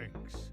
ranks.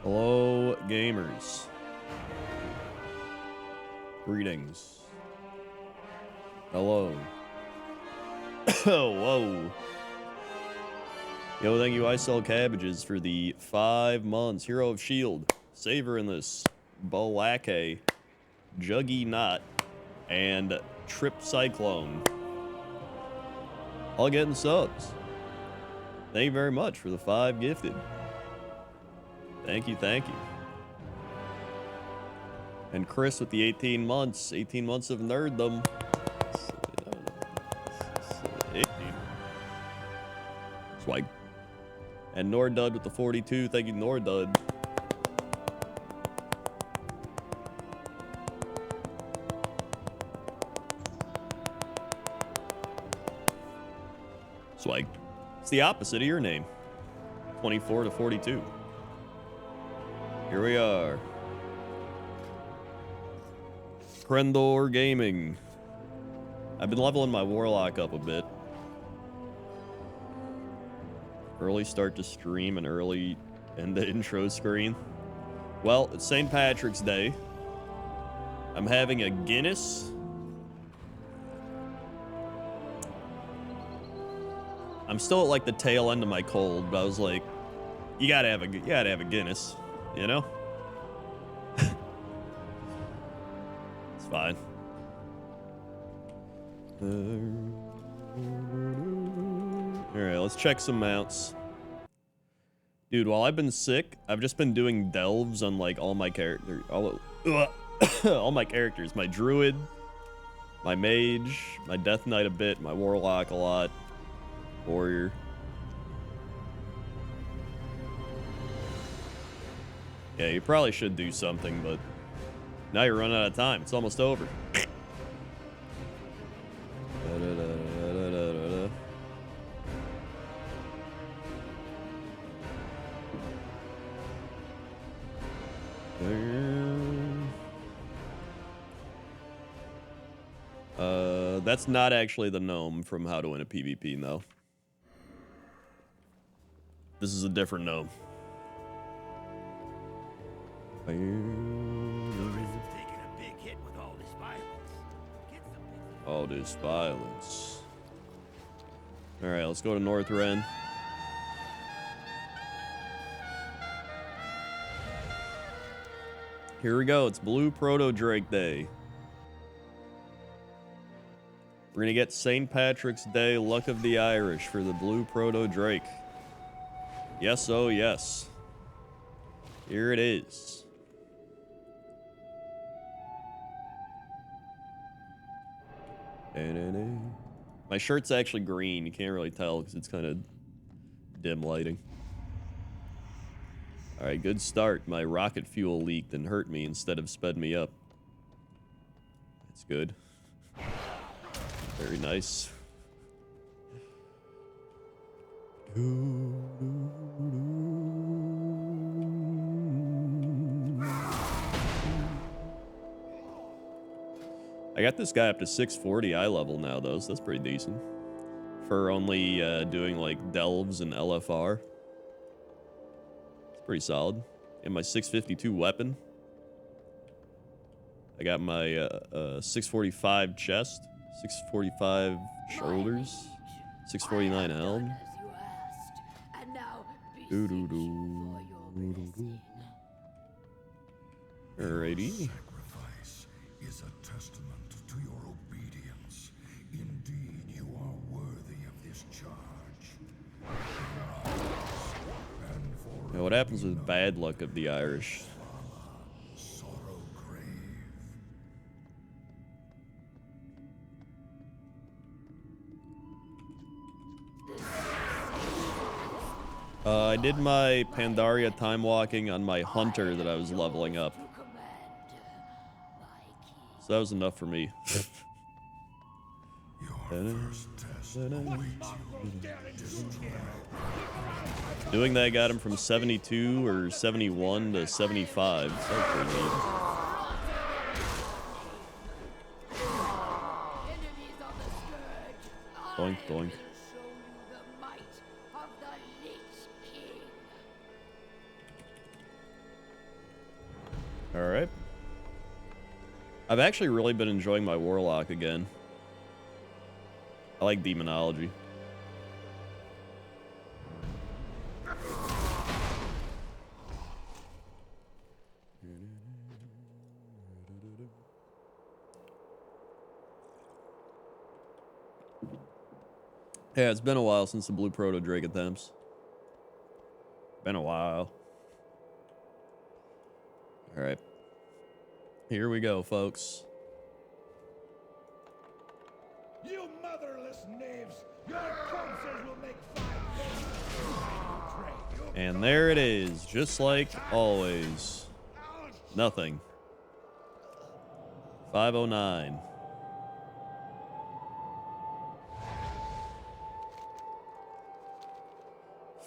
Hello, gamers. Greetings. Hello. Whoa. Yo, thank you, I Sell Cabbages, for the 5 months. Hero of Shield. Savoring this. Balake. Juggy Knot. And Trip Cyclone. All getting subs. Thank you very much for the 5 gifted. Thank you, thank you. And Chris with the 18 months. 18 months of nerddom. 18. Swag. And Nordud with the 42. Thank you, Nordud. Swag. It's the opposite of your name. 24 to 42. Here we are. Krendor Gaming. I've been leveling my Warlock up a bit. Early start to stream and early end the intro screen. Well, it's St. Patrick's Day. I'm having a Guinness. I'm still at like the tail end of my cold, but I was like, you gotta have a Guinness, you know? It's fine. Alright, let's check some mounts. Dude, while I've been sick, I've just been doing delves on like all my characters. All my characters. My druid, my mage, my death knight a bit, my warlock a lot, warrior. Yeah, you probably should do something, but now you're running out of time. It's almost over. That's not actually the gnome from How to Win a PvP, though. This is a different gnome. All this violence. Alright, let's go to North Ren. Here we go. It's Blue Proto Drake Day. We're gonna get St. Patrick's Day Luck of the Irish for the Blue Proto Drake. Yes, oh yes. Here it is. My shirt's actually green. You can't really tell because it's kind of dim lighting. Alright, good start. My rocket fuel leaked and hurt me instead of sped me up. That's good. Very nice. I got this guy up to 640 eye level now, though, so that's pretty decent. For only doing, like, delves and LFR. It's pretty solid. And my 652 weapon. I got my 645 chest, 645 shoulders, 649 helm. Alrighty. Sacrifice is a testament to your obedience. Indeed, you are worthy of this charge. Now, what happens with bad luck of the Irish? Sorrow grave. I did my Pandaria time walking on my hunter that I was leveling up. So that was enough for me. Doing that got him from 72 or 71 to 75. So that was pretty neat. Doink, doink. Alright. I've actually really been enjoying my Warlock again. I like Demonology. Yeah, it's been a while since the Blue Proto Drake attempts. Been a while. Alright. Here we go, folks. You motherless knaves! Your corpses will make 5 days. And there it is, just like always. Nothing. 509.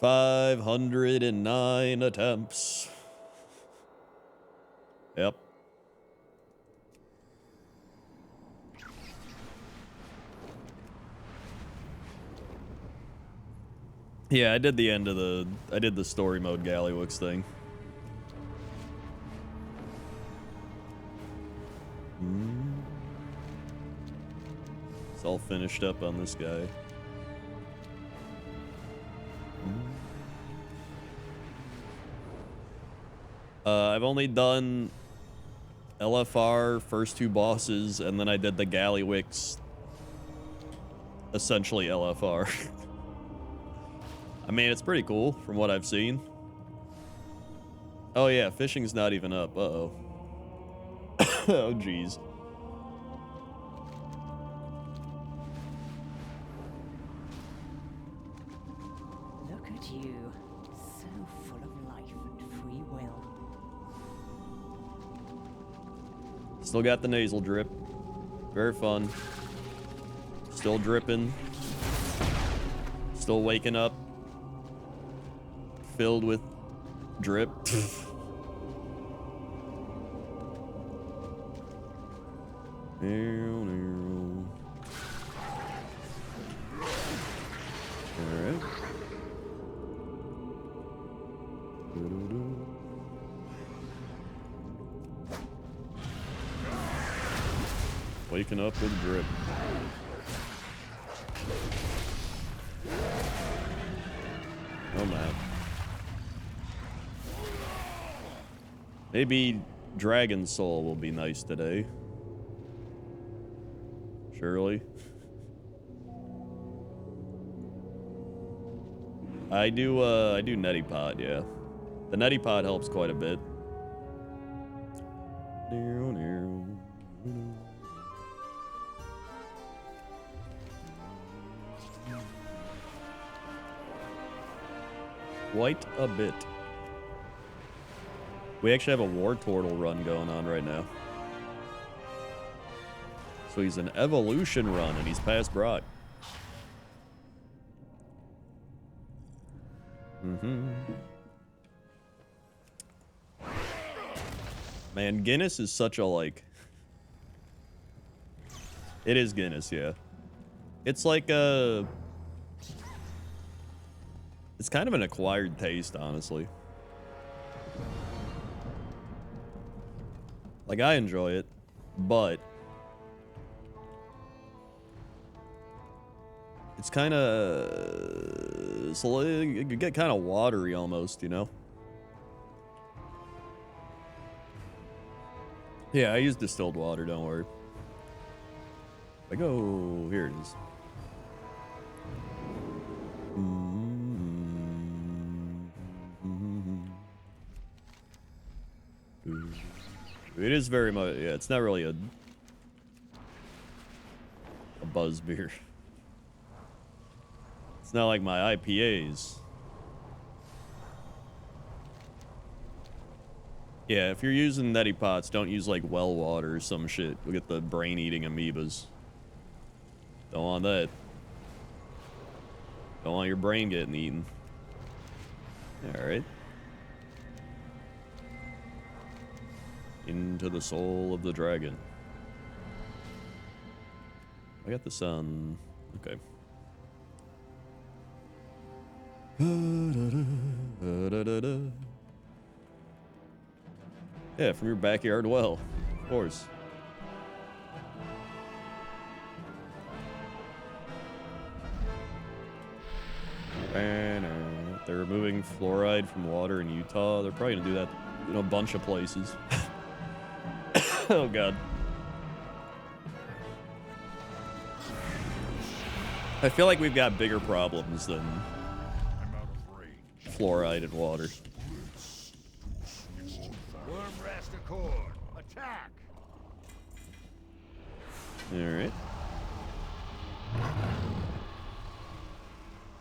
$509 attempts. Yep. Yeah, I did the end of I did the story mode Gallywix thing. It's all finished up on this guy. I've only done LFR, first 2 bosses, and then I did the Gallywix, essentially LFR. I mean, it's pretty cool from what I've seen. Oh yeah, fishing's not even up. Uh-oh. Oh, jeez. Look at you, so full of life and free will. Still got the nasal drip. Very fun. Still dripping. Still waking up. Filled with drip. Alright. Waking up with drip. Oh man. Maybe Dragon Soul will be nice today. Surely. I do neti pot, yeah. The neti pot helps quite a bit. Quite a bit. We actually have a War Turtle run going on right now. So he's an evolution run and he's past Brock. Man, Guinness is such a, like... It is Guinness, yeah. It's like a... It's kind of an acquired taste, honestly. Like, I enjoy it, but... It's kind of... So it could get kind of watery almost, you know? Yeah, I use distilled water, don't worry. Like, oh, here it is. It is very much, yeah, it's not really a buzz beer. It's not like my IPAs. Yeah, if you're using neti pots, don't use like well water or some shit. You'll get the brain-eating amoebas. Don't want that. Don't want your brain getting eaten. Alright. Into the soul of the dragon. I got the sun. Okay. Yeah, from your backyard well. Of course. They're removing fluoride from water in Utah. They're probably gonna do that in a bunch of places. Oh god. I feel like we've got bigger problems than fluoride in water. Worm rest accord. Attack. Alright.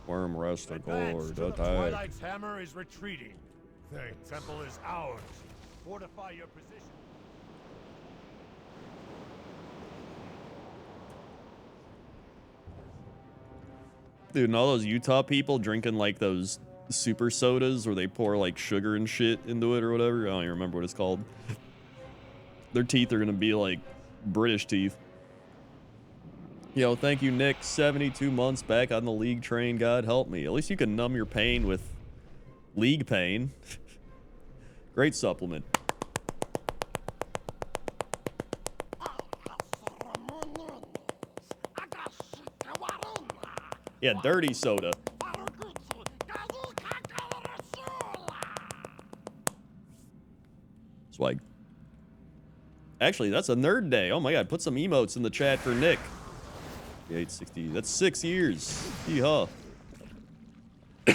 Worm rest accord. The Attack. Twilight's hammer is retreating. The temple is ours. Fortify your position. Dude, and all those Utah people drinking like those super sodas where they pour like sugar and shit into it or whatever. I don't even remember what it's called. Their teeth are gonna be like British teeth. Yo, thank you, Nick. 72 months back on the League train. God help me. At least you can numb your pain with League pain. Great supplement. Yeah, dirty soda. Swag. Actually, that's a nerd day. Oh my god, put some emotes in the chat for Nick. 860. That's 6 years. Yeehaw. I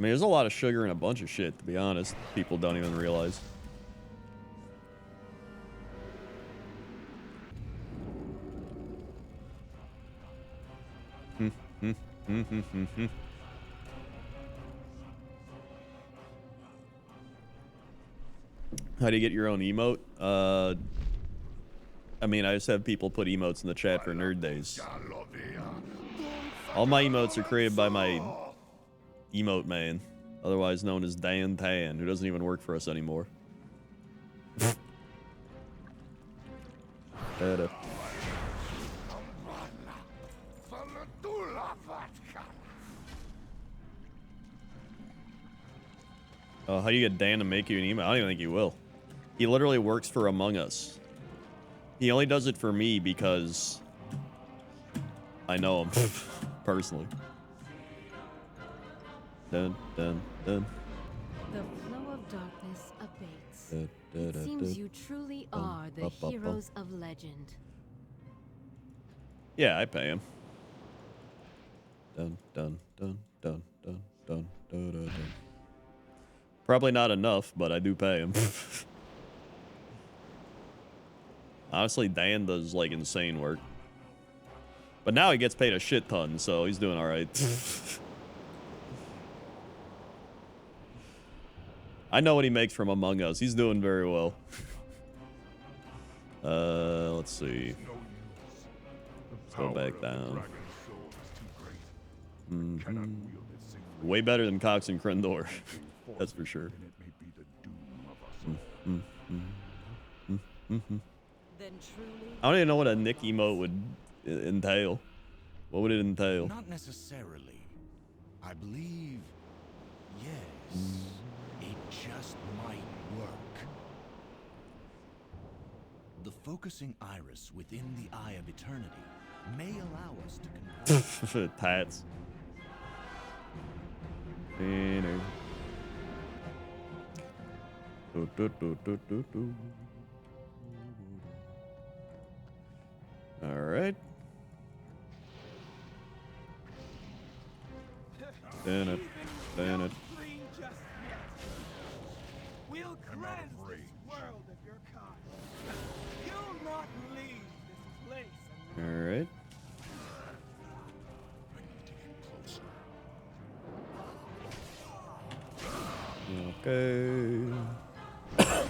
mean, there's a lot of sugar in a bunch of shit, to be honest. People don't even realize. How do you get your own emote? I mean, I just have people put emotes in the chat for Nerd Days. All my emotes are created by my emote man, otherwise known as Dan Tan, who doesn't even work for us anymore. Oh, how do you get Dan to make you an email? I don't even think he will. He literally works for Among Us. He only does it for me because I know him personally. Dun, dun, dun. The flow of darkness abates. It seems you truly are the heroes of legend. Yeah, I pay him. Dun, dun, dun, dun, dun, dun, dun, dun, dun. Probably not enough, but I do pay him. Honestly, Dan does like insane work. But now he gets paid a shit ton, so he's doing alright. I know what he makes from Among Us. He's doing very well. Let's see. Let's go back down. Way better than Cox and Krendor. That's for sure. Then truly, I don't even know what a Nick emote would entail. What would it entail? Not necessarily. I believe, yes, it just might work. The focusing iris within the Eye of Eternity may allow us to convert Tats. All right. Damn it. Damn it. We'll cleanse this world of your kind. You'll not leave this place. All right. Okay.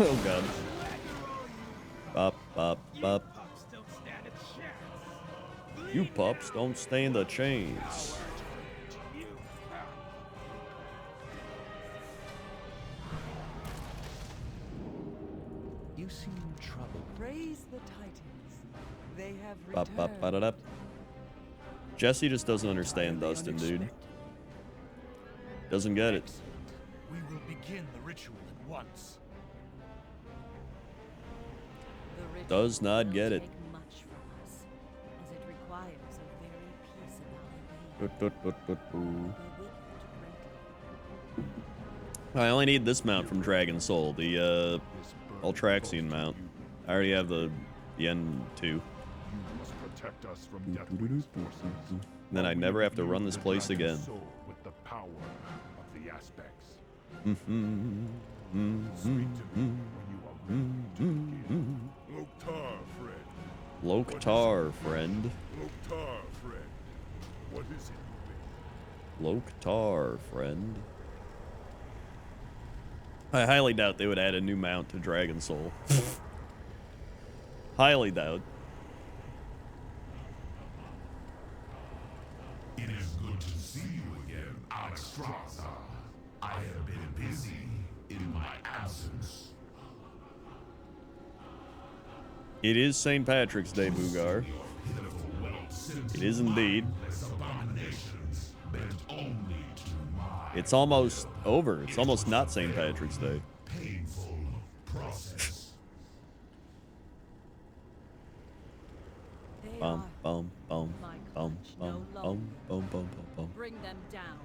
Oh god. Bop, bop, bop. Pups don't stand a chance. You pups don't stand a chance. You You You seem troubled. Praise the Titans. They have Bop, bop, returned. ba-da-da. Jesse just doesn't understand Dustin, dude. Doesn't get it. Excellent. We will begin the ritual at once. The ritual Does not will get it. take much from us, as it requires a very piece of our Doot, being. doot, doot, doot, boo. Be with you greatly. I only need this mount from Dragon Soul, the This burden Ultraxian falls to mount. you. I already have the N2. You must protect us from Deathwing's forces. Then I never have to run this place Dragon again. Soul with the power of the aspects. Mm-hmm. Speak to me when you are ready to begin. Loktar, friend. Loktar, friend. Loktar, friend. What is it you Loktar, friend. I highly doubt they would add a new mount to Dragon Soul. Highly doubt. It is good to see you again, Alexstrasza. I have been busy in my absence. It is St. Patrick's Day, Boogar. Pitiful wealth It is indeed. abominations bent only to my It's almost over. It's almost not St. Patrick's Day. painful process. They Bum, are. bum, bum, My bum, clutch bum, no bum, longer. bum, bum, bum, bum. Bring them down.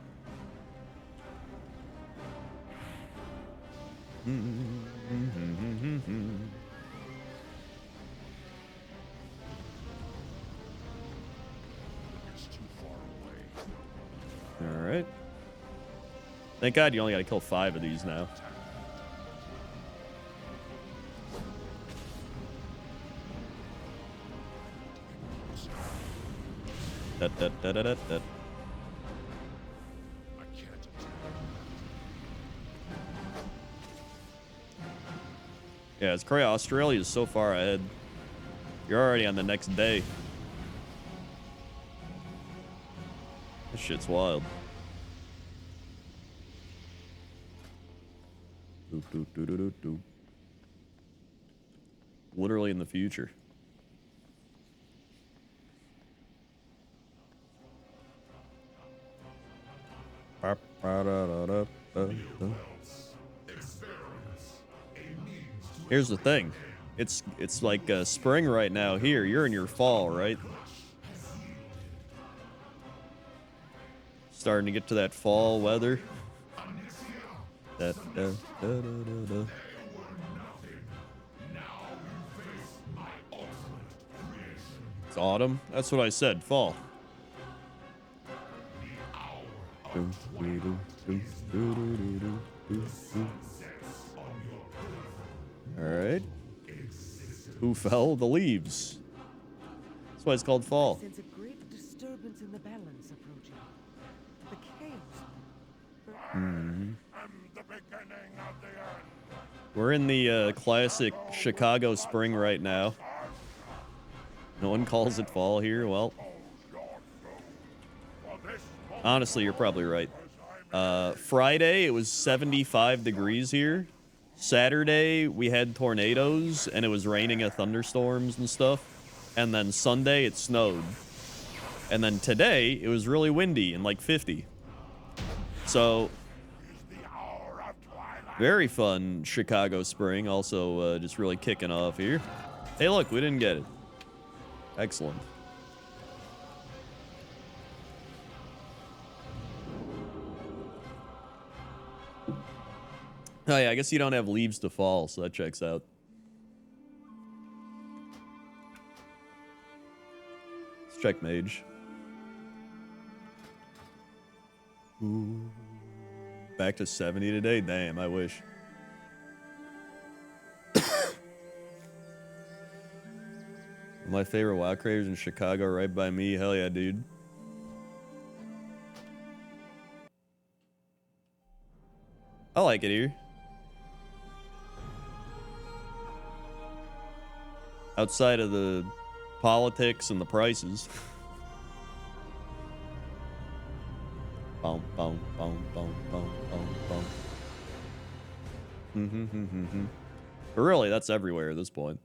It's too far away. Alright. Thank God you only gotta kill 5 of these now. Da, da, da, da, da, da. I can't attack. Yeah, it's crazy. Australia's so far ahead. You're already on the next day. This shit's wild. Doop, doop, doop, doop, doop, doop. Literally in the future. Here's the thing. It's like spring right now here. You're in your fall, right? Starting to get to that fall weather. Da, da, da, da, da, da. It's autumn. That's what I said. Fall. All right. Who fell? The leaves. That's why it's called fall. Sense a great disturbance in the balance approaching. The chaos. The beginning of the end. We're in the classic Chicago spring right now. No one calls it fall here. Well, honestly, you're probably right. Friday, it was 75 degrees here. Saturday, we had tornadoes, and it was raining and thunderstorms and stuff. And then Sunday, it snowed. And then today, it was really windy and like 50. So, very fun Chicago spring. Also, just really kicking off here. Hey, look, we didn't get it. Excellent. Oh yeah, I guess you don't have leaves to fall, so that checks out. Let's check mage. Ooh. Back to 70 today? Damn, I wish. My favorite WoW creators in Chicago right by me. Hell yeah, dude. I like it here. Outside of the politics and the prices. Boom, boom, boom, boom, boom, boom, boom. But really, that's everywhere at this point.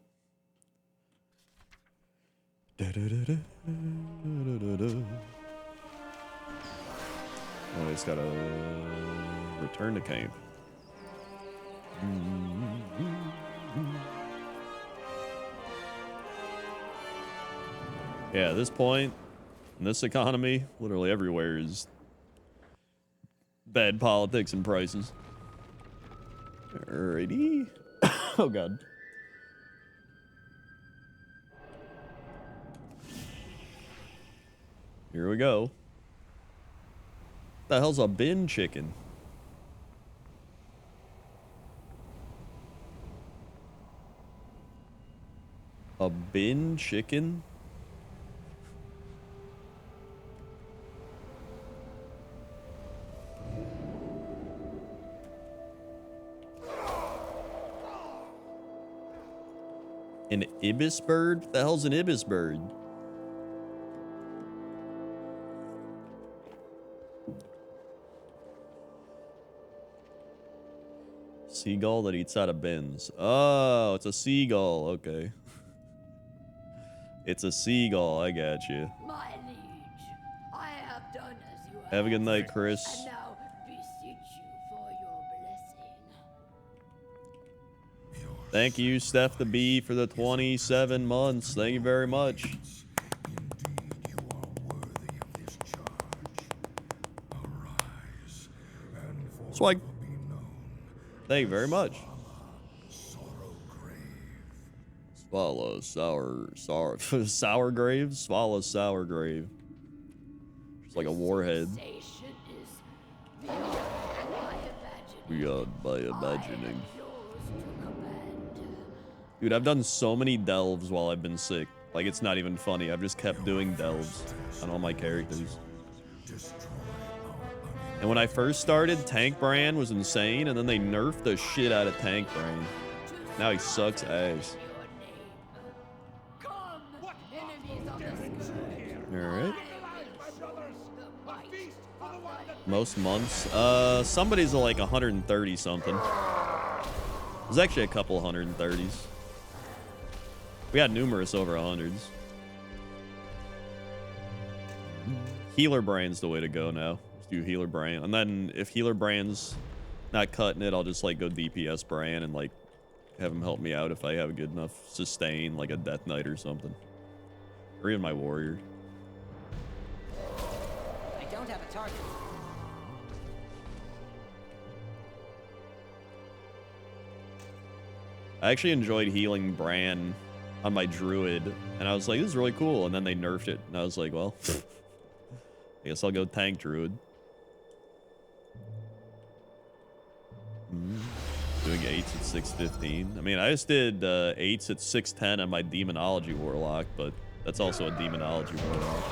Oh, I just gotta return to camp. Yeah, at this point, in this economy, literally everywhere is bad politics and prices. Alrighty. Oh, God. Here we go. The hell's a bin chicken? A bin chicken? An ibis bird? What the hell's an ibis bird? Seagull that eats out of bins. Oh, it's a seagull. Okay. It's a seagull. I got you. My liege, I have done as you Have a good night, asked, Chris. and now beseech you for your blessing. Thank you, Steph the Bee, for the 27 months. Thank you very much. Indeed, you are worthy of this charge. Arise, and Swag. forever be known. Thank you very much. Sorrow grave. Swallow sour grave? Swallow sour grave. It's like a warhead. Sensation is beyond my imagining. Beyond my I am imagining. yours to command. Dude, I've done so many delves while I've been sick. Like, it's not even funny. I've just kept doing delves on all my characters. And when I first started, Tank Bran was insane, and then they nerfed the shit out of Tank Bran. Now he sucks ass. Come, enemies of the scourge. Alright. A feast for the one that Most months. Somebody's at like 130 something. There's actually a couple 130s. We got numerous over 100s. Healer Brand's the way to go now. Just do Healer Brand. And then if Healer Brand's not cutting it, I'll just like go DPS Brand and like have him help me out if I have a good enough sustain, like a Death Knight or something. Or even my Warrior. I don't have a target. I actually enjoyed healing Bran on my Druid, and I was like, this is really cool. And then they nerfed it, and I was like, well, I guess I'll go tank Druid. Doing 8s at 615. I mean, I just did 8s at 610 on my Demonology Warlock, but that's also a Demonology Warlock.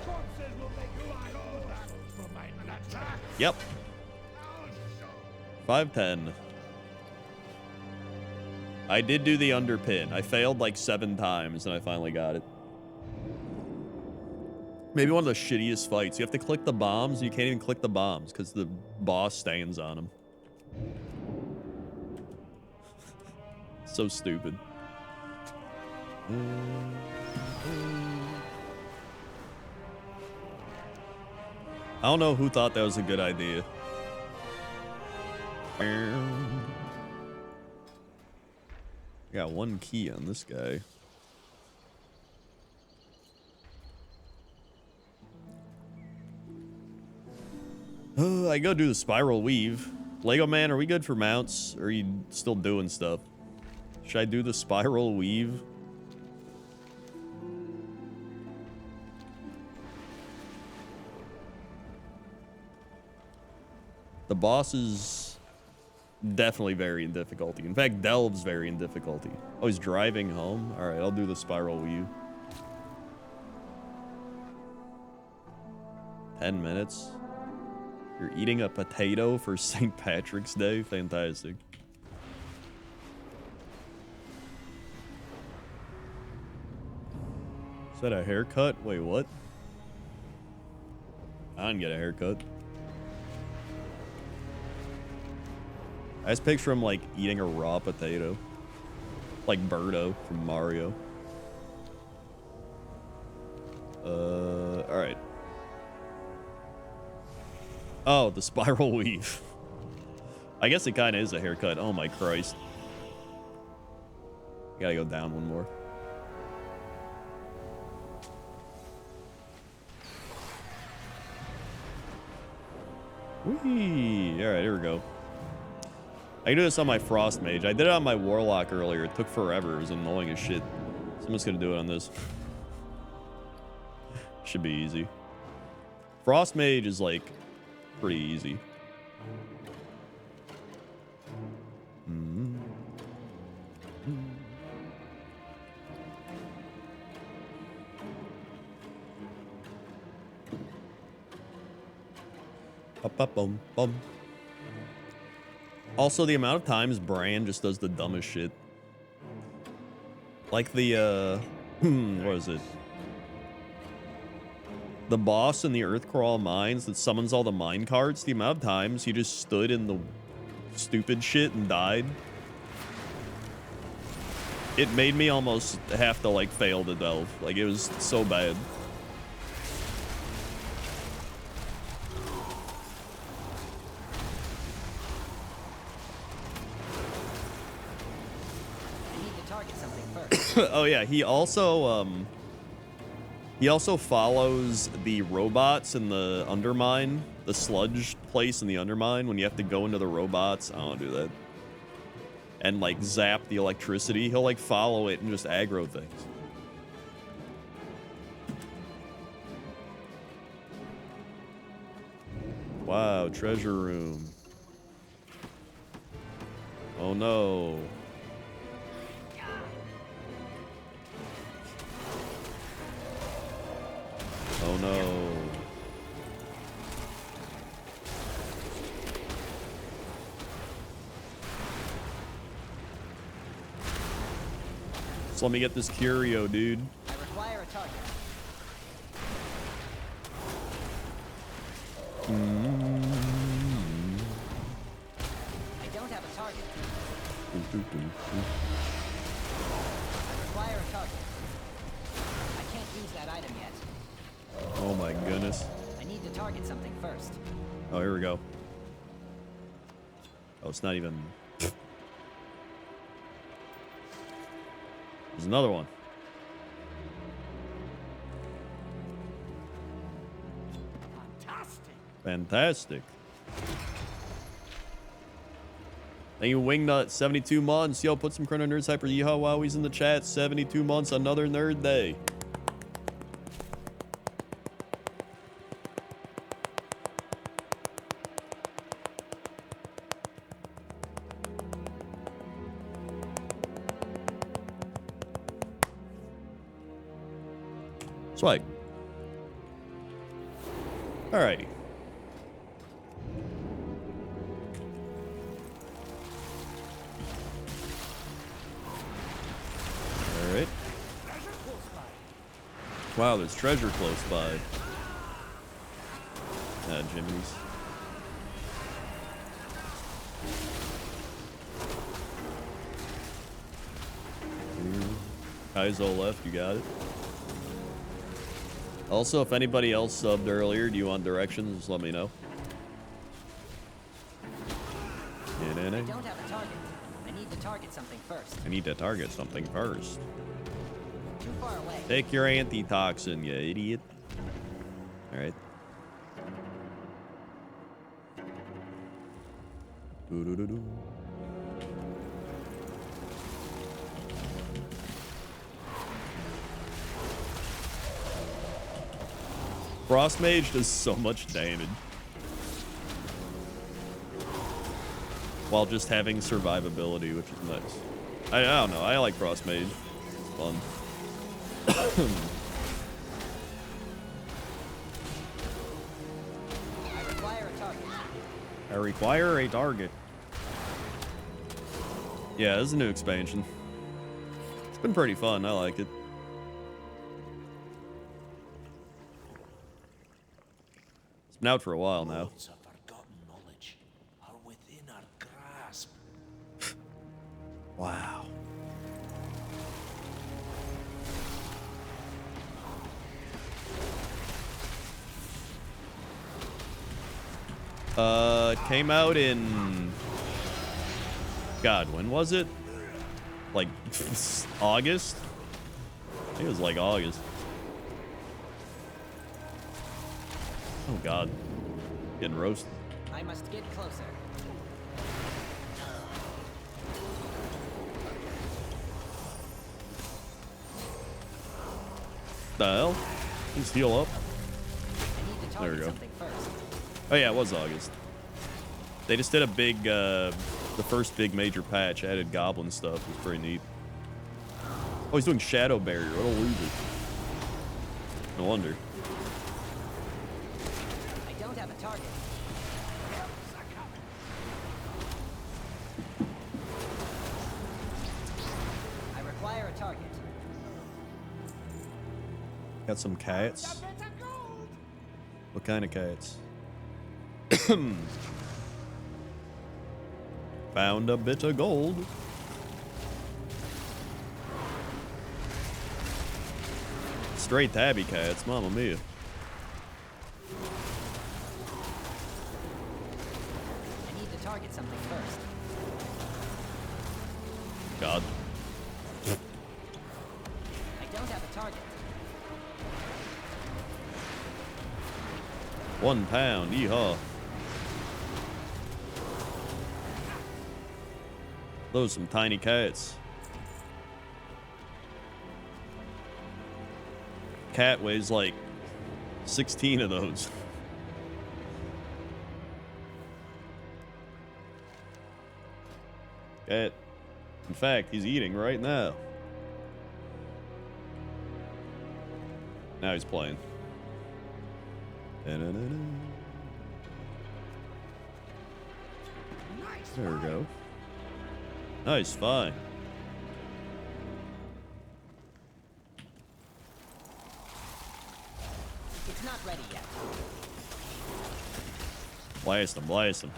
corpses will make you lie all that from my attack. Yep. 510. I did do the underpin. I failed like 7 times, and I finally got it. Maybe one of the shittiest fights. You have to click the bombs, and you can't even click the bombs because the boss stands on them. So stupid. I don't know who thought that was a good idea. Got 1 key on this guy. I go do the spiral weave. Lego Man, are we good for mounts? Or are you still doing stuff? Should I do the spiral weave? The boss is definitely vary in difficulty. In fact, Delves vary in difficulty. Oh, he's driving home? Alright, I'll do the spiral weave. 10 minutes. You're eating a potato for St. Patrick's Day? Fantastic. Is that a haircut? Wait, what? I didn't get a haircut. I just picture him like eating a raw potato. Like Birdo from Mario. Alright. Oh, the spiral weave. I guess it kind of is a haircut. Oh my Christ. Gotta go down one more. Whee! Alright, here we go. I can do this on my Frost Mage. I did it on my Warlock earlier. It took forever. It was annoying as shit. So I'm just gonna do it on this. Should be easy. Frost Mage is like pretty easy. Bum, bum. Also, the amount of times Bran just does the dumbest shit. Like the, what is it? The boss in the Earthcrawl mines that summons all the mine carts. The amount of times he just stood in the stupid shit and died. It made me almost have to, like, fail to delve. Like, it was so bad. Oh yeah, he also follows the robots in the Undermine, the sludge place in the Undermine when you have to go into the robots. I don't do that. And like zap the electricity. He'll like follow it and just aggro things. Wow, treasure room. Oh no. Oh no. So let me get this curio, dude. I require a target. I don't have a target. I require a target. I can't use that item yet. Oh my goodness. I need to target something first. Oh, here we go. Oh, it's not even... There's another one. Fantastic. Fantastic. Thank you, Wingnut. 72 months. Yo, put some Chrono Nerds Hyper Yeehaw while he's in the chat. 72 months, another nerd day. Swag. Alrighty. Alright. Wow, there's treasure close by. Jimmy's. Kaizo left, you got it. Also, if anybody else subbed earlier, do you want directions? Just let me know. I don't have a target. I need to target something first. I need to target something first. Too far away. Take your antitoxin, you idiot. Alright. Doo-doo-doo-doo. Frost Mage does so much damage. While just having survivability, which is nice. I don't know. I like Frost Mage. It's fun. I require a target. I require a target. Yeah, this is a new expansion. It's been pretty fun. I like it. It's been out for a while now. Worlds of forgotten knowledge are within our grasp. Wow. It came out in... God, when was it? Like, August? I think it was like August. Oh God. Getting roasted. I must get closer. The hell? Just heal up. I need to There we target go. something first. Oh yeah, it was August. They just did a big, the first big major patch, added goblin stuff. It was pretty neat. Oh, he's doing Shadow Barrier. What a loser. No wonder. I don't have a target. I require a target. Got some cats. What kind of cats? Found a bit of gold. Straight tabby cats, mamma mia. I need to target something first. God. I don't have a target. 1 pound, yeehaw. Those some tiny cats. Cat weighs like 16 of those. Cat. In fact, he's eating right now. Now he's playing. Da-da-da-da. There we go. Nice find. It's not ready yet. Blast him, blast him.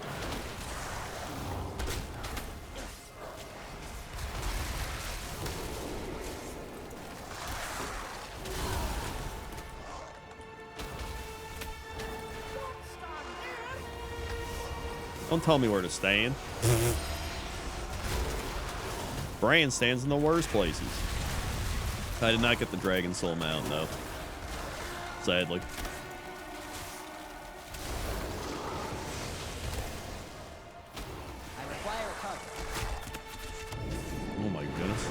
Don't tell me where to stand. Bran stands in the worst places. I did not get the Dragon Soul mount, though. Sadly. I require a target. Oh my goodness.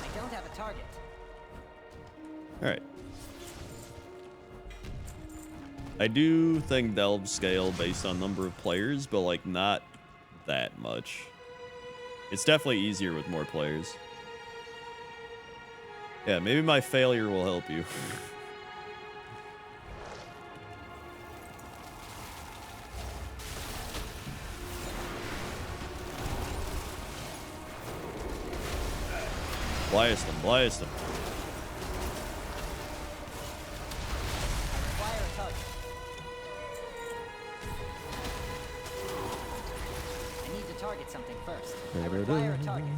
I don't have a target. Alright. I do think delves scale based on number of players, but like not that much. It's definitely easier with more players. Yeah, maybe my failure will help you. Blast him, blast him. I require a target. I need to target something first. I require a target.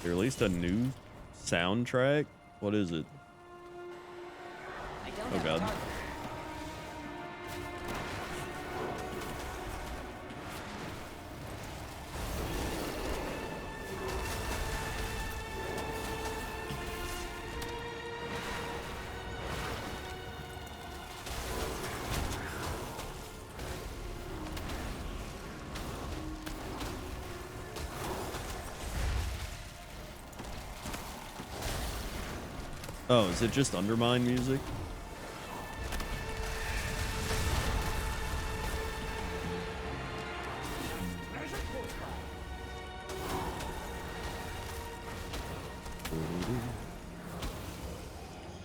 They released a new soundtrack? What is it? I don't Oh have God. a target. Oh, is it just Undermine music?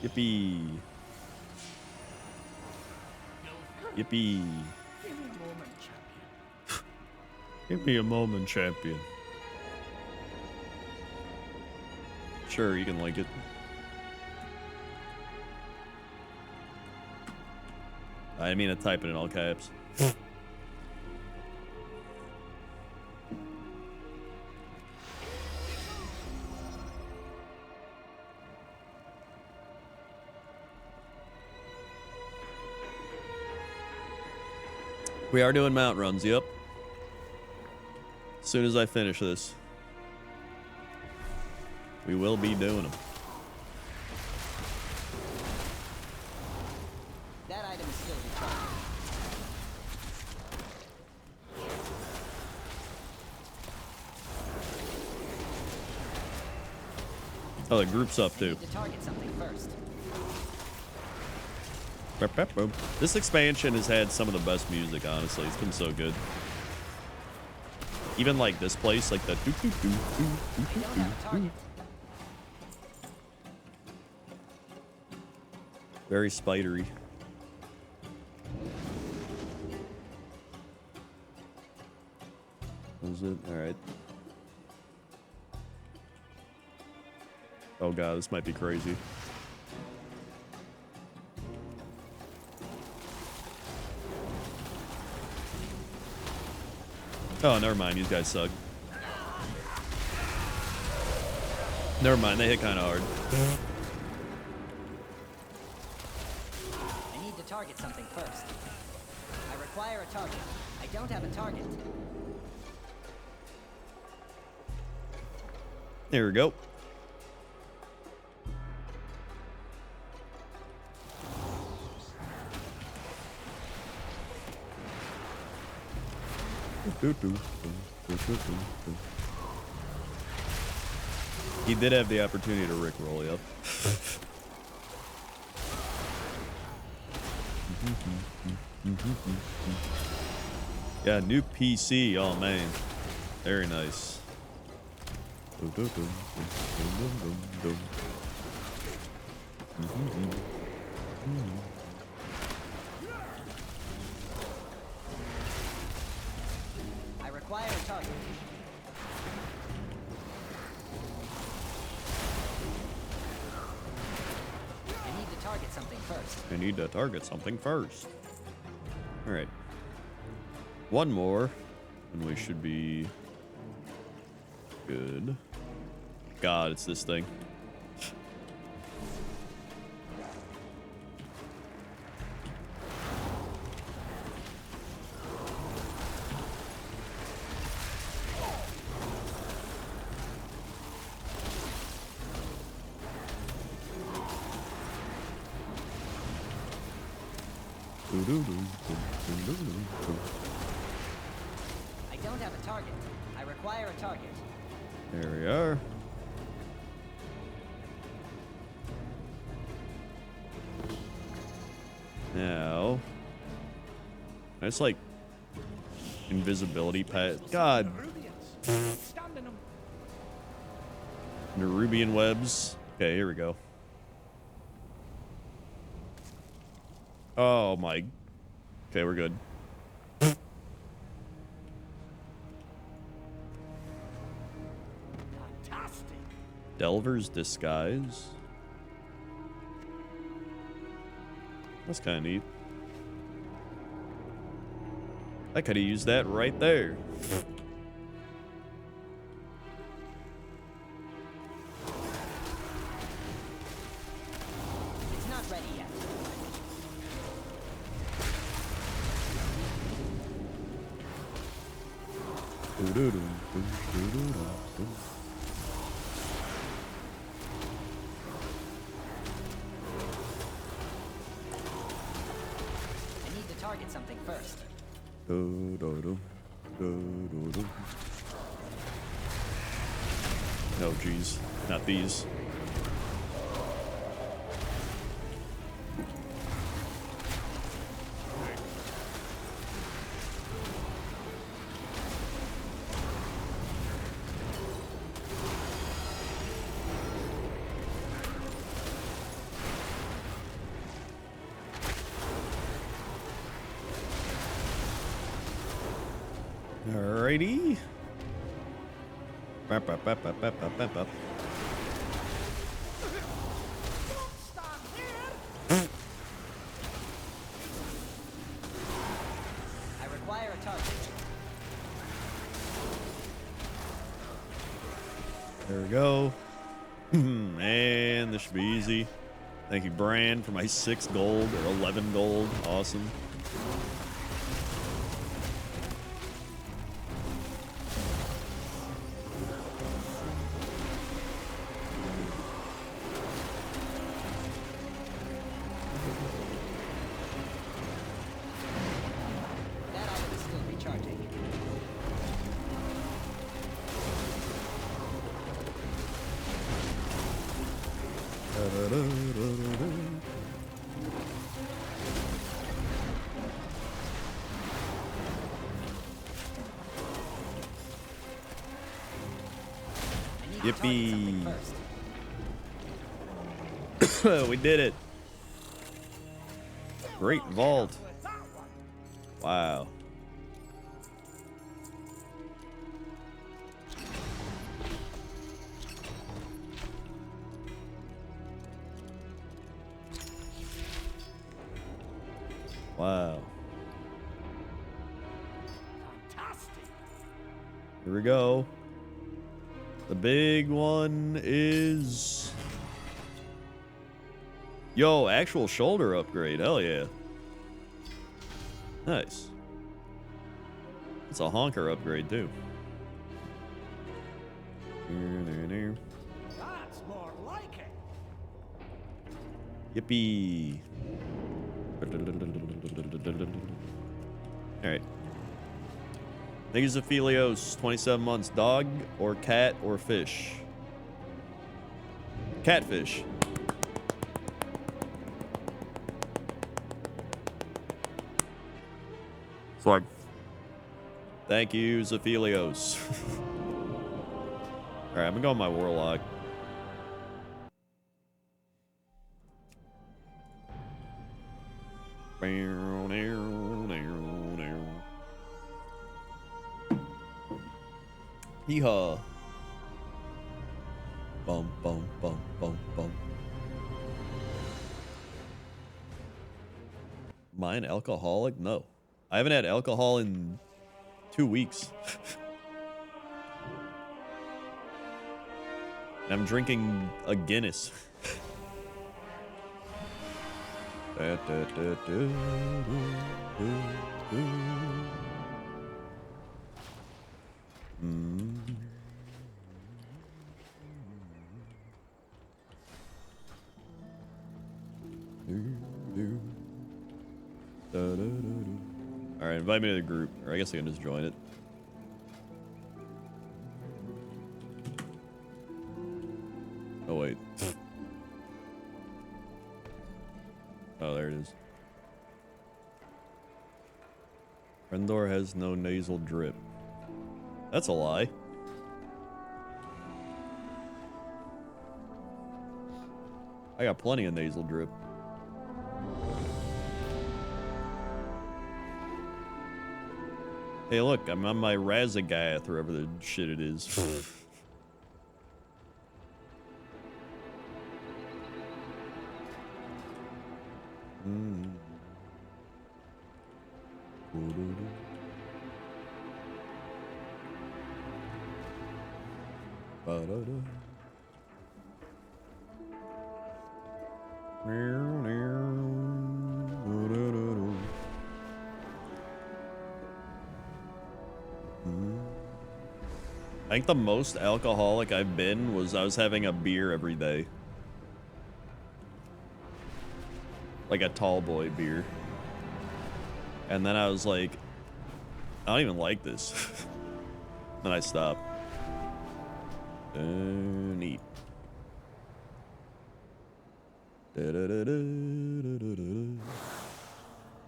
Yippee. Yippee. Give me a moment, champion. Sure, you can like it. I mean to type it in all caps. We are doing mount runs, yep. As soon as I finish this, we will be doing them. That item is still recharged. Oh, the group's up too. To target something first. This expansion has had some of the best music, honestly. It's been so good. Even like this place, like the doo doo doo doo doo doo doo. Very spidery. Was it? All right. Oh god, this might be crazy. Oh, never mind. These guys suck. Never mind. They hit kind of hard. I need to target something first. I require a target. I don't have a target. There we go. He did have the opportunity to rickroll, yep. Yeah, new PC. Oh man, very nice. I require a target. I need to target something first. I need to target something first. All right. One more, and we should be good. God, it's this thing. I don't have a target. I require a target. There we are. Now, it's like invisibility pad. God. Nerubian webs. Okay, here we go. Oh my. Okay, we're good. Delver's Disguise. That's kind of neat. I could have used that right there. It's not ready yet. I need to target something first. Oh, geez. Not these. Alrighty. Bap, bap, bap, bap, bap, bap, bap, bap. I require a target. There we go. And this should be easy. Thank you, Bran, for my 6 gold or 11 gold. Awesome. need to target something Yippee. first. We did it. Great vault. Wow. Wow. Fantastic. Here we go. The big one is... Yo, actual shoulder upgrade. Hell yeah. Nice. It's a honker upgrade, too. That's more like it. Yippee. Alright. Negazophilios, 27 months. Dog or cat or fish? Catfish. Swag. Thank you, Zophilios. Alright, I'm gonna go with my warlock. Yeehaw. Bum, bum, bum, bum, bum. Mine alcoholic? No. I haven't had alcohol in 2 weeks. I'm drinking a Guinness. Alright, invite me to the group. Or I guess I can just join it. Oh, wait. Oh, there it is. Rendor has no nasal drip. That's a lie. I got plenty of nasal drip. Hey, look, I'm on my Razagath, or whatever the shit it is. I think the most alcoholic I've been was I was having a beer every day. Like a tall boy beer. And then I was like, I don't even like this. Then I stopped. Neat.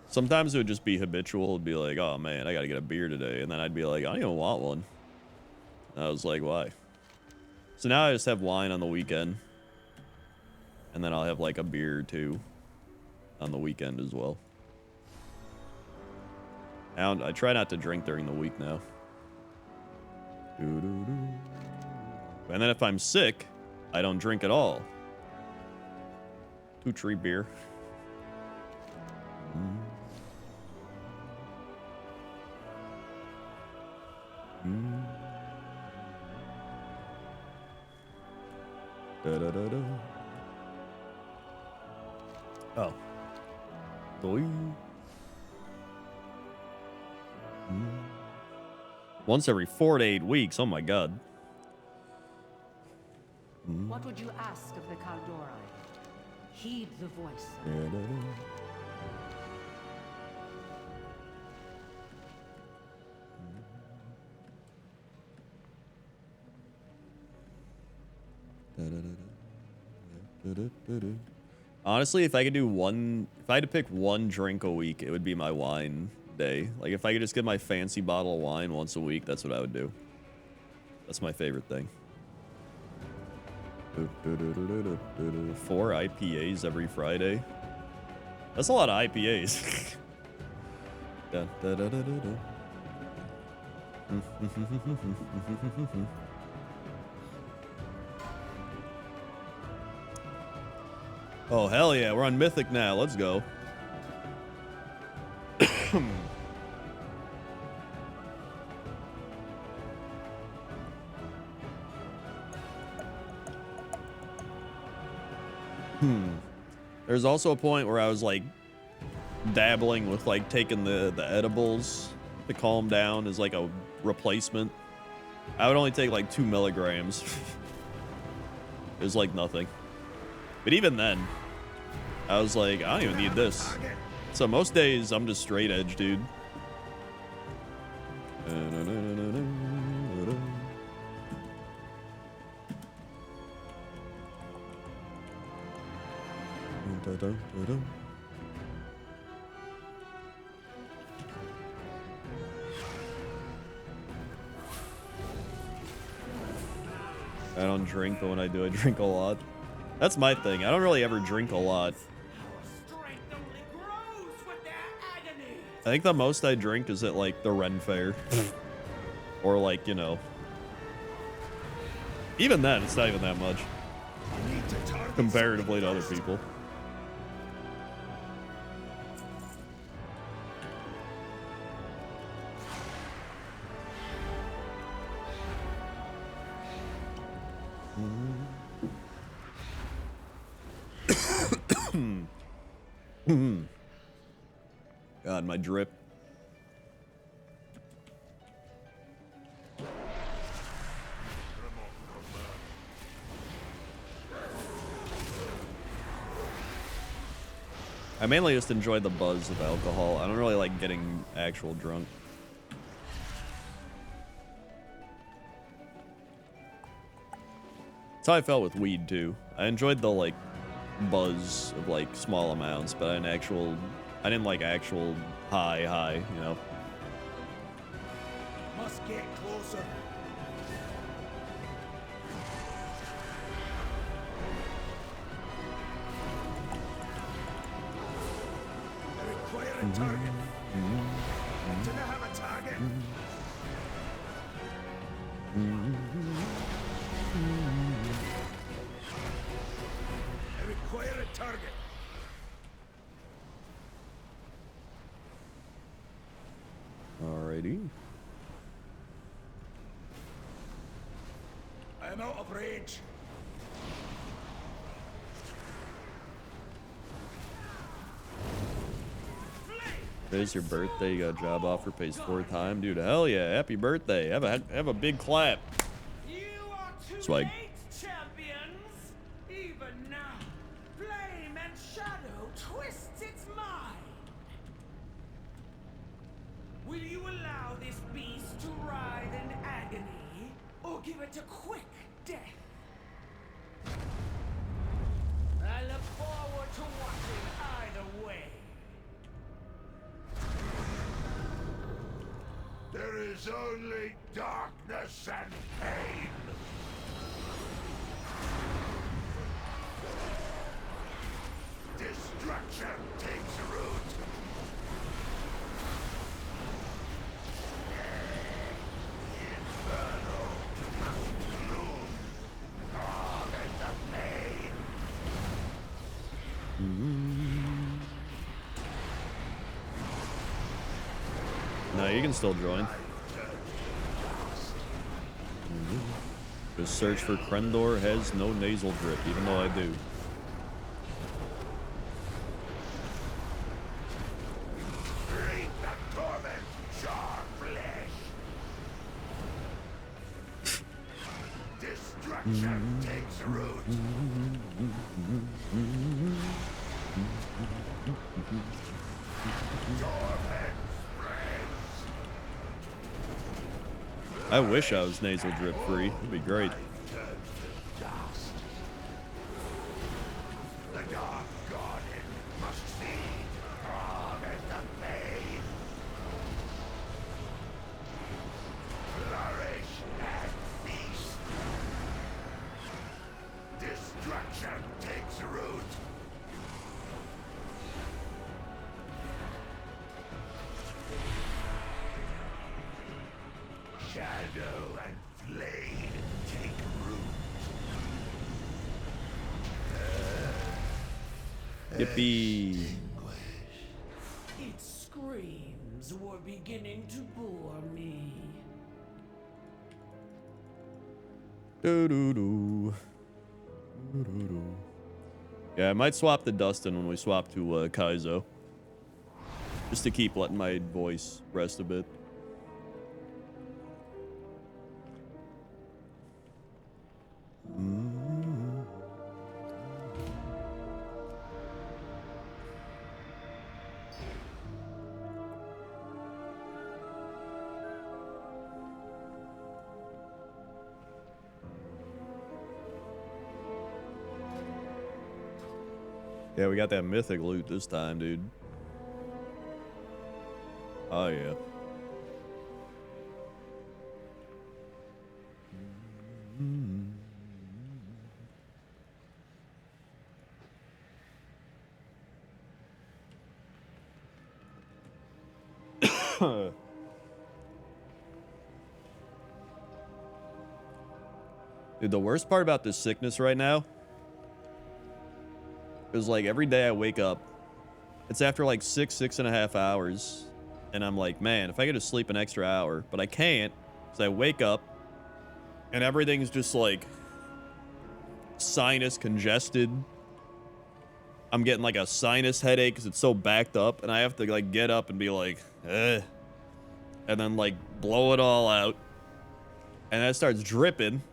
Sometimes it would just be habitual. It'd be like, oh man, I gotta get a beer today. And then I'd be like, I don't even want one. And I was like, why? So now I just have wine on the weekend. And then I'll have like a beer or two on the weekend as well. And I try not to drink during the week now. And then if I'm sick, I don't drink at all. 2-tree beer. Oh. Boy. Once every 4 to 8 weeks. Oh my god. What would you ask of the Kaldorei? Heed the voice. Honestly, if I could do one, if I had to pick one drink a week, it would be my wine day. Like if I could just get my fancy bottle of wine once a week, that's what I would do. That's my favorite thing. 4 IPAs every Friday. That's a lot of IPAs. Oh, hell yeah. We're on Mythic now. Let's go. There's also a point where I was like dabbling with like taking the edibles to calm down as like a replacement. I would only take like 2 milligrams. It was like nothing. But even then, I was like, I don't even need this. So most days I'm just straight edge, dude. I don't drink, but when I do, I drink a lot. That's my thing. I don't really ever drink a lot. I think the most I drink is at like the Ren Fair. Or like, you know. Even then, it's not even that much. Comparatively to other people. God, my drip. I mainly just enjoy the buzz of alcohol. I don't really like getting actual drunk. That's how I felt with weed too. I enjoyed the like buzz of like small amounts, but I didn't like actual high, you know. Must get closer. I require a target. Do they have a target? I require a target. Alrighty. I am out of range. Today's your birthday. You got a job offer, pays 4 times, dude. Hell yeah! Happy birthday! Have a big clap. You are too Swag. late, champions. Even now, flame and shadow twists its mind. Will you allow this beast to writhe in agony, or give it a quick death? I look forward to watching either way. There is only darkness and pain. Destruction takes root. Inferno. Gloom. Calm and the pain. No, you can still join. Just search for Krendor has no nasal drip, even though I do. Reap the torment, jar flesh. Destruction takes root. Torment spreads. I wish I was nasal drip free. It'd be great. The dark garden must feed from the pain. Flourish and feast. shadow and flame take root. Yippee. Its screams were beginning to bore me. Do-do-do. Do-do-do. Yeah, I might swap to Dustin when we swap to Kaizo. Just to keep letting my voice rest a bit. Yeah, we got that mythic loot this time, dude. Oh, yeah. Dude, the worst part about this sickness right now is like every day I wake up, it's after like 6.5 hours, and I'm like, man, if I could just sleep an extra hour, but I can't, because I wake up and everything's just like sinus congested. I'm getting like a sinus headache because it's so backed up, and I have to like get up and be like, and then like blow it all out, and that starts dripping.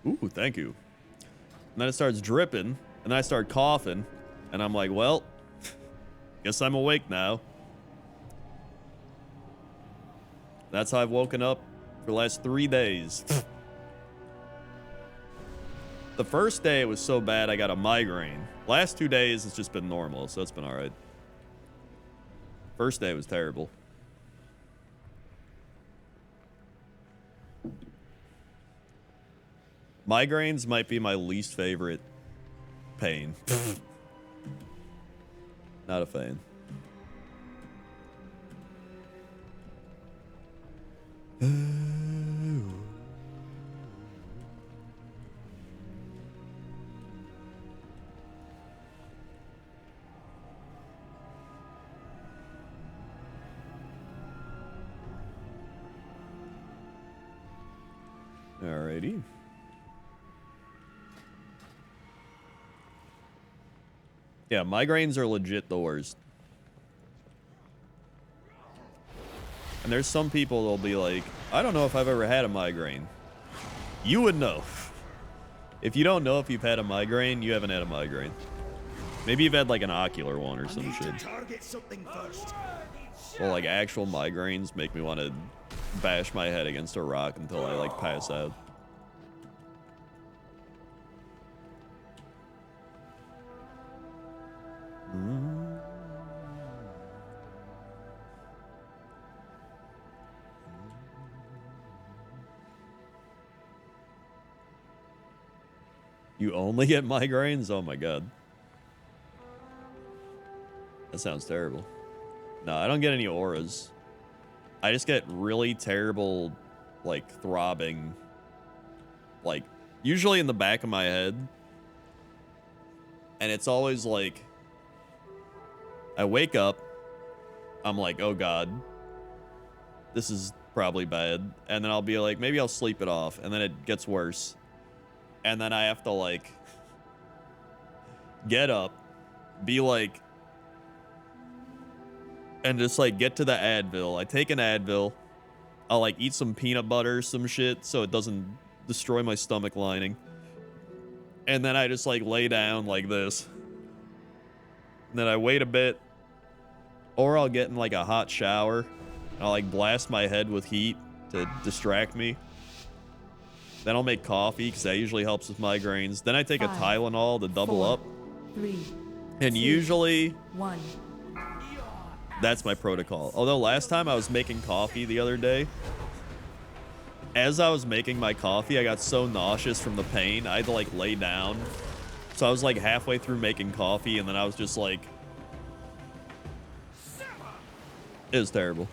Ooh, thank you. And then it starts dripping, and then I start coughing, and I'm like, well, guess I'm awake now. That's how I've woken up for the last 3 days. The first day it was so bad I got a migraine. Last 2 days it's just been normal, so it's been alright. First day was terrible. Migraines might be my least favorite pain. Not a fan. Alrighty. Yeah, migraines are legit the worst. And there's some people that'll be like, I don't know if I've ever had a migraine. You would know. If you don't know if you've had a migraine, you haven't had a migraine. Maybe you've had like an ocular one or some shit. Target something first. Well, like actual migraines make me want to bash my head against a rock until I like pass out. You only get migraines? Oh my god. That sounds terrible. No, I don't get any auras. I just get really terrible, like, throbbing, like, usually in the back of my head. And it's always like, I wake up, I'm like, oh god, this is probably bad. And then I'll be like, maybe I'll sleep it off. And then it gets worse. And then I have to, like, get up, be like, and just, like, get to the Advil. I take an Advil. I'll, like, eat some peanut butter, some shit, so it doesn't destroy my stomach lining. And then I just, like, lay down like this. And then I wait a bit. Or I'll get in, like, a hot shower. I'll, like, blast my head with heat to distract me. Then I'll make coffee, because that usually helps with migraines. Then I take a Tylenol to double up. 3, and 2, usually 1. That's my protocol. Although last time I was making coffee the other day, as I was making my coffee, I got so nauseous from the pain, I had to, like, lay down. So I was, like, halfway through making coffee, and then I was just, like... It was terrible.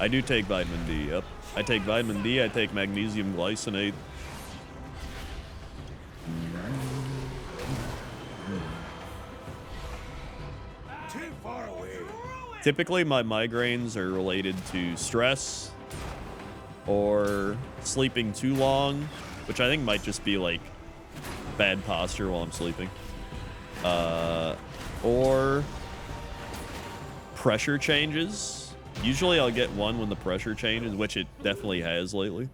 I do take vitamin D, yep. I take vitamin D, I take magnesium glycinate. Too far away. Typically, my migraines are related to stress or sleeping too long, which I think might just be like bad posture while I'm sleeping. Or pressure changes. Usually I'll get one when the pressure changes, which it definitely has lately.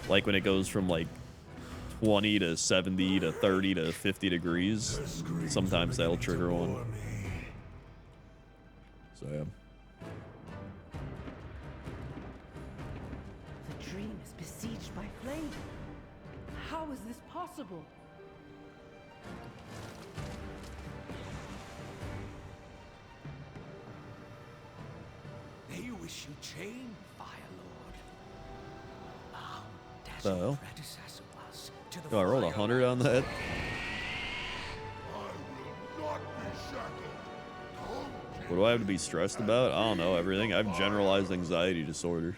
Like when it goes from like 20 to 70 to 30 to 50 degrees. Sometimes that'll trigger one. So yeah. The dream is besieged by flame. How is this possible? They wish you chained, Fire Lord. Bound The as your hell? predecessor was to the Oh, I rolled 100 on that. What do I have to be stressed about? I don't know, everything. I have generalized anxiety disorder.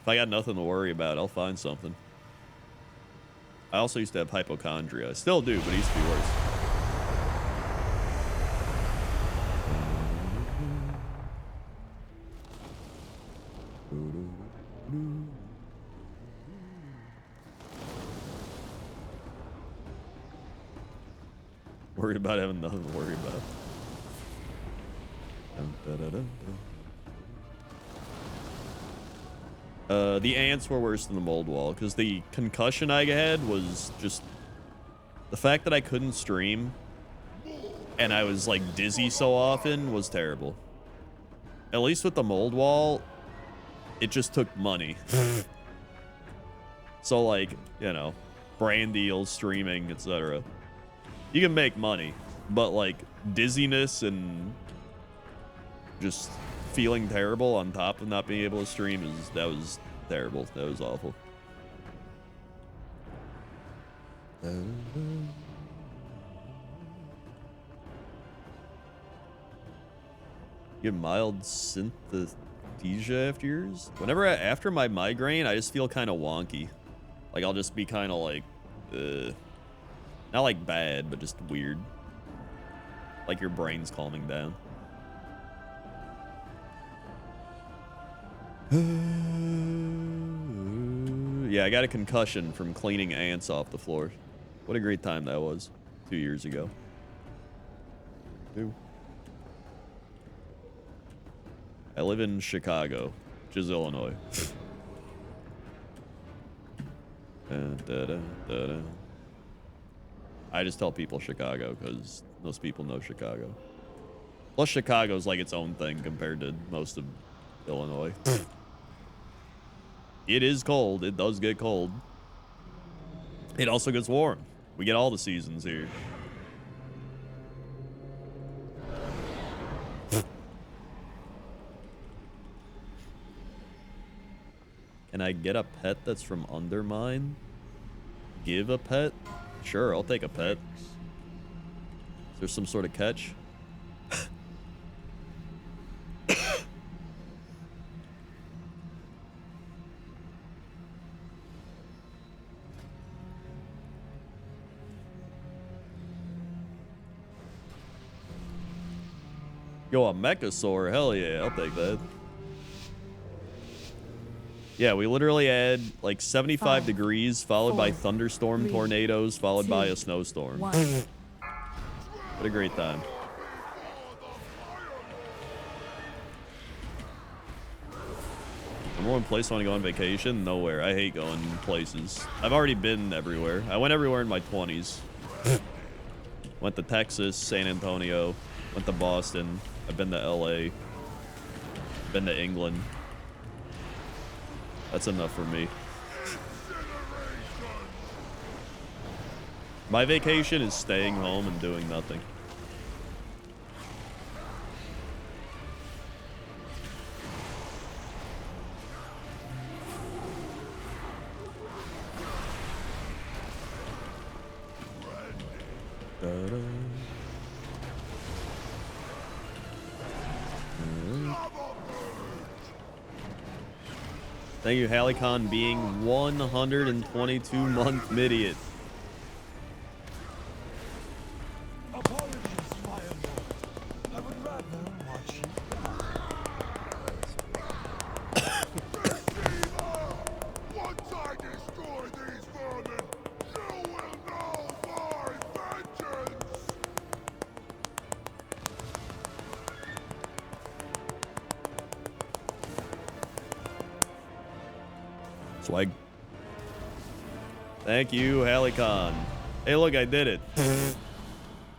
If I got nothing to worry about, I'll find something. I also used to have hypochondria. I still do, but it used to be worse. Worried about having nothing to worry about. The ants were worse than the mold wall because the concussion I had was just the fact that I couldn't stream and I was like dizzy so often was terrible. At least with the mold wall, it just took money. So like, you know, brand deals, streaming, etc. You can make money, but like dizziness and just feeling terrible on top of not being able to stream that was terrible. That was awful. You get mild synesthesia after yours? After my migraine, I just feel kind of wonky. Like I'll just be kind of like, not like bad, but just weird. Like your brain's calming down. Yeah, I got a concussion from cleaning ants off the floor. What a great time that was 2 years ago. I live in Chicago, which is Illinois. I just tell people Chicago because most people know Chicago. Plus, Chicago's like its own thing compared to most of Illinois. It is cold. It does get cold. It also gets warm. We get all the seasons here. Can I get a pet that's from Undermine? Give a pet? Sure, I'll take a pet. Is there some sort of catch? Yo, a Mechasaur. Hell yeah, I'll take that. Yeah, we literally had like 75 degrees, followed by thunderstorm tornadoes, followed by a snowstorm. What a great time. Number one place I want to go on vacation? Nowhere. I hate going places. I've already been everywhere. I went everywhere in my 20s. Went to Texas, San Antonio, went to Boston. I've been to LA. Been to England. That's enough for me. My vacation is staying home and doing nothing. Thank you, Halicon, being 122-month idiot. Apologies, Fire Lord. I would rather watch you Once I destroy these vermin, you will know my vengeance! Swag. Thank you, Halicon. Hey, look, I did it.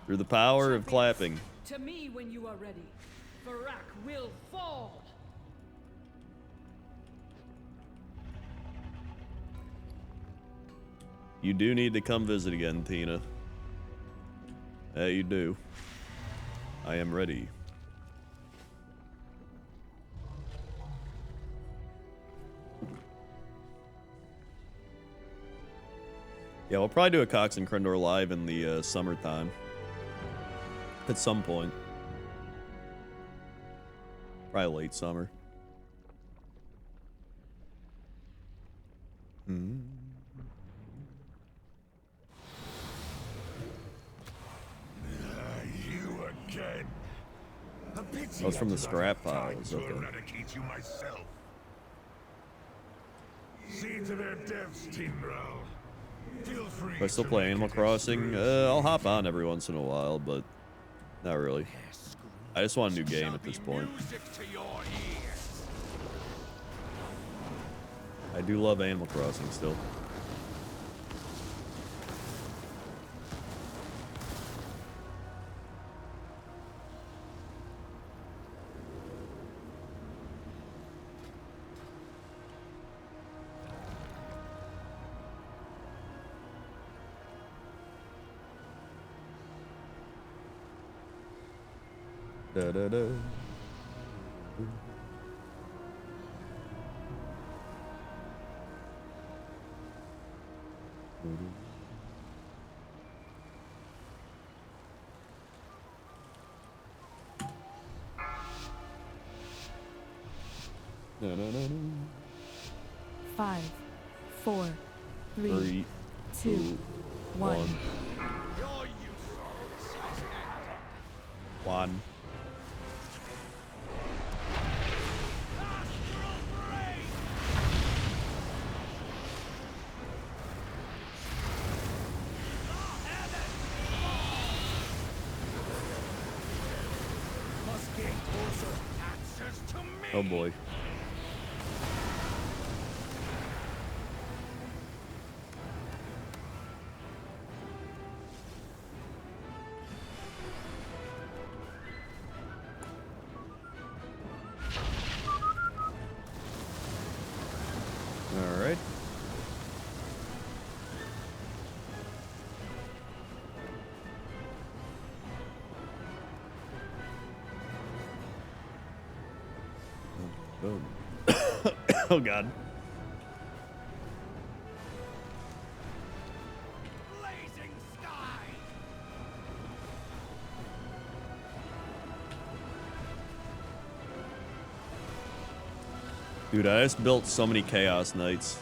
Through the power of clapping. To me when you are ready. Farak will fall. You do need to come visit again, Tina. Yeah, you do. I am ready. Yeah, we'll probably do a Cox and Krendor live in the summertime. At some point. Probably late summer. Hmm. You again. That was from the scrap files. Okay. Eradicate you myself. See to their deaths, Tindral. Feel free. Do I still play Animal Crossing? I'll hop on every once in a while, but not really. I just want a new game at this point. I do love Animal Crossing still. Da, da, da. No, no, no, no. 5, 4, 3, 3, 2, 1. 1. Oh boy. All right. Boom. Oh god. blazing sky. Dude, I just built so many Chaos Knights.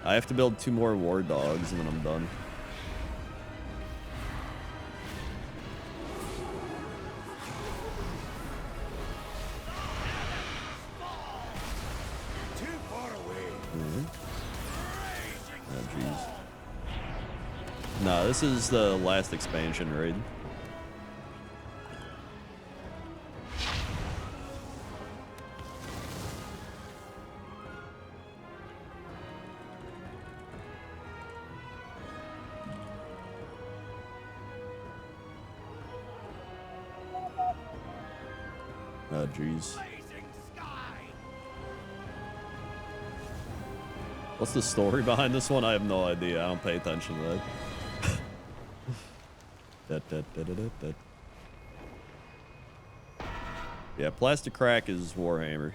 I have to build 2 more War Dogs and then I'm done. Too far away. Oh, jeez. Nah, this is the last expansion raid. Oh, jeez. What's the story behind this one? I have no idea. I don't pay attention to that. Yeah, Plastic Crack is Warhammer.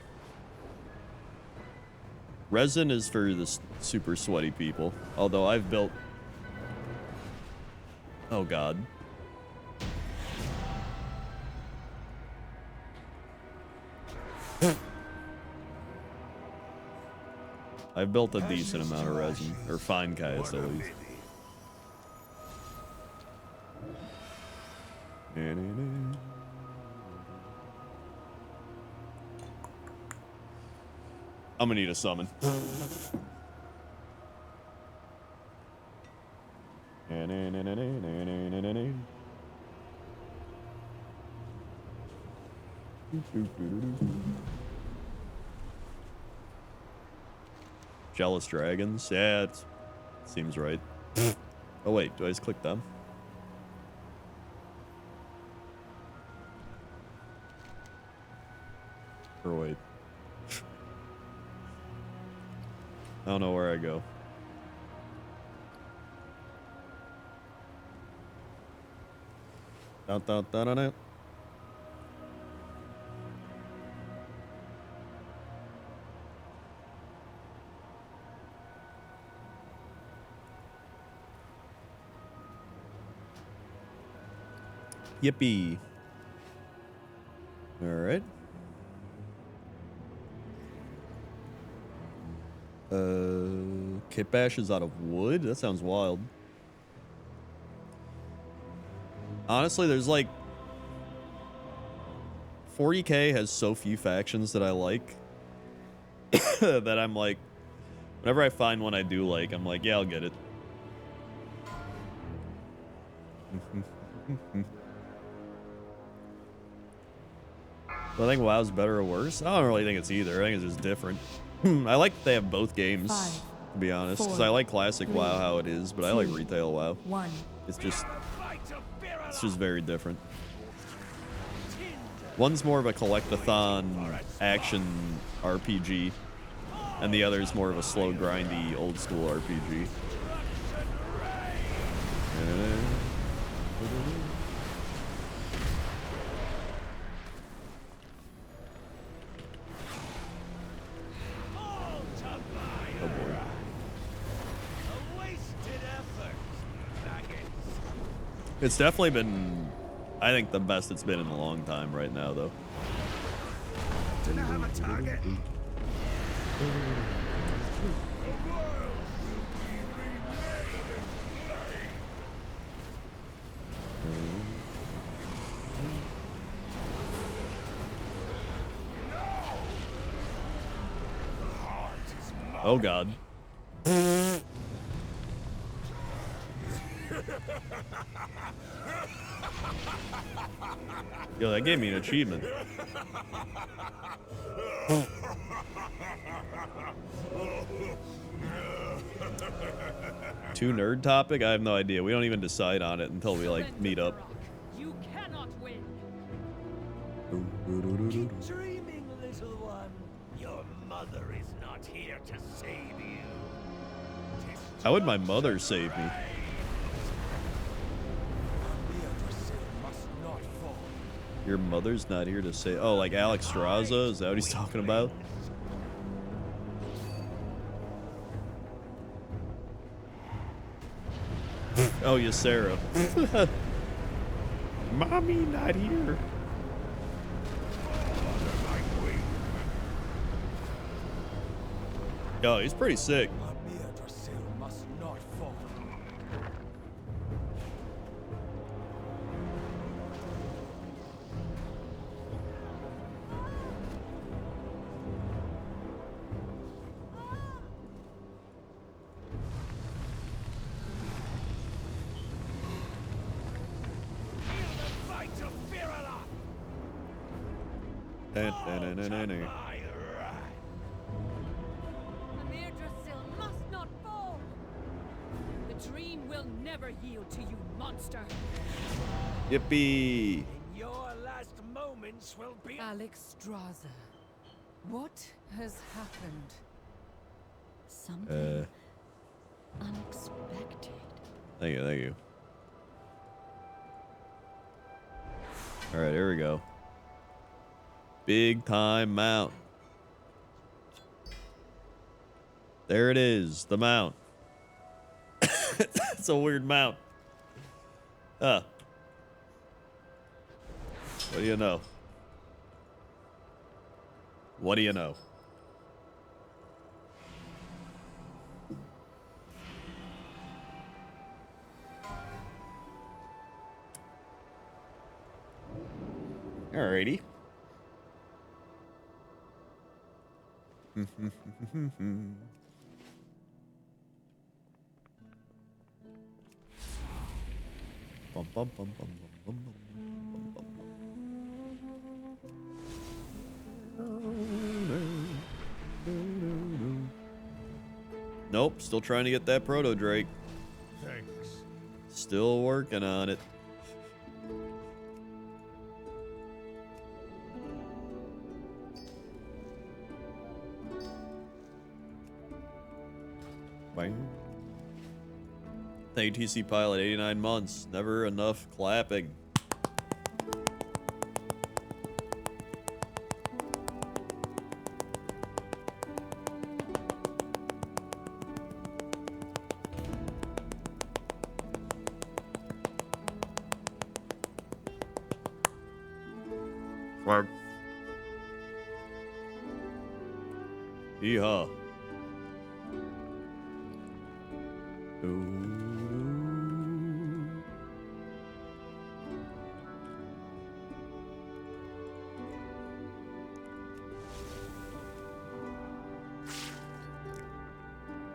Resin is for the super sweaty people. Although I've built... Oh, God. I've built a decent amount of resin, or fine cast at least. I'm gonna need a summon. Jealous dragons? Yeah, it seems right. Oh wait, do I just click them? Or wait. I don't know where I go. Dun, dun, dun, dun, dun. Yippee. All right. Kit Bash is out of wood? That sounds wild. Honestly, there's like 40k has so few factions that I like that I'm like, whenever I find one I do like, I'm like, yeah, I'll get it. Do I think WoW's better or worse? I don't really think it's either. I think it's just different. I like that they have both games, to be honest, because I like classic WoW how it is, but I like retail WoW. It's just very different. One's more of a collect-a-thon action RPG, and the other is more of a slow, grindy, old-school RPG. Oh boy. It's definitely been, I think, the best it's been in a long time right now, though. Do they have a target? Oh god. Yo, that gave me an achievement. Too nerd topic? I have no idea. We don't even decide on it until we like meet up. You cannot win. Keep dreaming, little one. Your mother is not here to save you. How would my mother save me? Your mother's not here to say. Oh, like Alex Straza? Is that what he's talking about? Oh, yes, Sarah. Mommy, not here. Yo, he's pretty sick. Must not fall. The dream will never yield to you, monster. Yippee! Your last moments will be. Alex Straza, what has happened? Something unexpected. Thank you, thank you. Alright, here we go. Big time mount. There it is, the mount. It's a weird mount. Huh. What do you know? What do you know? Alrighty. Bum, bum, bum, bum, bum, bum, bum, bum, bum. Nope, still trying to get that proto Drake. Thanks. Still working on it. Bang. Thank you, TC Pilot, 89 months. Never enough clapping. Wow. Yeehaw.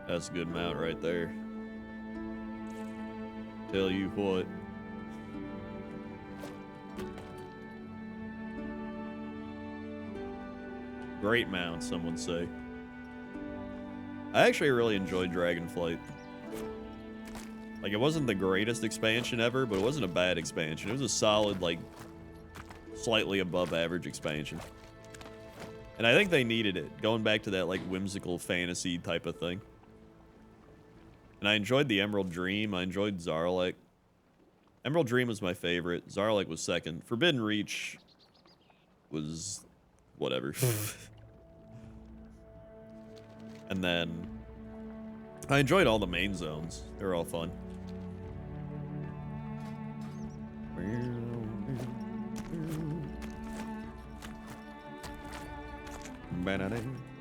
That's a good mount right there. Tell you what. Great mount, some would say. I actually really enjoyed Dragonflight. Like, it wasn't the greatest expansion ever, but it wasn't a bad expansion. It was a solid, like, slightly above average expansion. And I think they needed it, going back to that, like, whimsical fantasy type of thing. And I enjoyed the Emerald Dream. I enjoyed Zarlek. Emerald Dream was my favorite. Zarlek was second. Forbidden Reach was whatever. And then I enjoyed all the main zones. They were all fun.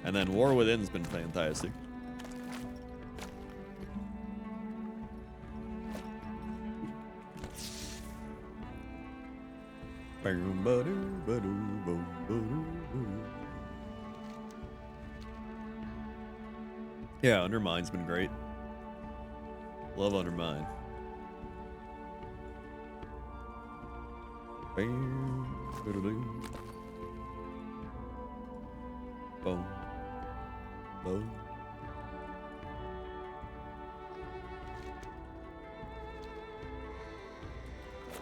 And then War Within's been fantastic. Yeah, Undermine's been great. Love Undermine. Boom. Boom.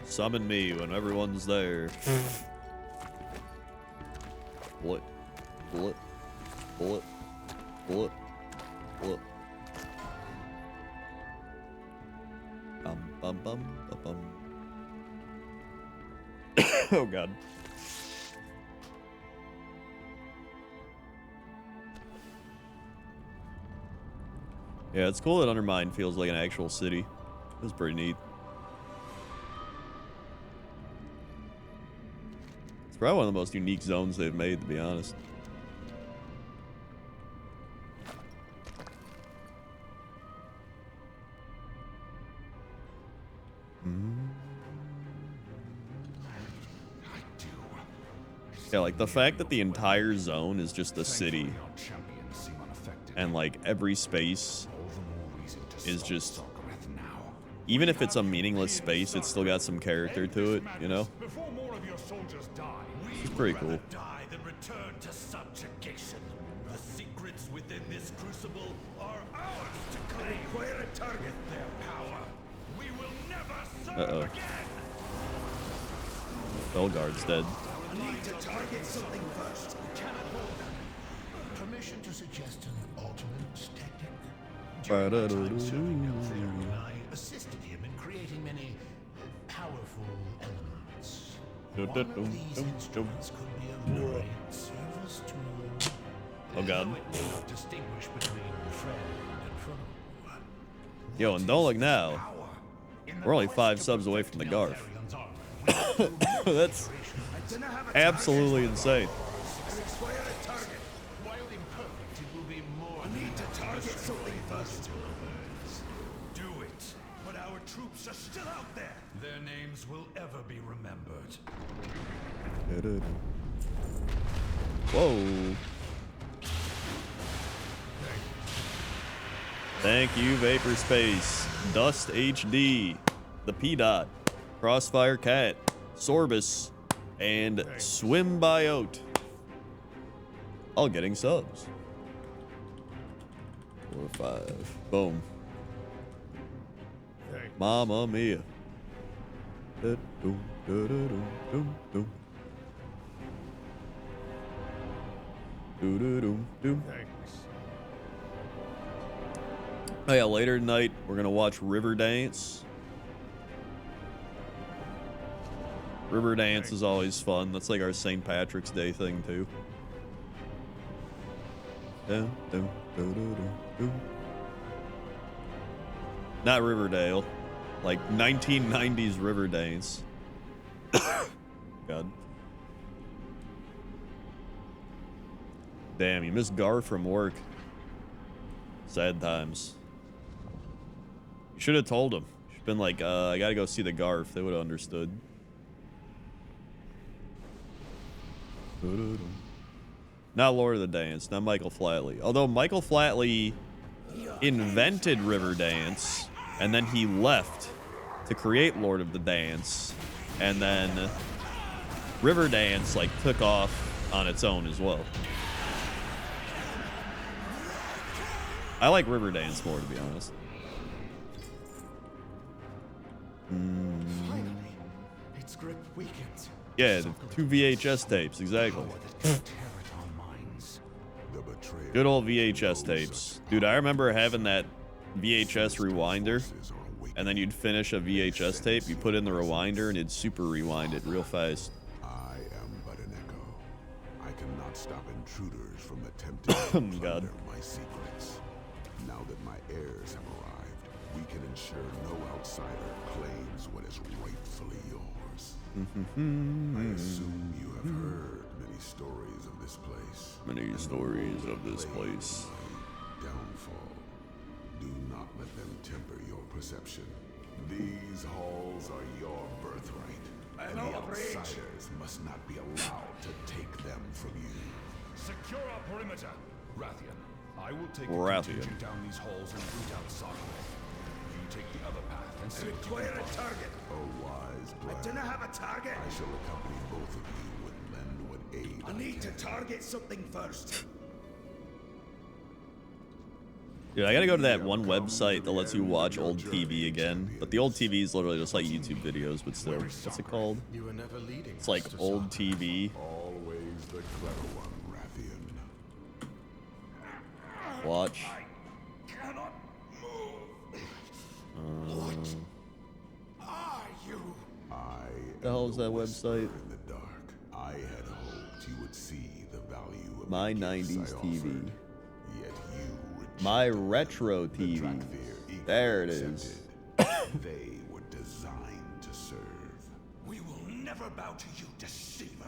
Summon me when everyone's there. Bullet. Bullet. Bullet. Bullet. Bullet. Bum bum bum bum bum. Oh god. Yeah, it's cool that Undermine feels like an actual city. It was pretty neat. It's probably one of the most unique zones they've made, to be honest. Yeah, like the fact that the entire zone is just a city, and like every space is just, even if it's a meaningless space, it's still got some character to it, you know? It's pretty cool. Die than return to subjugation. The secrets within this crucible are ours to claim. Acquire a target their power. We will never serve again. Belgard's dead. I need to target something first. Cannot hold them. Permission to suggest an alternate tactic. During my time serving Eltharion, I assisted him in creating many powerful elements. One of these instruments could be of great service to you. Oh god. Distinguish between friend and foe. Yo, and don't look now. We're only 5 subs away from the Garf. That's absolutely insane. While imperfect, it will be more. I need to target something first. Do it. But our troops are still out there. Their names will ever be remembered. Whoa. Thank you, Vapor Space, Dust HD, the P Dot, Crossfire Cat, Sorbus, and Swim Biote. All getting subs. 4 or 5. Boom. Mamma mia. Oh yeah, later tonight we're gonna watch River Dance. River Dance is always fun. That's like our St. Patrick's Day thing too. Not Riverdale, like 1990s River Dance. God. Damn, you missed Gar from work. Sad times. You should have told him. You should have been like, I gotta go see the Garf. They would have understood. Not Lord of the Dance, not Michael Flatley. Although Michael Flatley invented Riverdance, and then he left to create Lord of the Dance, and then Riverdance like took off on its own as well. I like Riverdance more, to be honest. Finally, its grip weakens. Yeah, the 2 VHS tapes, exactly. Good old VHS tapes. Dude, I remember having that VHS rewinder, and then you'd finish a VHS tape, you put in the rewinder, and it'd super rewind it real fast. I am but an echo. I cannot stop intruders from attempting to plunder my secrets. Now that my heirs have arrived, we can ensure no outsider claims what is rightfully yours. I assume you have heard many stories of this place. Many stories of this place. Downfall. Do not let them temper your perception. These halls are your birthright, and the outsiders must not be allowed to take them from you. Secure our perimeter, Rathian. I will take Rathian. you down these halls and root out Saga. You take the other path and see if you can a target. Oh, wise plan. I do not have a target. I shall accompany both of you and lend what aid I need to target something first. Dude, I gotta go to that one website that lets you watch old TV again. But the old TV is literally just like YouTube videos, but still. What's it called? It's like old TV. Always the clever one, Rathian. Watch. cannot move. What are you? The hell is that website? In the dark, I had hoped you would see the value of My the gifts 90s I TV. offered, yet you My retro TV. There it is. They were designed to serve. We will never bow to you, deceiver.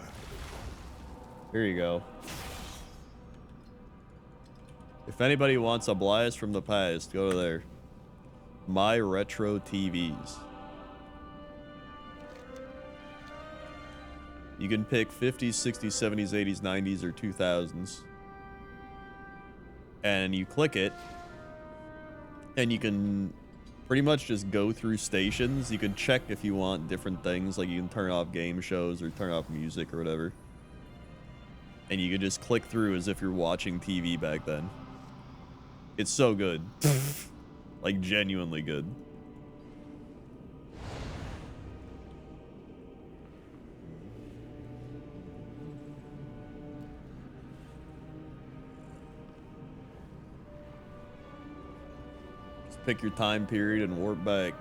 Here you go. If anybody wants a blast from the past, go there. My retro TVs. You can pick 50s, 60s, 70s, 80s, 90s, or 2000s. And you click it. And you can pretty much just go through stations. You can check if you want different things. Like you can turn off game shows or turn off music or whatever. And you can just click through as if you're watching TV back then. It's so good. Like genuinely good. Pick your time period and warp back.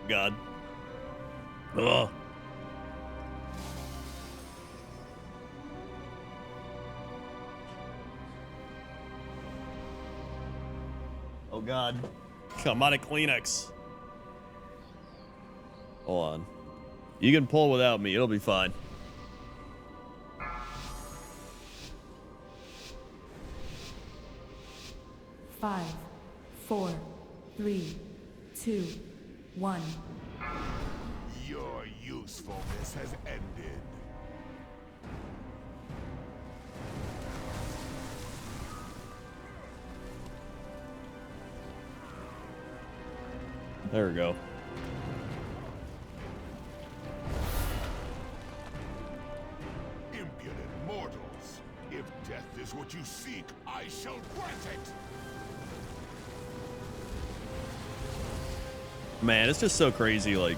God. Ugh. Oh God. I'm out of Kleenex. Hold on. You can pull without me. It'll be fine. Five, 4, 3, 2, 1. Your usefulness has ended. There we go. Impudent mortals! If death is what you seek, I shall grant it! Man, it's just so crazy, like...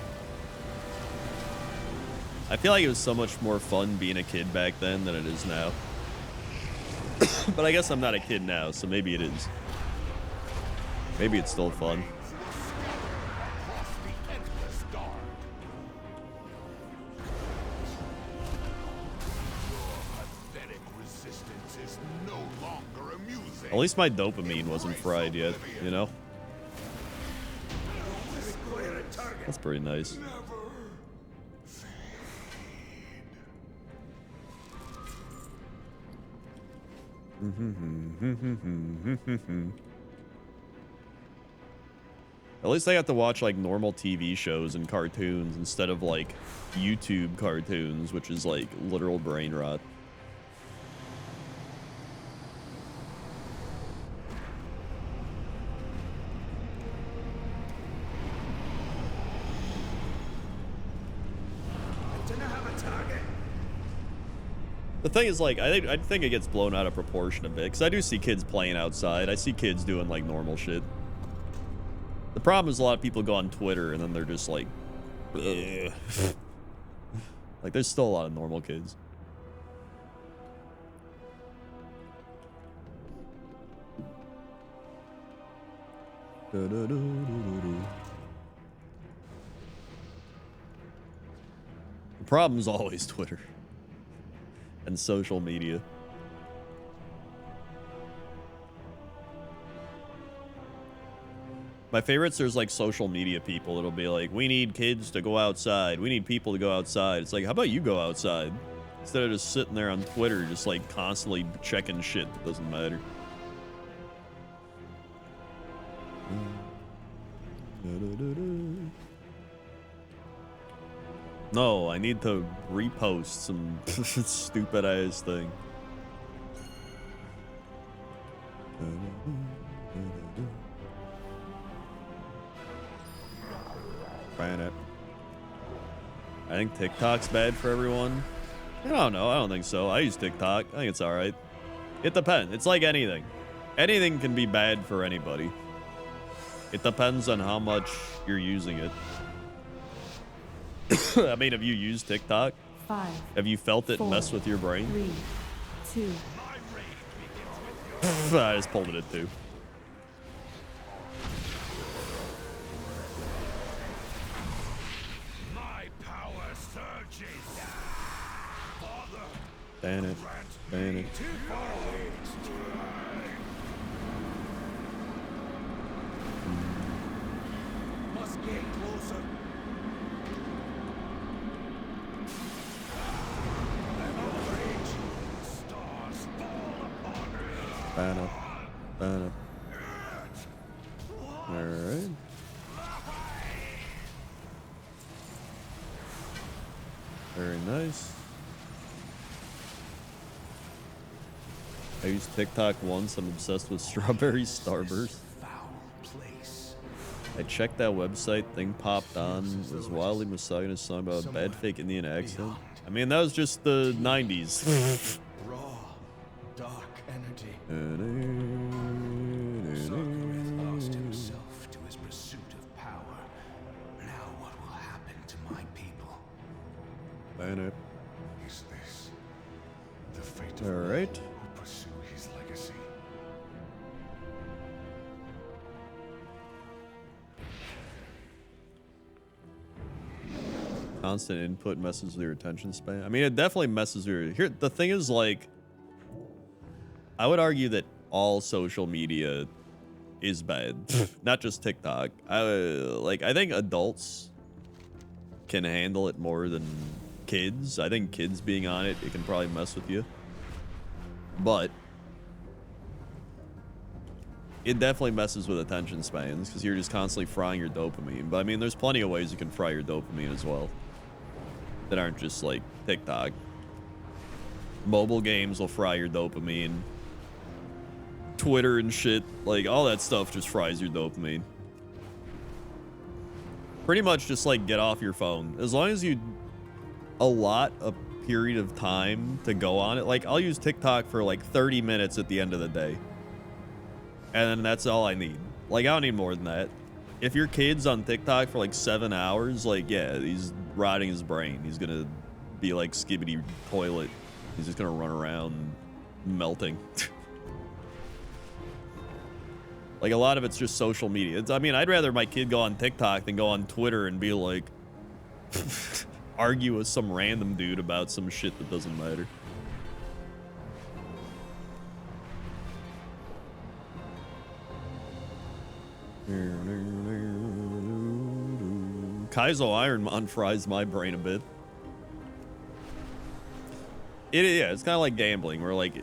I feel like it was so much more fun being a kid back then than it is now. But I guess I'm not a kid now, so maybe it is. Maybe it's still fun. At least my dopamine wasn't fried yet, you know? That's pretty nice. At least I got to watch like normal TV shows and cartoons instead of like YouTube cartoons, which is like literal brain rot. The thing is, like, I think it gets blown out of proportion a bit, because I do see kids playing outside. I see kids doing, like, normal shit. The problem is a lot of people go on Twitter, and then they're just like, ugh. Like, there's still a lot of normal kids. The problem is always Twitter. And social media. My favorites, there's like social media people. It'll be like, we need kids to go outside. We need people to go outside. It's like, how about you go outside? Instead of just sitting there on Twitter, just like constantly checking shit that doesn't matter. No, I need to repost some stupid ass thing. Trying it. I think TikTok's bad for everyone. I don't know. I don't think so. I use TikTok. I think it's all right. It depends. It's like anything. Anything can be bad for anybody. It depends on how much you're using it. I mean, have you used TikTok? 5. Have you felt it 4, mess with your brain? 3, 2. I just pulled it at 2. My power surges. Father, Ban it. Ban it. too far away to try. Must get closer. Ban it. Ban it. Alright. Very nice. I used TikTok once. I'm obsessed with strawberry starburst. I checked that website, thing popped on, was wildly misogynist song about a bad fake Indian accent. I mean, that was just the 90s. Raw, dark energy. Sarkareth lost himself to his pursuit of power. Now what will happen to my people? Banner. Is this the fate All of right. all who pursue his legacy? Constant input messes with your attention span. I mean, it definitely messes with your... Here, the thing is, like... I would argue that all social media is bad. Not just TikTok. I think adults can handle it more than kids. I think kids being on it, it can probably mess with you. But it definitely messes with attention spans because you're just constantly frying your dopamine. But I mean, there's plenty of ways you can fry your dopamine as well that aren't just like TikTok. Mobile games will fry your dopamine. Twitter and shit, like all that stuff just fries your dopamine. Pretty much just like get off your phone. As long as you allot a period of time to go on it. Like I'll use TikTok for like 30 minutes at the end of the day. And then that's all I need. Like I don't need more than that. If your kid's on TikTok for like 7 hours, like yeah, he's rotting his brain. He's gonna be like Skibbity Toilet. He's just gonna run around melting. Like a lot of it's just social media. I mean, I'd rather my kid go on TikTok than go on Twitter and be like, argue with some random dude about some shit that doesn't matter. Kaizo Ironmon fries my brain a bit. Yeah, it's kind of like gambling, or like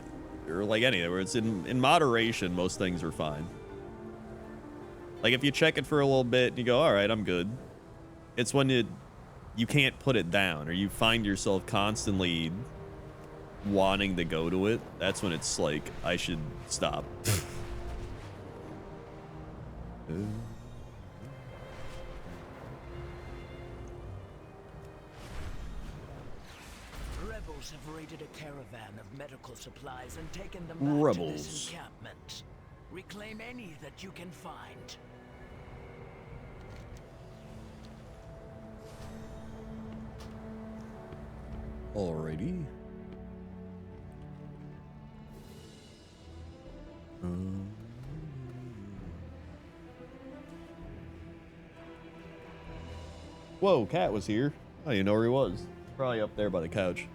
anything, where it's in moderation. Most things are fine. Like if you check it for a little bit and you go, all right, I'm good. It's when you can't put it down, or you find yourself constantly wanting to go to it. That's when it's like, I should stop. Rebels have raided a caravan of medical supplies and taken them back to this encampment. Reclaim any that you can find. Alrighty. Whoa, Cat was here. I didn't know where he was. Probably up there by the couch.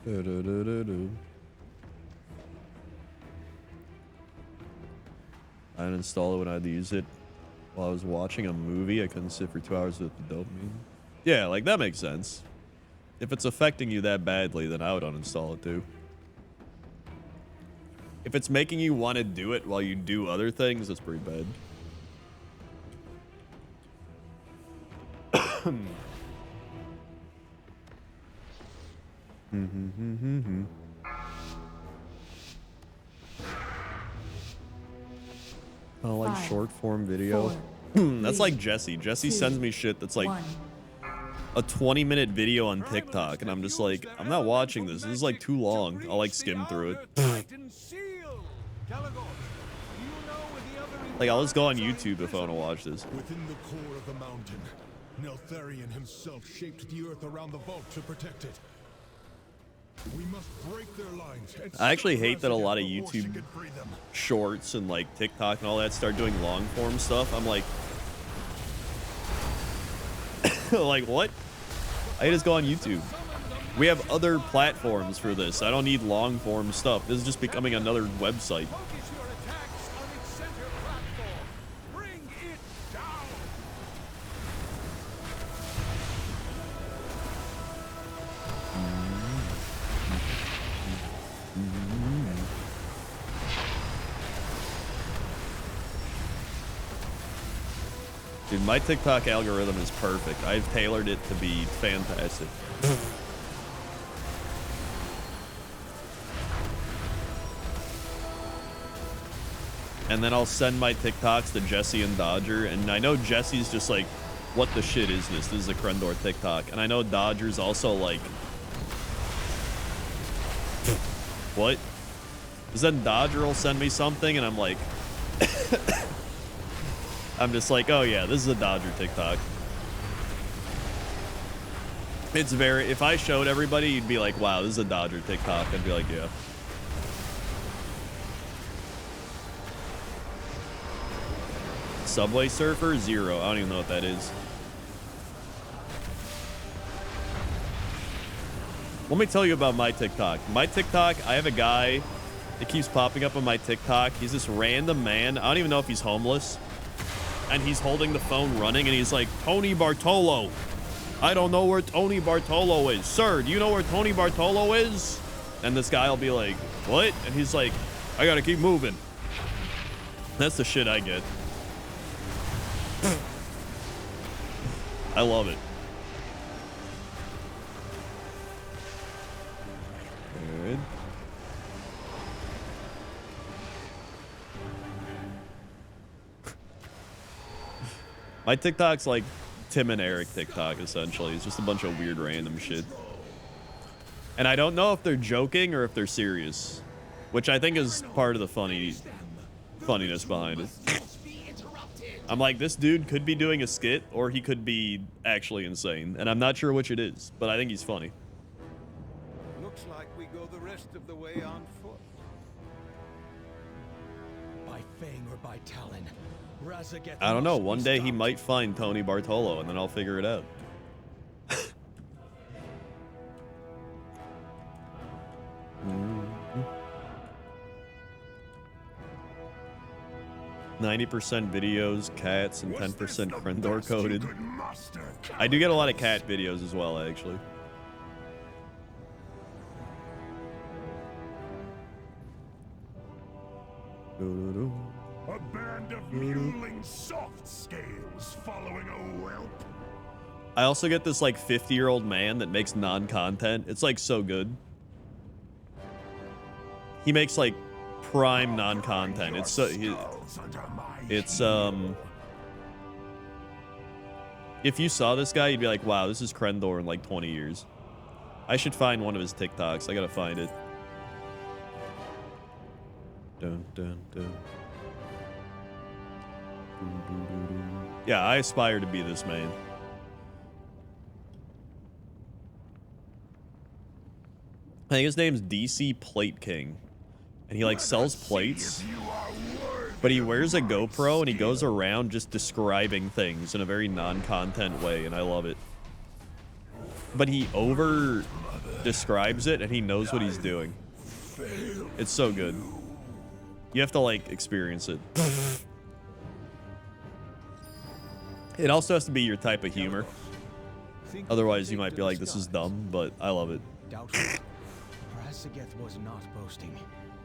I uninstalled it when I had to use it while I was watching a movie. I couldn't sit for 2 hours with the dopamine. Yeah, like that makes sense. If it's affecting you that badly, then I would uninstall it too. If it's making you want to do it while you do other things, that's pretty bad. I don't like short form video. That's like Jesse. Jesse sends me shit that's like a 20-minute video on TikTok, and I'm just like, I'm not watching this. This is like too long. I'll like skim through it. Like I'll just go on YouTube if I want to watch this. Within the core of the mountain, Neltharion himself shaped the earth around the vault to protect it. We must break their lines. I actually hate that a lot of YouTube shorts and like TikTok and all that start doing long form stuff. I'm like, like what? I just go on YouTube. We have other platforms for this. I don't need long form stuff. This is just becoming another website. Dude, my TikTok algorithm is perfect. I've tailored it to be fantastic. And then I'll send my TikToks to Jesse and Dodger, and I know Jesse's just like, what the shit is this? This is a Krendor TikTok. And I know Dodger's also like, what? Because then Dodger will send me something, and I'm like, I'm just like, oh yeah, this is a Dodger TikTok. It's very, if I showed everybody, you'd be like, wow, this is a Dodger TikTok. I'd be like, yeah. Subway Surfer? 0. I don't even know what that is. Let me tell you about my TikTok. My TikTok, I have a guy that keeps popping up on my TikTok. He's this random man. I don't even know if he's homeless. And he's holding the phone running, and he's like, Tony Bartolo. I don't know where Tony Bartolo is. Sir, do you know where Tony Bartolo is? And this guy will be like, what? And he's like, I gotta keep moving. That's the shit I get. I love it. Good. My TikTok's like Tim and Eric TikTok, essentially. It's just a bunch of weird random shit. And I don't know if they're joking or if they're serious, which I think is part of the funniness behind it. I'm like, this dude could be doing a skit or he could be actually insane, and I'm not sure which it is, but I think he's funny. Looks like we go the rest of the way on foot. By Fang or by Talon, Razageth I don't know. must One be day he stopped. might find Tony Bartolo, and then I'll figure it out. 90% videos, cats, and 10% Krendor coded. I do get a lot of cat videos as well, actually. A band of mewling soft scales following a whelp. I also get this like 50-year-old man that makes non-content. It's like so good. He makes like prime non-content. It's so if you saw this guy, you'd be like, wow, this is Krendor in like 20 years. I should find one of his TikToks. I gotta find it. Dun, dun, dun. Yeah, I aspire to be this man. I think his name's DC Plate King. And he like sells plates. But he wears a GoPro and he goes around just describing things in a very non-content way, and I love it. But he over describes it and he knows what he's doing. It's so good. You have to like experience it. It also has to be your type of humor. Otherwise you might be like, this is dumb, but I love it. Doubtful. Razageth was not boasting.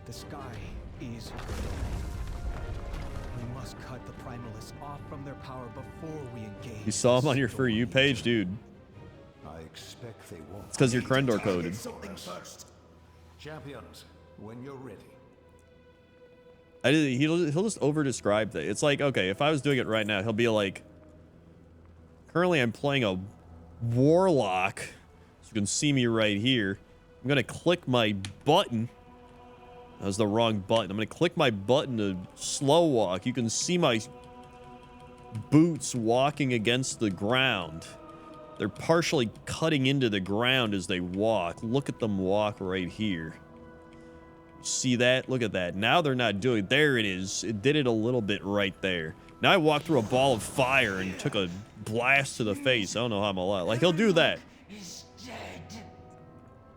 The sky is we must cut the primalists off from their power before we engage. You saw him on your For You page, dude. I expect they won't. It's because you're Krendor coded. Champions, when you're ready. He'll just over describe things. It's like, okay, if I was doing it right now, he'll be like, currently I'm playing a warlock. So you can see me right here. I'm gonna click my button. That was the wrong button. I'm gonna click my button to slow walk. You can see my boots walking against the ground. They're partially cutting into the ground as they walk. Look at them walk right here. See that? Look at that. Now they're not doing. There it is. It did it a little bit right there. Now I walked through a ball of fire and took a blast to the face. I don't know how I'm alive. Like, he'll do that.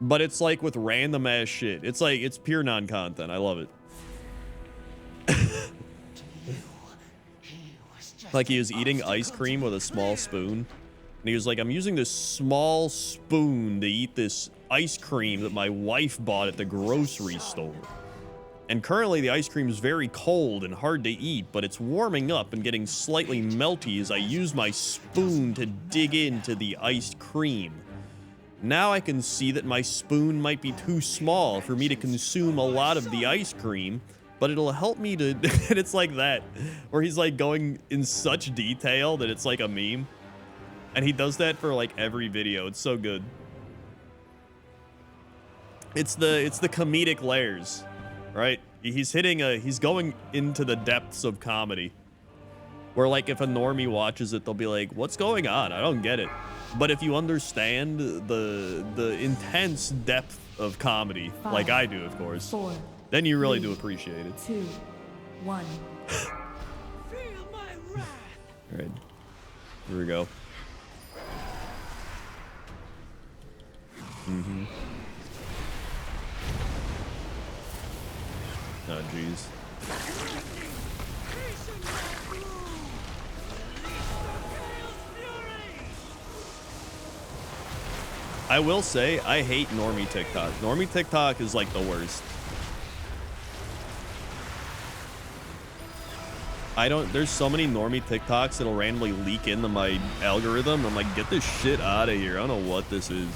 But it's like with random ass shit. It's like, it's pure non-content. I love it. Like he was eating ice cream with a small spoon. And he was like, I'm using this small spoon to eat this ice cream that my wife bought at the grocery store. And currently the ice cream is very cold and hard to eat, but it's warming up and getting slightly melty as I use my spoon to dig into the iced cream. Now I can see that my spoon might be too small for me to consume a lot of the ice cream, but it'll help me to... And it's like that, where he's like going in such detail that it's like a meme. And he does that for like every video. It's so good. It's the comedic layers, right? He's going into the depths of comedy. Where like if a normie watches it, they'll be like, what's going on? I don't get it. But if you understand the intense depth of comedy, like I do, of course, then you really do appreciate it. 2, 1. Feel my wrath. All right, here we go. Oh, jeez. I will say, I hate normie TikTok. Normie TikTok is like the worst. There's so many normie TikToks that'll randomly leak into my algorithm. I'm like, get this shit out of here. I don't know what this is.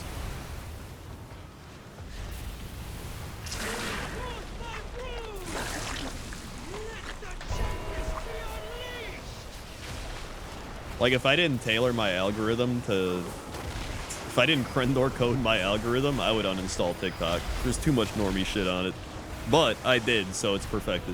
Like, if I didn't tailor my algorithm to... If I didn't Krendor code my algorithm, I would uninstall TikTok. There's too much normie shit on it. But I did, so it's perfected.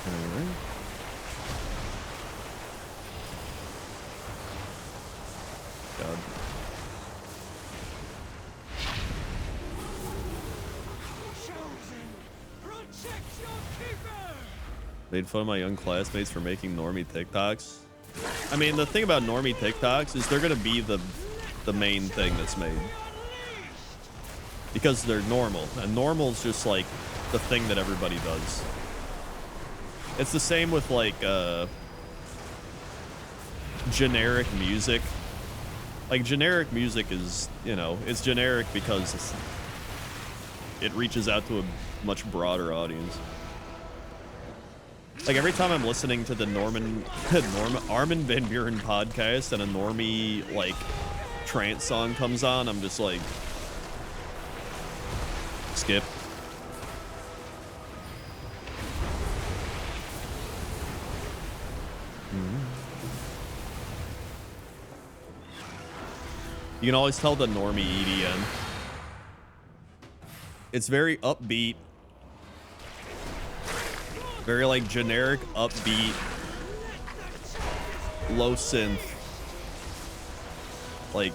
Alright. God. Made fun of my young classmates for making normie TikToks. I mean, the thing about normie TikToks is they're gonna be the main thing that's made. Because they're normal. And normal's just like the thing that everybody does. It's the same with like generic music. Like generic music is, you know, it's generic because it reaches out to a much broader audience. Like every time I'm listening to the Armin van Buren podcast and a normie like trance song comes on, I'm just like, skip. You can always tell the normie EDM. It's very upbeat. Very like generic, upbeat, low synth. Like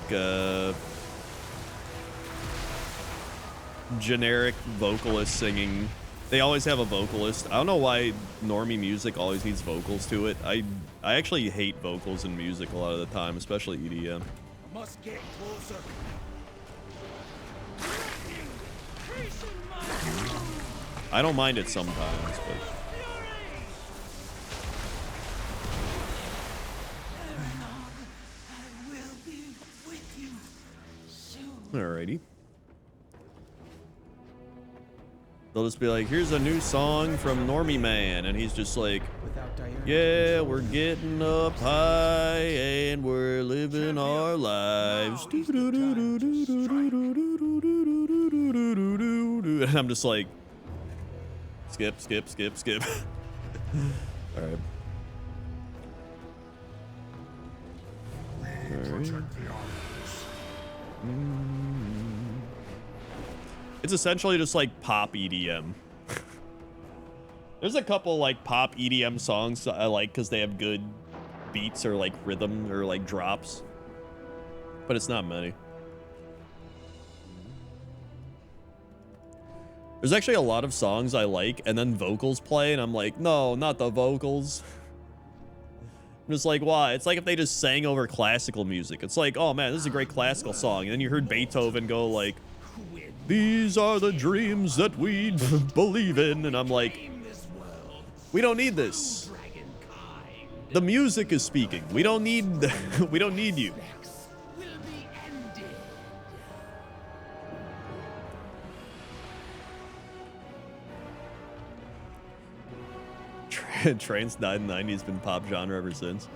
generic vocalist singing. They always have a vocalist. I don't know why normie music always needs vocals to it. I actually hate vocals in music a lot of the time, especially EDM. Must get closer. I don't mind it sometimes, but alrighty. They'll just be like, here's a new song from Normie Man, and he's just like, yeah, we're getting up high and we're living our lives. And I'm just like, skip. All right. It's essentially just like pop EDM. There's a couple like pop EDM songs I like because they have good beats or like rhythm or like drops, but it's not many. There's actually a lot of songs I like and then vocals play and I'm like, no, not the vocals. I'm just like, why? It's like if they just sang over classical music. It's like, oh man, this is a great classical song. And then you heard Beethoven go like, these are the dreams that we believe in. And I'm like, we don't need this. The music is speaking. We don't need you. Trance died in the 90s, been pop genre ever since.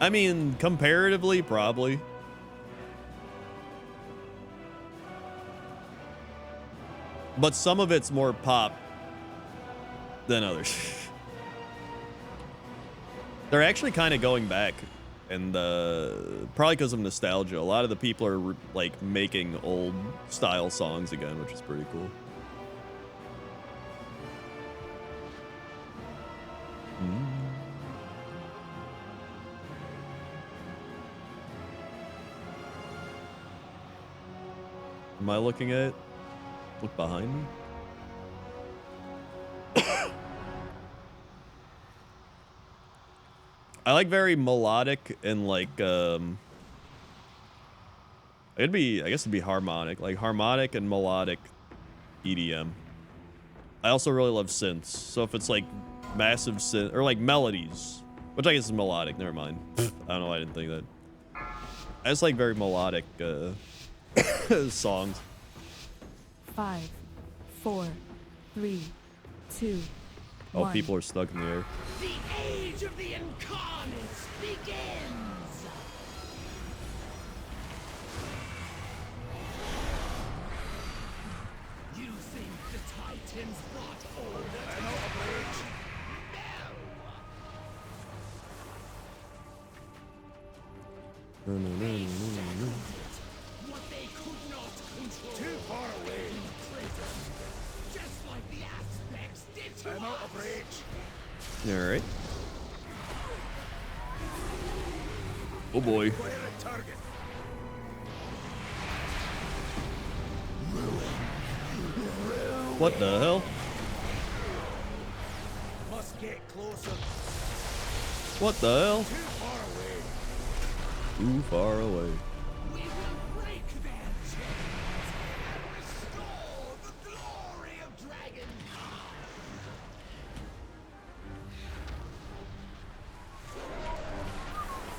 I mean, comparatively, probably. But some of it's more pop than others. They're actually kind of going back, and probably because of nostalgia. A lot of the people are like making old style songs again, which is pretty cool. Am I looking at it? Look behind me. I like very melodic and like I guess it'd be harmonic, like harmonic and melodic EDM. I also really love synths, so if it's like massive synth or like melodies, which I guess is melodic, never mind. I don't know why I didn't think that. I just like very melodic songs. 5, 4, 3, 2, Oh, 1. people are stuck in the air. The age of the incarnates begins! You think the Titans got order to operate? No. What they could not control. Too far away. Just like the aspects did to I'm out of reach. All right. Oh boy. Fire at target. What the hell? Must get closer. What the hell? Too far away. Too far away. We will break their chains and restore the glory of Dragon.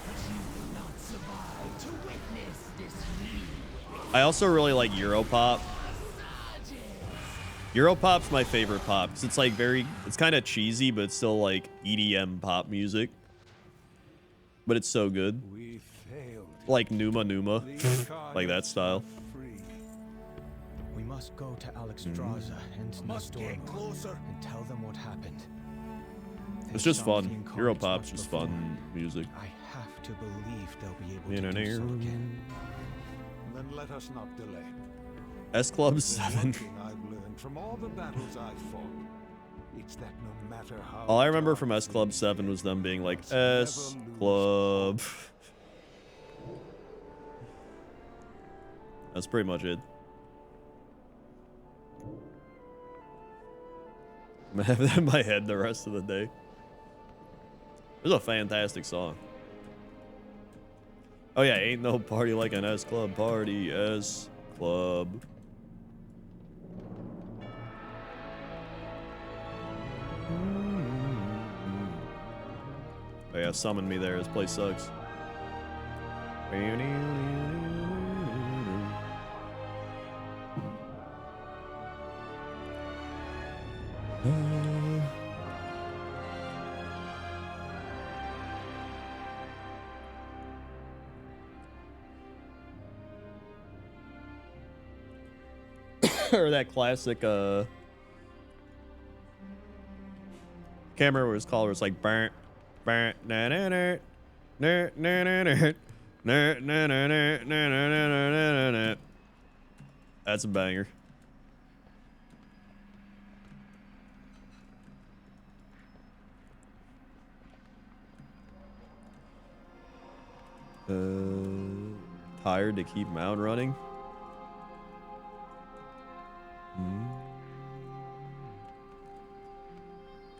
But you will not survive to witness this new. I also really like Europop. Europop's my favorite pop because it's like it's kind of cheesy, but it's still like EDM pop music. But it's so good. We failed. Like Numa, like that style. Free. We must go to Alexstrasza and Must get closer and tell them what happened. It's just fun. Europop's just fun music. I have to believe they'll be able to do so again. Then let us not delay. S Club There's 7. one thing I've learned from all the battles I've fought. It's that no matter how All I remember from S Club 7 was them being like, S Club. That's pretty much it. I'm gonna have that in my head the rest of the day. It was a fantastic song. Oh yeah, ain't no party like an S Club party, S Club. Oh yeah, summon me there. This place sucks. Or that classic camera where it's called, where it's like burnt, burnt, na na na na na na na na na na na na. That's a banger. Tired to keep Mount running.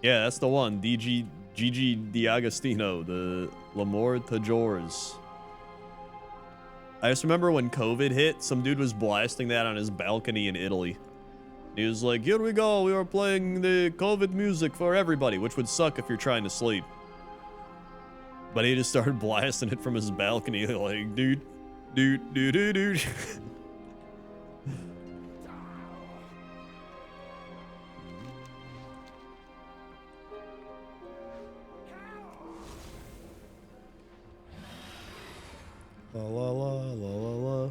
Yeah, that's the one. Gigi D'Agostino, the L'Amour Tajors. I just remember when COVID hit, some dude was blasting that on his balcony in Italy. He was like, here we go, we are playing the COVID music for everybody, which would suck if you're trying to sleep. But he just started blasting it from his balcony, like, dude. La la la la la la.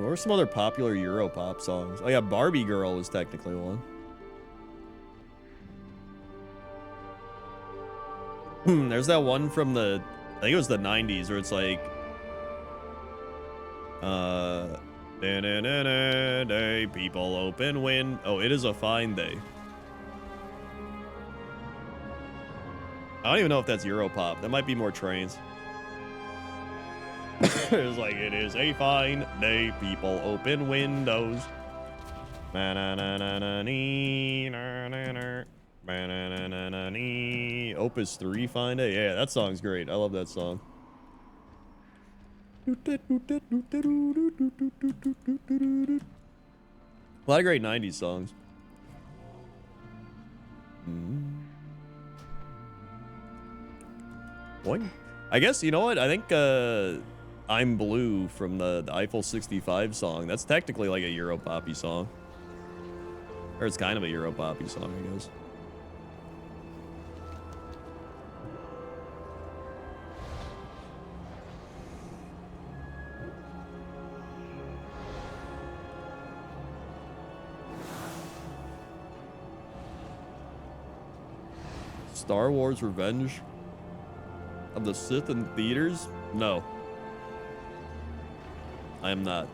What are some other popular Europop songs? Oh yeah, Barbie Girl was technically one. There's that one from I think it was the 90s, where it's like, Day, people open wind. Oh, it is a fine day. I don't even know if that's Europop. That might be more trains. It's like, it is a fine day, people open windows. Opus 3 fine day. Yeah, that song's great. I love that song. A lot of great 90s songs. Boing. I guess, you know what? I think I'm Blue from the Eiffel 65 song. That's technically like a Europoppy song. Or it's kind of a Europoppy song, I guess. Star Wars Revenge of the Sith in theaters? No. I am not.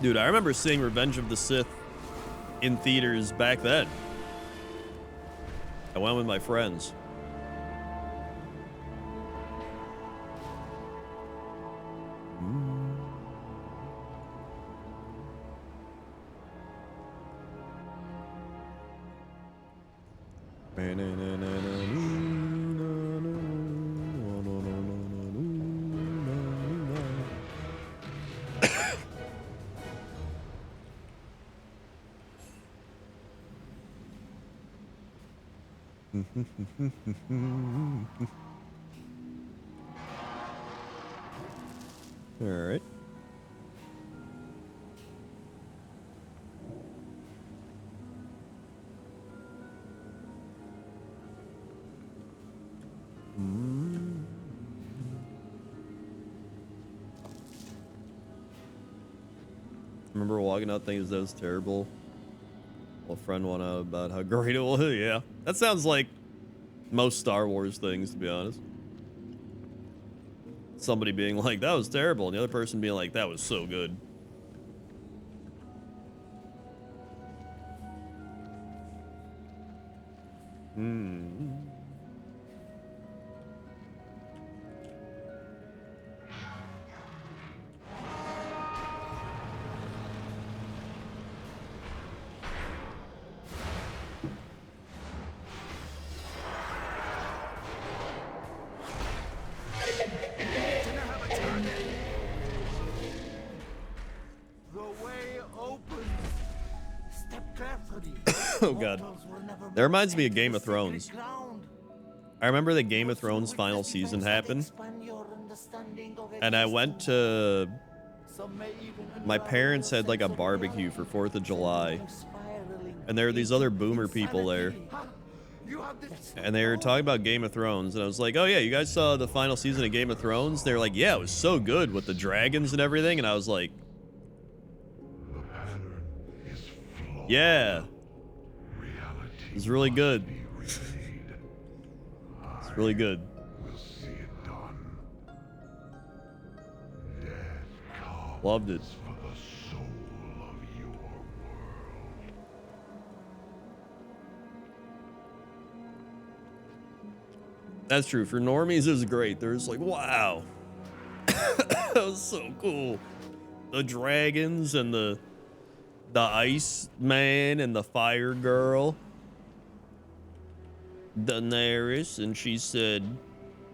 Dude, I remember seeing Revenge of the Sith in theaters back then. I went with my friends. All right. Remember walking out thinking that was terrible. Well, a friend went out about how great it was. Yeah, that sounds like most Star Wars things, to be honest. Somebody being like, that was terrible, and the other person being like, that was so good. Oh god. That reminds me of Game of Thrones. I remember the Game of Thrones final season happened. And I went to... My parents had like a barbecue for 4th of July. And there were these other boomer people there. And they were talking about Game of Thrones. And I was like, oh yeah, you guys saw the final season of Game of Thrones? They were like, yeah, it was so good with the dragons and everything. And I was like... Yeah. It's really good. It's really good. Loved it. That's true. For normies, it was great. They're just like, wow. That was so cool. The dragons and the ice man and the fire girl. Daenerys, and she said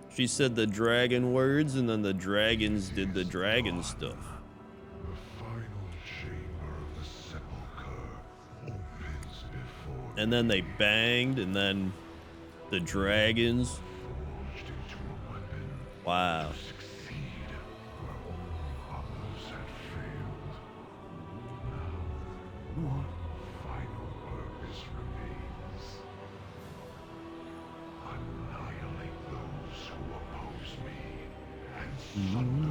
the dragon words, and then the dragons did the dragon stuff. And then they banged, and then the dragons. Wow. Sunder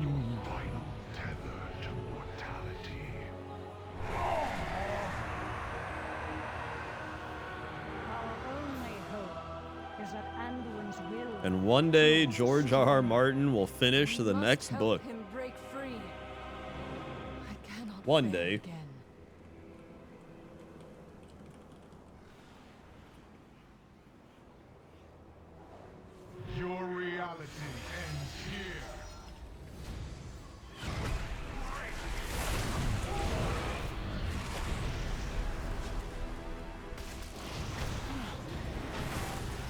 your final tether to mortality. And one day, George R.R. Martin will finish the next book. Him break free. I cannot One fail day. again. Your reality ends here.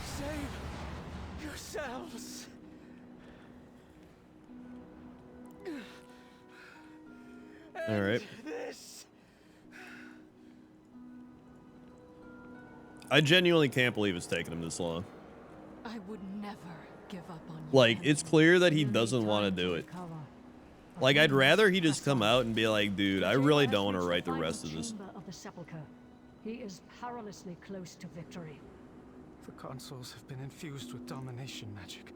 Save yourselves. All right. This. I genuinely can't believe it's taken him this long. I would never give up on you. Like, it's clear that he doesn't want to do it. Like, I'd rather he just come out and be like, dude, I really don't want to write the rest of this. Of the sepulchre. He is perilously close to victory. The consoles have been infused with domination magic.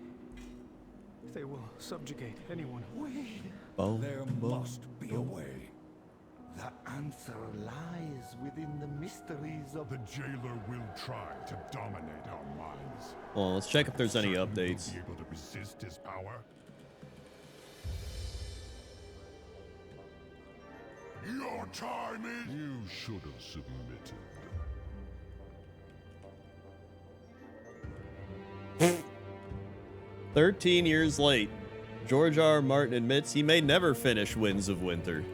They will subjugate anyone who... There must be a way. The answer lies within the mysteries of... The jailer will try to dominate our minds. Well, let's check if there's any updates. Be able to resist his power? Your time is... You should have submitted. 13 years late, George R.R. Martin admits he may never finish Winds of Winter.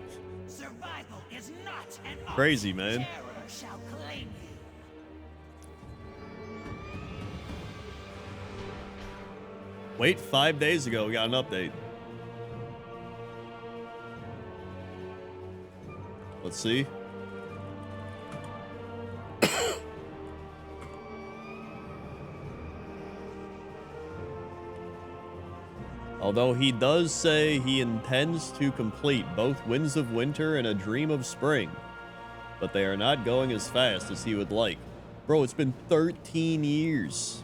Survival is not an option. Crazy, man. Terror shall claim you. Wait, 5 days ago, we got an update. Let's see. Although he does say he intends to complete both Winds of Winter and A Dream of Spring, but they are not going as fast as he would like. Bro, it's been 13 years.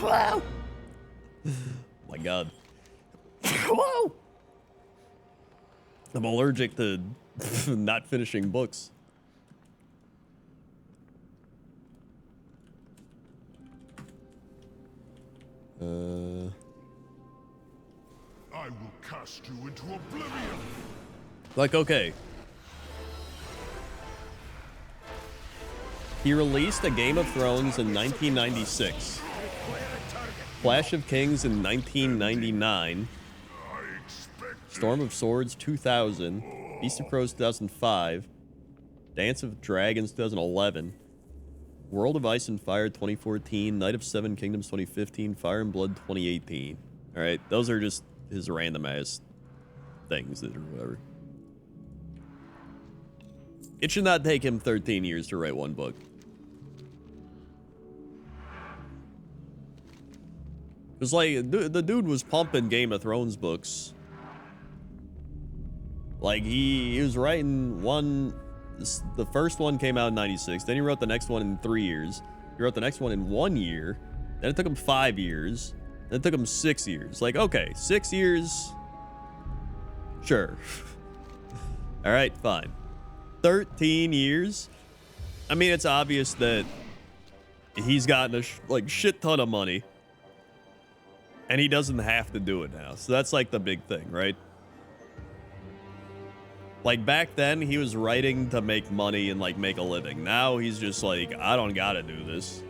Wow. My God. Whoa. I'm allergic to not finishing books. I will cast you into oblivion. Like, okay. He released a Game of Thrones in 1996. Clash of Kings in 1999. Storm of Swords 2000. Beast of Crows 2005. Dance of Dragons 2011. World of Ice and Fire 2014. Night of Seven Kingdoms 2015. Fire and Blood 2018. Alright, those are just his random ass things that or whatever. It should not take him 13 years to write one book. It was like, the dude was pumping Game of Thrones books. Like, he was writing one... The first one came out in 96. Then he wrote the next one in 3 years. He wrote the next one in 1 year. Then it took him 5 years. Then it took him 6 years. Like, okay, 6 years... Sure. Alright, fine. 13 years? I mean, it's obvious that he's gotten a shit ton of money. And he doesn't have to do it now. So that's like the big thing, right? Like back then, he was writing to make money and like make a living. Now he's just like, I don't gotta do this.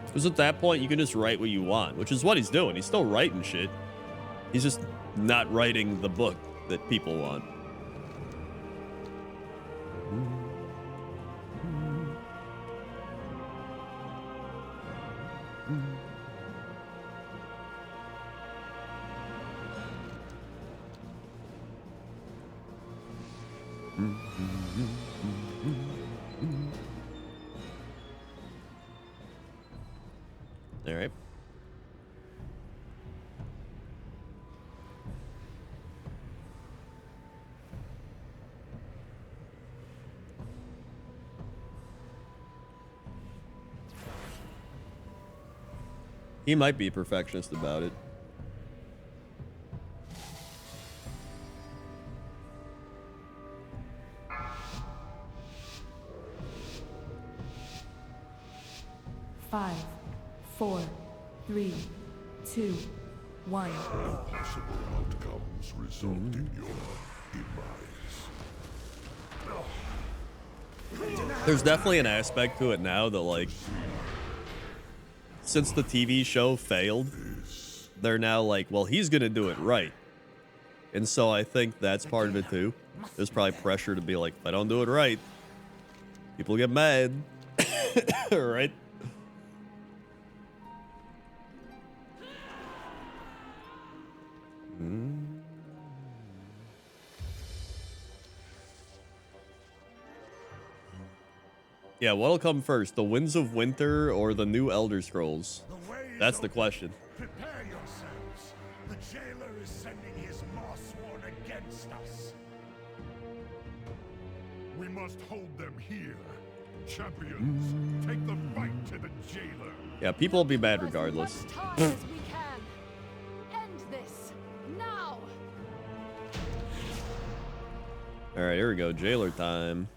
Because at that point, you can just write what you want, which is what he's doing. He's still writing shit. He's just not writing the book that people want. All right. He might be a perfectionist about it. Five, 4, 3, 2, 1. Possible outcomes result in your demise. There's definitely an aspect to it now that, like, since the TV show failed, they're now like, well, he's gonna do it right. And so I think that's part of it too. There's probably pressure to be like, if I don't do it right, people get mad. Right? Yeah, what'll come first, the Winds of Winter or the new Elder Scrolls? That's the question. Prepare yourselves. The jailer is sending his Mossworn against us. We must hold them here. Champions, take the fight to the jailer. Yeah, people will be mad regardless. As much time as we can. End this now. All right, here we go. Jailer time.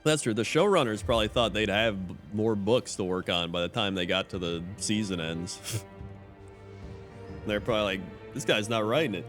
That's true. The showrunners probably thought they'd have more books to work on by the time they got to the season ends. They're probably like, this guy's not writing it.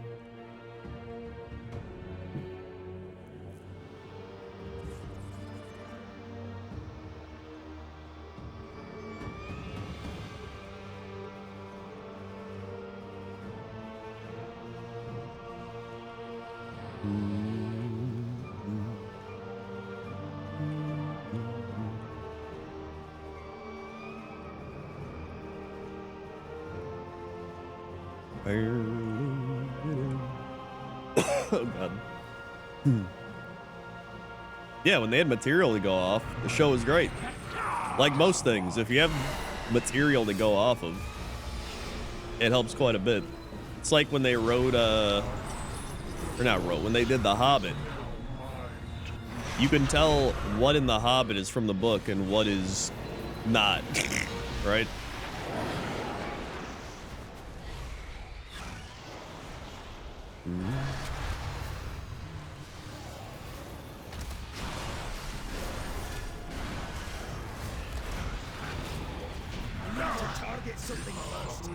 Oh god. Yeah, when they had material to go off, the show was great. Like most things, if you have material to go off of, it helps quite a bit. It's like when they wrote, when they did The Hobbit. You can tell what in The Hobbit is from the book and what is not, right? Target something first.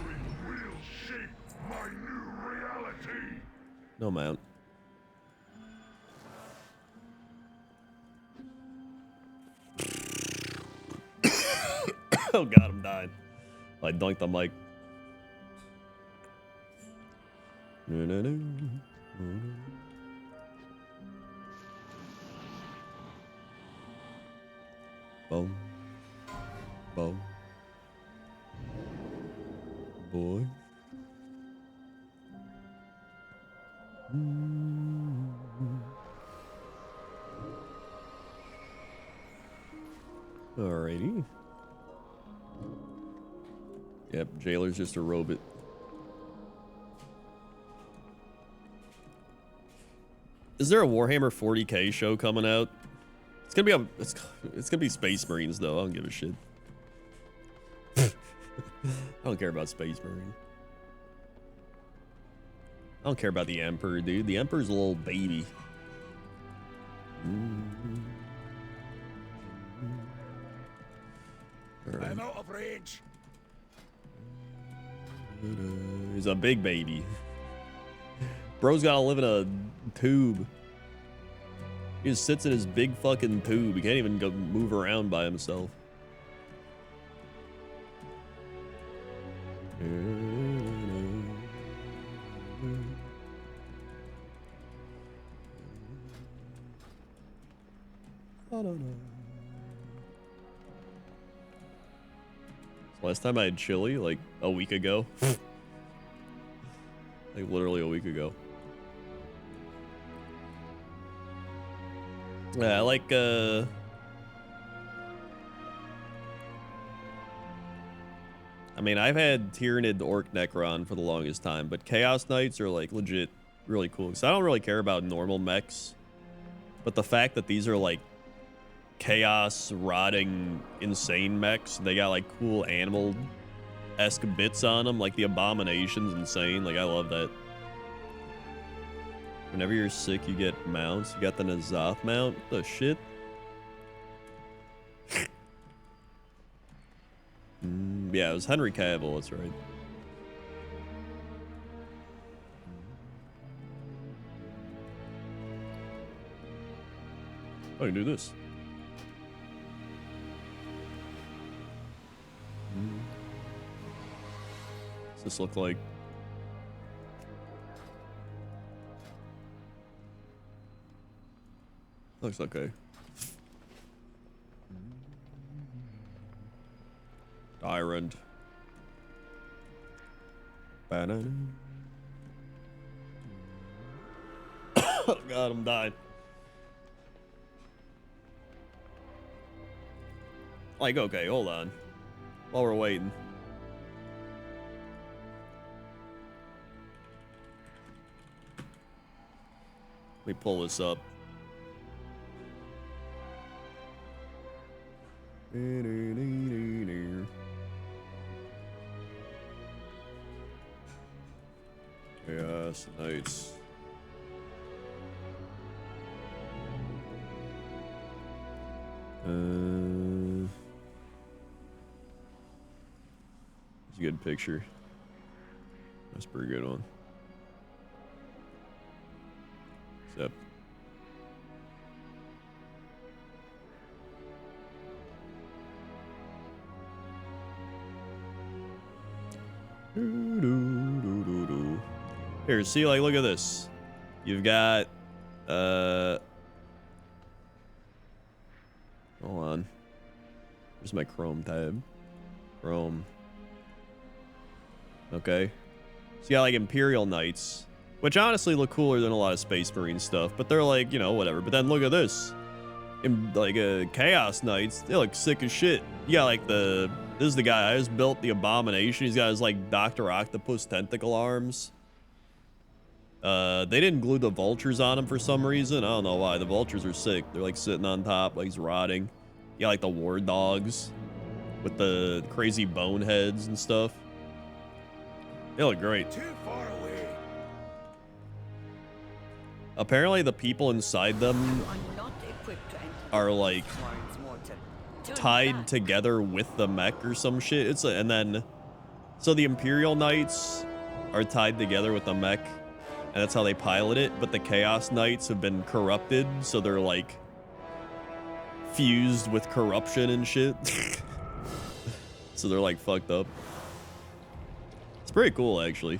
Will shape my new reality. No mount. Oh god, I'm dying. I dunked the mic. Boom. Boom. Boy. Alrighty. Yep, jailer's just a robot. Is there a Warhammer 40K show coming out? It's gonna be it's gonna be Space Marines though. I don't give a shit. I don't care about Space Marine. I don't care about the Emperor, dude. The Emperor's a little baby. Right. I'm out of range. He's a big baby. Bro's gotta live in a tube. He just sits in his big fucking tube. He can't even go move around by himself. I don't know. Last time I had chili, like a week ago. Like literally a week ago. Yeah, I like I mean, I've had Tyranid Orc Necron for the longest time, but Chaos Knights are like legit really cool. Because I don't really care about normal mechs. But the fact that these are like chaos, rotting, insane mechs, they got like cool animal-esque bits on them, like the Abomination's insane. Like, I love that. Whenever you're sick, you get mounts. You got the Nazoth mount. The shit. Yeah, it was Henry Cavill. That's right. I can do this. What's this look like? Looks okay. Tyrant. Banana. Oh god, I'm dying. Like, okay, hold on. While we're waiting. Let me pull this up. Yes, nice. It's a good picture. That's a pretty good one. Except here, see, like, look at this. You've got hold on. Where's my Chrome tab? Chrome. Okay. So you got like Imperial Knights, which honestly look cooler than a lot of Space Marine stuff, but they're like, you know, whatever. But then look at this. Like Chaos Knights, they look sick as shit. You got like this is the guy I just built, the Abomination. He's got his like Dr. Octopus tentacle arms. They didn't glue the vultures on him for some reason. I don't know why. The vultures are sick. They're like sitting on top, like he's rotting. You got like the war dogs with the crazy bone heads and stuff. They look great. Too far away. Apparently the people inside them are like tied together with the mech or some shit. It's and then so the Imperial Knights are tied together with the mech, and that's how they pilot it. But the Chaos Knights have been corrupted, so they're like fused with corruption and shit. So they're like fucked up. It's pretty cool, actually.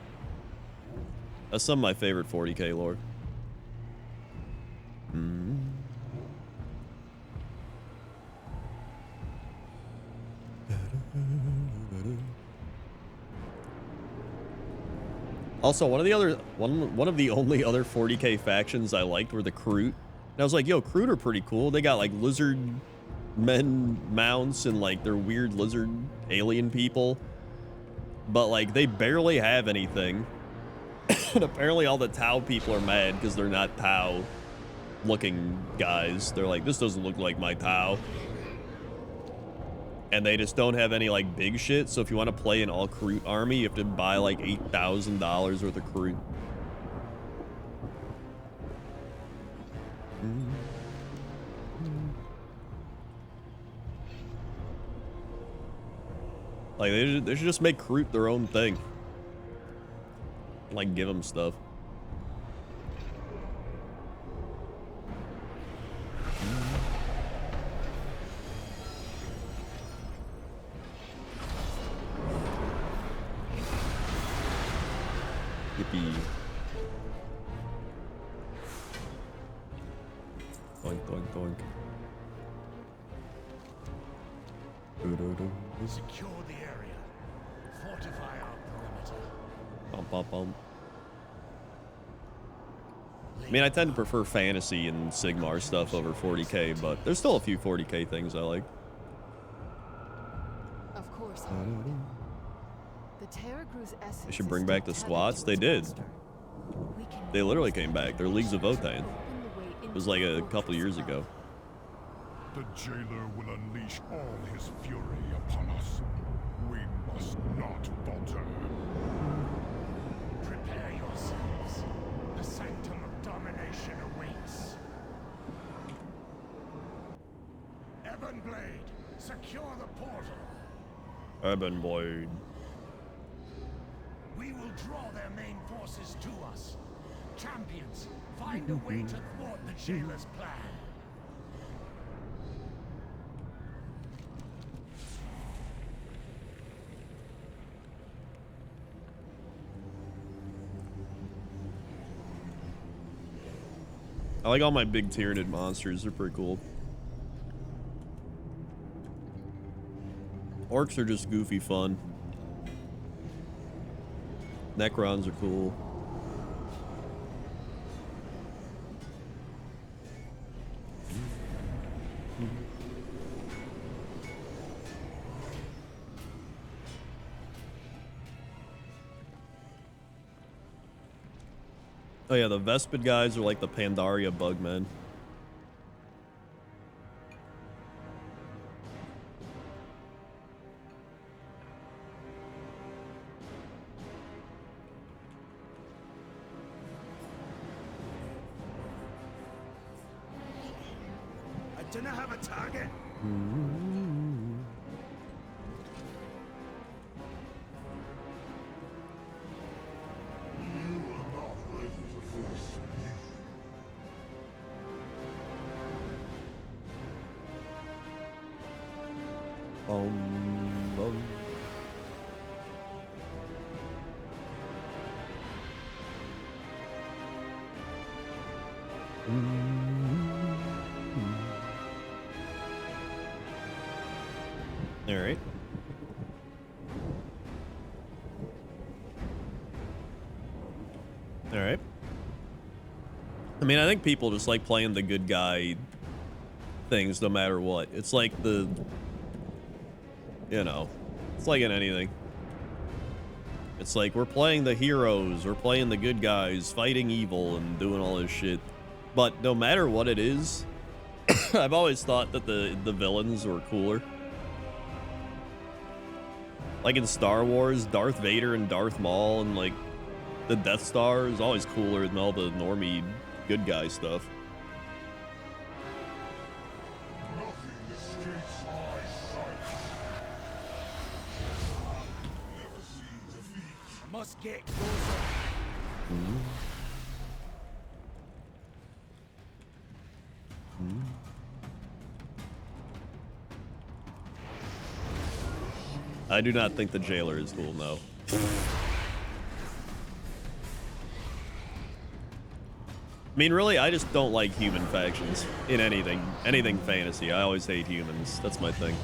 That's some of my favorite 40k lore. Also, one of the only other 40k factions I liked were the Kroot. And I was like, yo, Kroot are pretty cool. They got like lizard men mounts and like they're weird lizard alien people. But like they barely have anything. And apparently all the Tau people are mad because they're not Tau looking guys. They're like, this doesn't look like my Tau. And they just don't have any like big shit. So if you want to play an all Kroot army, you have to buy like $8,000 worth of Kroot. Like they should just make Kroot their own thing. Like give them stuff. Yippee. Doink, doink, doink. Secure the area. Fortify our perimeter. Bump, bump, bump. I mean, I tend to prefer fantasy and Sigmar stuff over 40k, but there's still a few 40k things I like. Of course. The Terragru's essence. They should bring back the squats. They did. They literally came back. They're Leagues of Votann. It was like a couple years ago. The jailer will unleash all his fury upon us. We must not falter. Prepare yourselves. The sanctum of domination awaits. Ebonblade, secure the portal. Ebonblade. We will draw their main forces to us. Champions, find a way to thwart the jailer's plan. I like all my big Tyranid monsters. They're pretty cool. Orcs are just goofy fun. Necrons are cool. Oh yeah, the Vespid guys are like the Pandaria bugmen. I do not have a target. All right. All right. I mean, I think people just like playing the good guy things no matter what. It's like the, you know, it's like in anything. It's like we're playing the heroes, we're playing the good guys, fighting evil and doing all this shit. But no matter what it is, I've always thought that the villains were cooler. Like in Star Wars, Darth Vader and Darth Maul and like the Death Star is always cooler than all the normie good guy stuff. Must get closer. I do not think the jailer is cool, no. I mean, really, I just don't like human factions in anything fantasy. I always hate humans. That's my thing.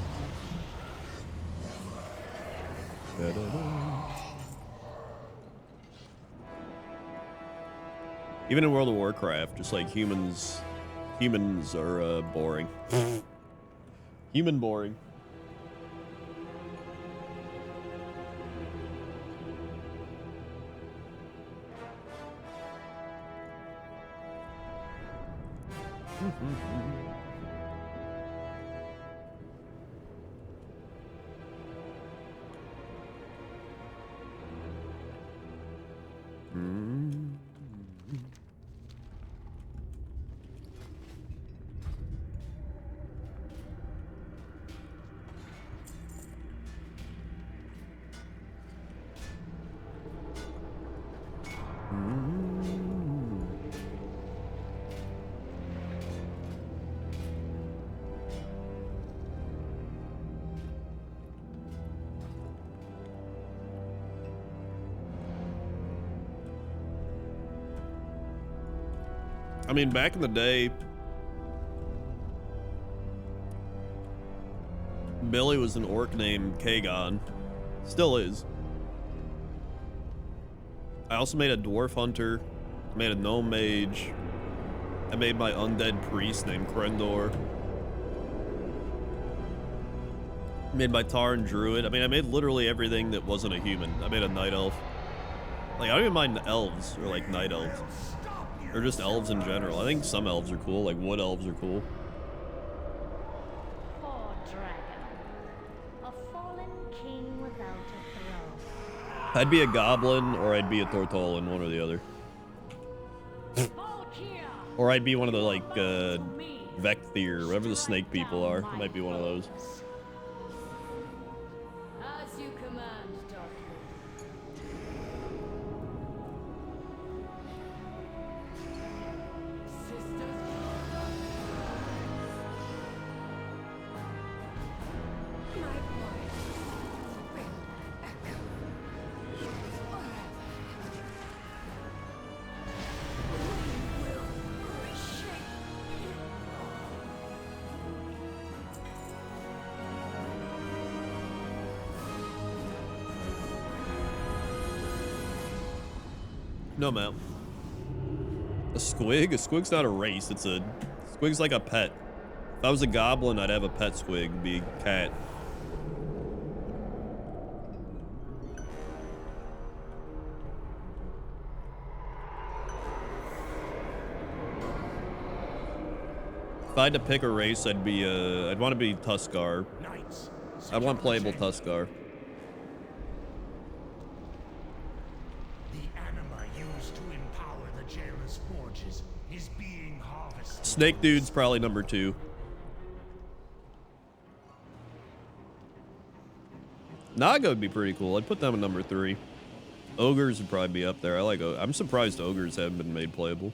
Even in World of Warcraft, just like humans are boring. Human boring. I mean, back in the day, Billy was an orc named Kagon. Still is. I also made a dwarf hunter, made a gnome mage, I made my undead priest named Krendor. Made my Tarn druid. I mean, I made literally everything that wasn't a human. I made a night elf. Like, I don't even mind elves or like night elves. Or just elves in general. I think some elves are cool, like wood elves are cool. Poor dragon. A fallen king without a throne. I'd be a goblin or I'd be a Tortollan, one or the other. Or I'd be one of the like Vecthir, whatever the snake people are. I might be one of those. As you command, Darkwood. No, ma'am. A squig? A squig's not a race. It's a... Squig's like a pet. If I was a goblin, I'd have a pet squig. It'd be a cat. If I had to pick a race, I'd be, I'd want to be Tuskar. I'd want playable Tuskar. Snake Dude's probably number 2. Naga would be pretty cool. I'd put them at number 3. Ogres would probably be up there. I like. I'm surprised ogres haven't been made playable.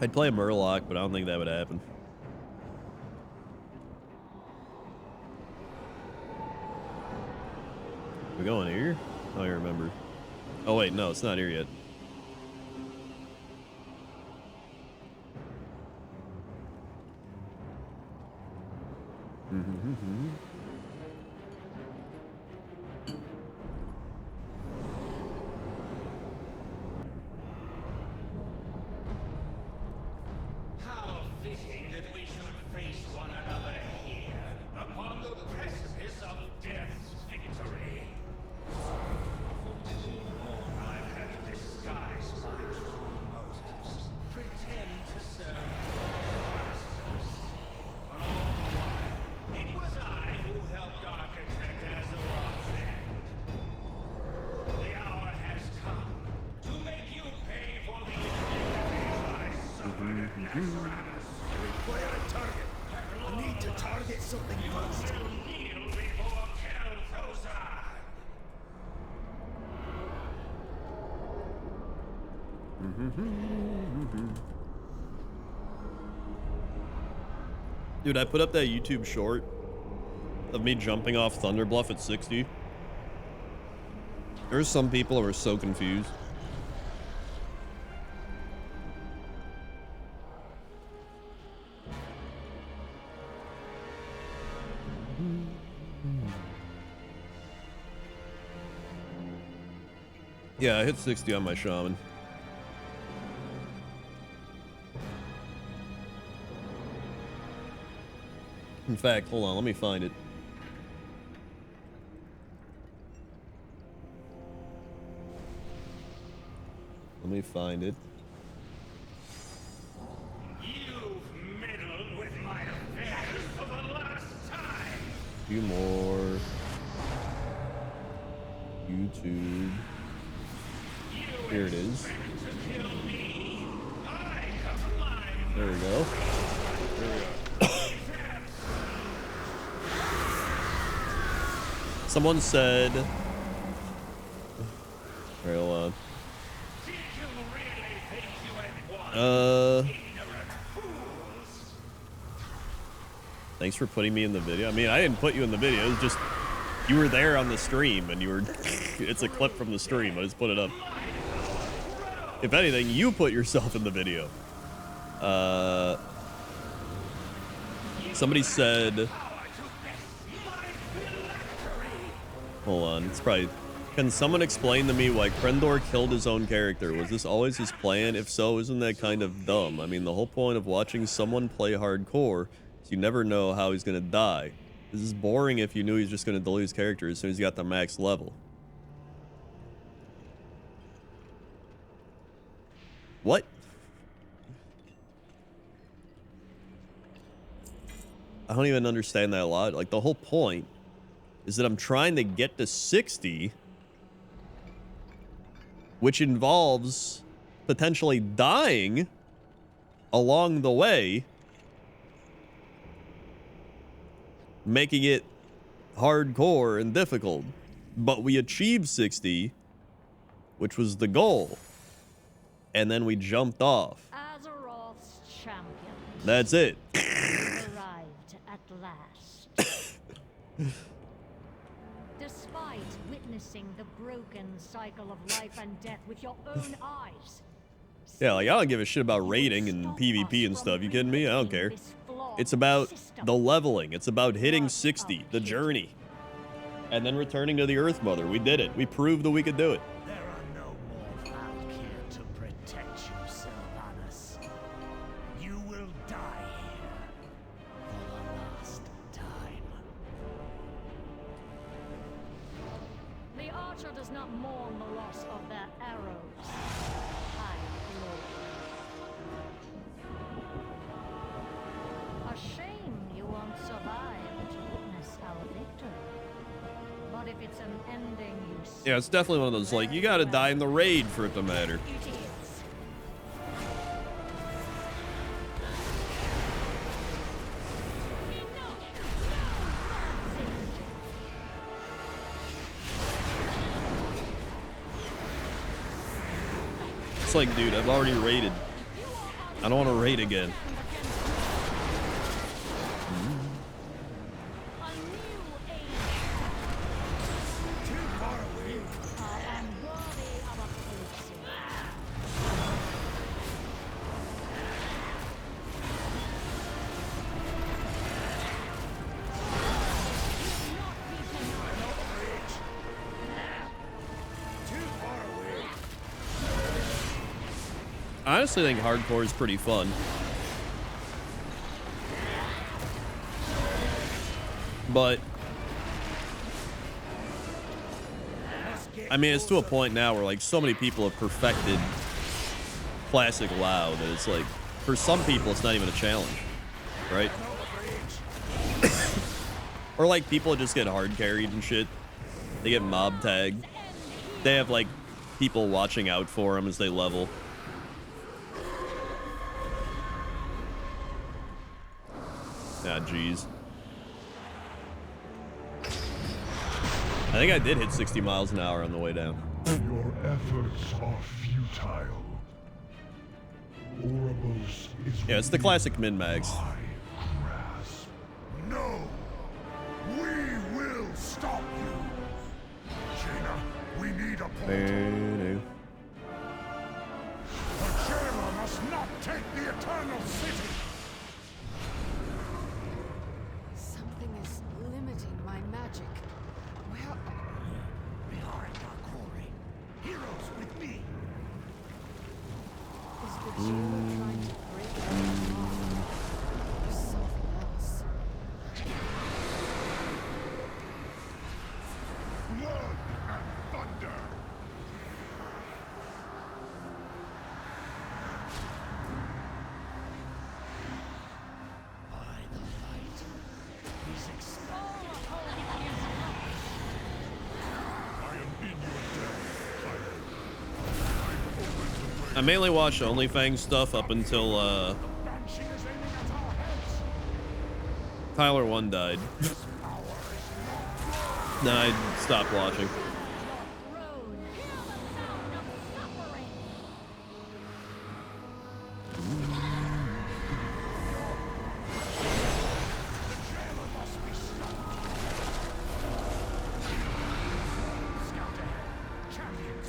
I'd play a Murloc, but I don't think that would happen. We going here? Oh, I remember. Oh wait, no, it's not here yet. How fitting that we should face one another here, upon the precipice of death's victory. For too long I've had to disguise my true motives, pretend to serve masters. But all the while, it was I who helped architect Azeroth's end. The hour has come to make you pay for the injuries I suffered at Naxxramas. Require a target. I need to target something first. Will kneel before Kel'Thuzad. Dude, I put up that YouTube short of me jumping off Thunder Bluff at 60. There's some people who are so confused. Yeah, I hit 60 on my shaman. In fact, hold on, let me find it. Let me find it. You've meddled with my affairs for the last time. A few more. YouTube. Here it is. There we go. Someone said... Alright, hold on. Thanks for putting me in the video. I mean, I didn't put you in the video. It was just... You were there on the stream, and you were... It's a clip from the stream. I just put it up. If anything, you put yourself in the video. Somebody said... Hold on, it's probably... Can someone explain to me why Krendor killed his own character? Was this always his plan? If so, isn't that kind of dumb? I mean, the whole point of watching someone play hardcore is you never know how he's gonna die. This is boring if you knew he's just gonna delete his character as soon as he got the max level. What? I don't even understand that a lot. Like, the whole point is that I'm trying to get to 60, which involves potentially dying along the way, making it hardcore and difficult. But we achieved 60, which was the goal. And then we jumped off. Azeroth's champion. That's it. Arrived at last. Despite witnessing the broken cycle of life and death with your own eyes. Yeah, like, I don't give a shit about rating and PvP and stuff. You kidding me? I don't care. It's about the leveling. It's about hitting 60, the journey. And then returning to the Earth Mother. We did it. We proved that we could do it. There are no more Valkyr to protect you, Sylvanas. You will die here for the last time. The archer does not mourn the loss of their arrows. A shame you won't survive to witness our victory. But if it's an ending you see, Yeah, it's definitely one of those, like, you gotta die in the raid for it to matter. it is. It's like, dude, I've already raided. I don't want to raid again. I honestly think hardcore is pretty fun. But I mean, it's to a point now where, like, so many people have perfected classic WoW that it's like, for some people it's not even a challenge, right? Or like people just get hard carried and shit. They get mob tagged. They have like people watching out for them as they level. Ah, jeez. I think I did hit 60 miles an hour on the way down. Your efforts are futile. Ouroboros is Yeah, it's the classic min-max. No! We will stop you! Jaina, we need a portal. The jailer must not take the Eternal City! Something is limiting my magic. Where? We are at our quarry. Heroes with me. Is the jailer trying to break out or something else? Blood and thunder! By the light, he's exposed. I am in your death. I mainly watched OnlyFans stuff up until Tyler 1 died. Then I stopped watching.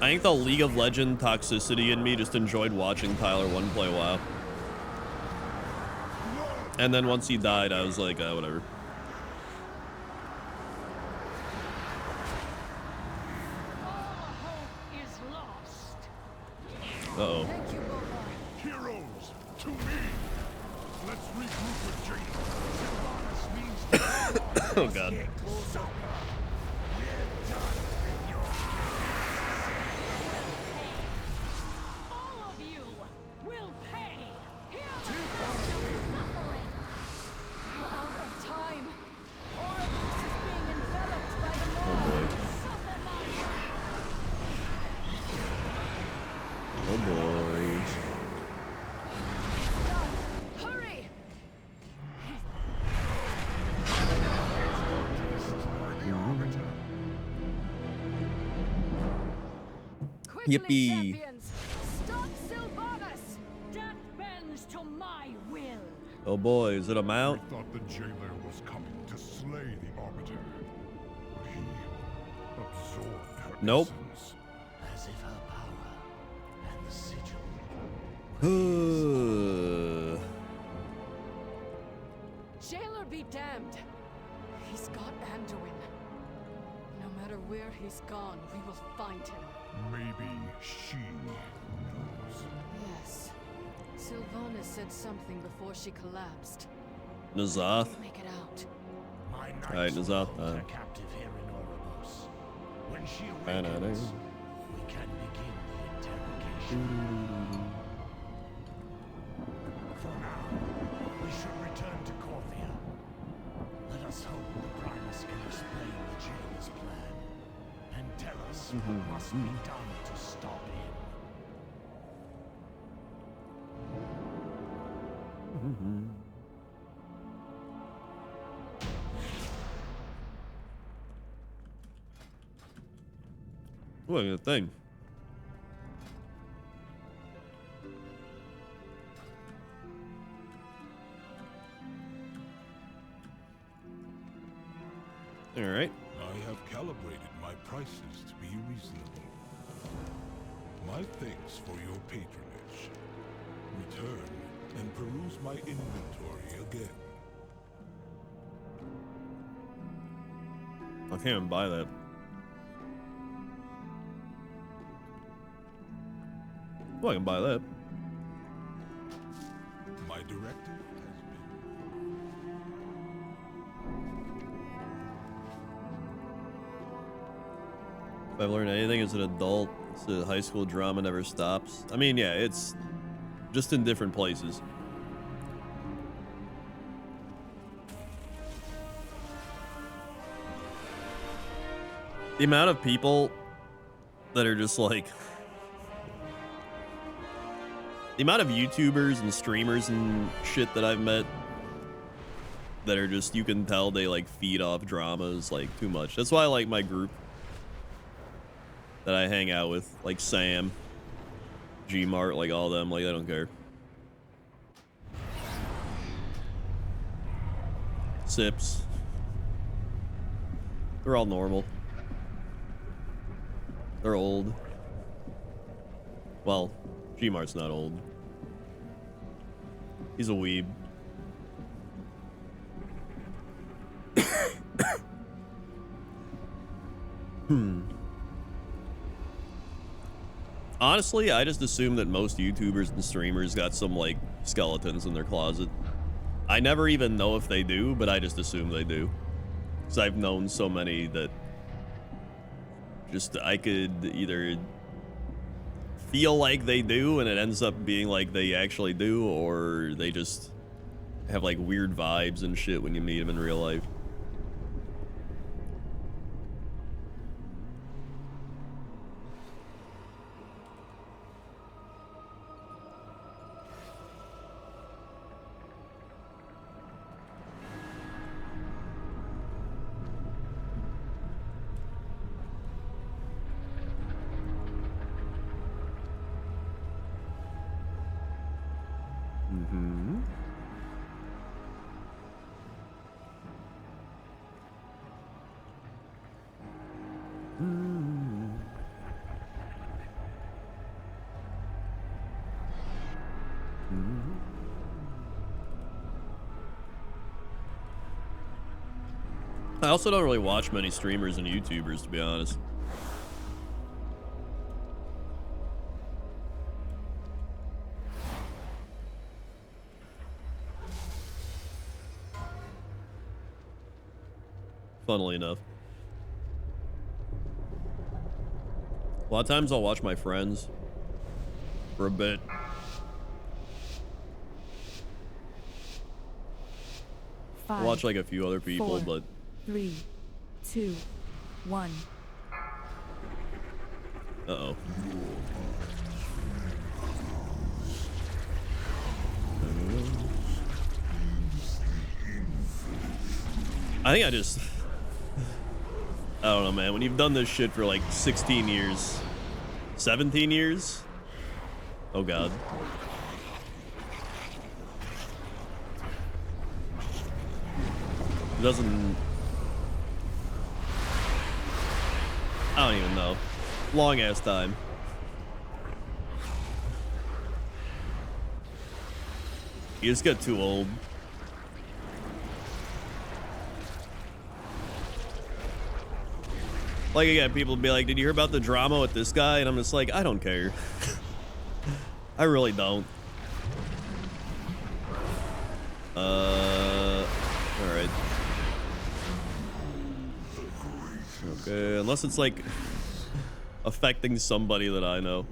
I think the League of Legends toxicity in me just enjoyed watching Tyler 1 play WoW. And then once he died, I was like, whatever. Uh-oh. Heroes, to me! Let's regroup with Jade. Sylvanas means Oh, God. All of you will pay. Hear the sound of suffering. We're out of time. Oryx is being enveloped by the Oh, Lord. boy. Suffer my Oh, boy. Hurry! Quickly, Yippee. champions! Stop Sylvanas! Death bends to my will. Oh, boy. Is it a mount? I thought the jailer was coming to slay the Arbiter. But he absorbed her Nope. essence. As if her power and the sigil. Jailer be damned. He's got Anduin. No matter where he's gone, we will find him. Maybe she knows. Yes. Sylvanas said something before she collapsed. Nazath. Make it out. My Alright, knights Nazath. hold her captive here in Oribos. When she Banana. awakens, we can begin the interrogation. For now, we should return to Corthia. Let us hope the Primus can explain the jailer's plan and tell us what must be done to stop him. Look at the thing. All right. I have calibrated my prices to be reasonable. My thanks for your patronage. Return and peruse my inventory again. I can't even buy that. Well, I can buy that. My directive has If I've learned anything as an adult, it's that high school drama never stops. I mean, yeah, it's just in different places. The amount of people that are just like... The amount of YouTubers and streamers and shit that I've met that are just, you can tell they like feed off dramas like too much. That's why I like my group that I hang out with, like Sam, G-Mart, like all them, like I don't care. Sips. They're all normal. They're old. Well, G-Mart's not old. He's a weeb. Honestly, I just assume that most YouTubers and streamers got some, like, skeletons in their closet. I never even know if they do, but I just assume they do. Because I've known so many that just, I could either feel like they do and it ends up being like they actually do, or they just have like weird vibes and shit when you meet them in real life. I also don't really watch many streamers and YouTubers, to be honest. Funnily enough. A lot of times I'll watch my friends for a bit. Five, I'll watch like a few other people, 4, but 3, 2, 1. uh-oh. I think I don't know, man. When you've done this shit for like 16 years, 17 years? Oh, God. It doesn't... I don't even know. Long ass time. You just get too old. Like, again, people be like, did you hear about the drama with this guy? And I'm just like, I don't care. I really don't. Alright. Okay, unless it's like affecting somebody that I know.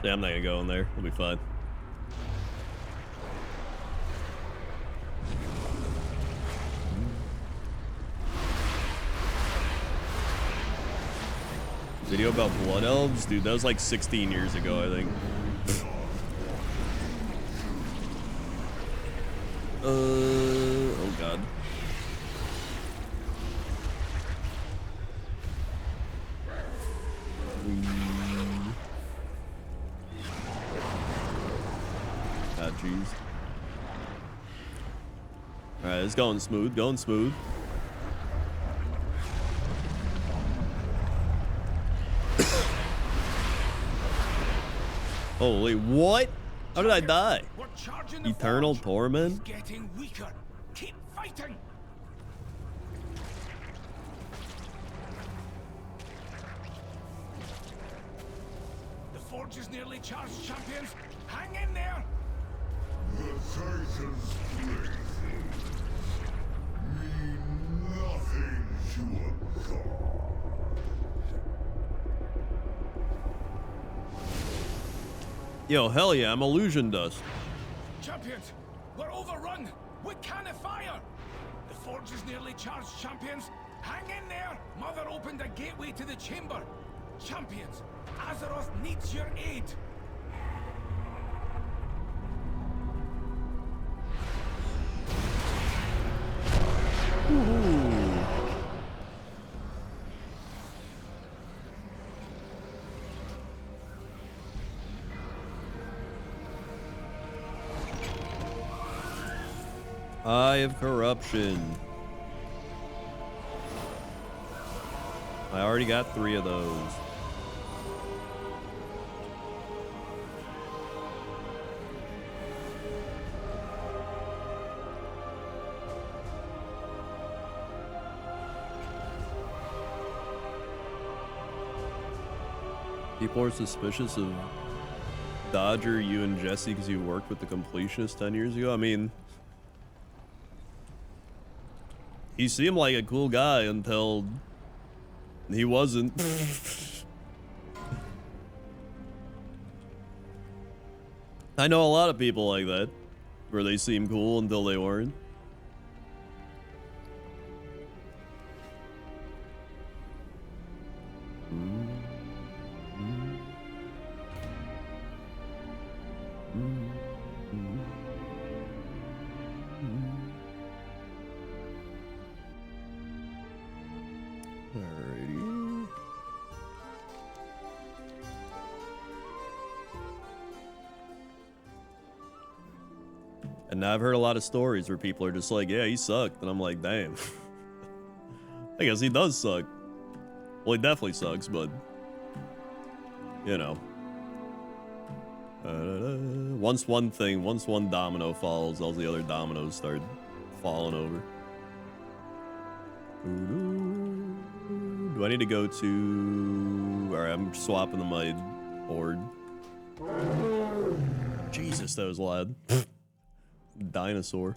Yeah, I'm not gonna go in there. We'll be fine. Video about blood elves? Dude, that was like 16 years ago, I think. Oh God. Ah, jeez. Alright, it's going smooth, going smooth. Holy, what? How did I die? Eternal torment? Getting weaker. Keep fighting. The forge is nearly charged, champions. Hang in there. The Titan's blazes mean nothing to a god. Yo, hell yeah, I'm illusion dust. Champions, we're overrun. We can't fire. The forge is nearly charged, champions. Hang in there. Mother opened a gateway to the chamber. Champions, Azeroth needs your aid. Ooh. Eye of Corruption. I already got 3 of those. People are suspicious of Dodger, you and Jesse because you worked with the completionist 10 years ago. I mean, he seemed like a cool guy until he wasn't. I know a lot of people like that, where they seem cool until they weren't. Alrighty. And now I've heard a lot of stories where people are just like, yeah, he sucked. And I'm like, damn. I guess he does suck. Well, he definitely sucks, but, you know. Once one domino falls, all the other dominoes start falling over. Do I need to go to... Alright, I'm swapping my board. Jesus. Jesus, that was loud. Dinosaur.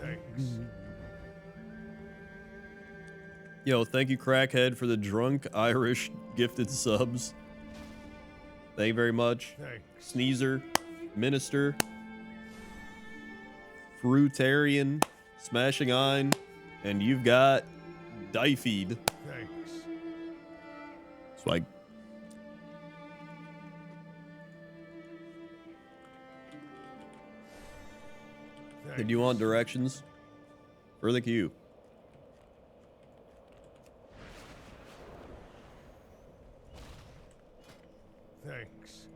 Thanks. Yo, thank you, Crackhead, for the drunk Irish gifted subs. Thank you very much. Thanks. Sneezer, Minister, Fruitarian, Smashing Ein, and you've got Dyfeed. Thanks. Swag. Did you want directions for the queue? Thanks.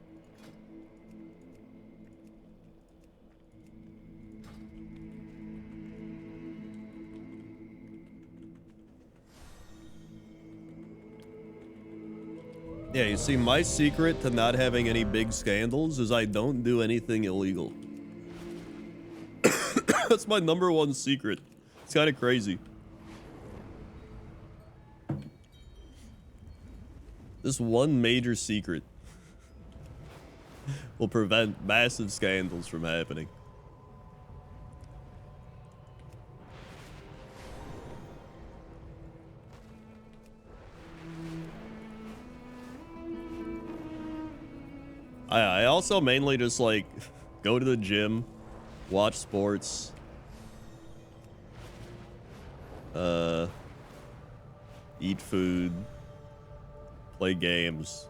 Yeah, you see, my secret to not having any big scandals is I don't do anything illegal. That's my #1 secret. It's kind of crazy. This one major secret will prevent massive scandals from happening. I also mainly just like go to the gym, watch sports, eat food, play games,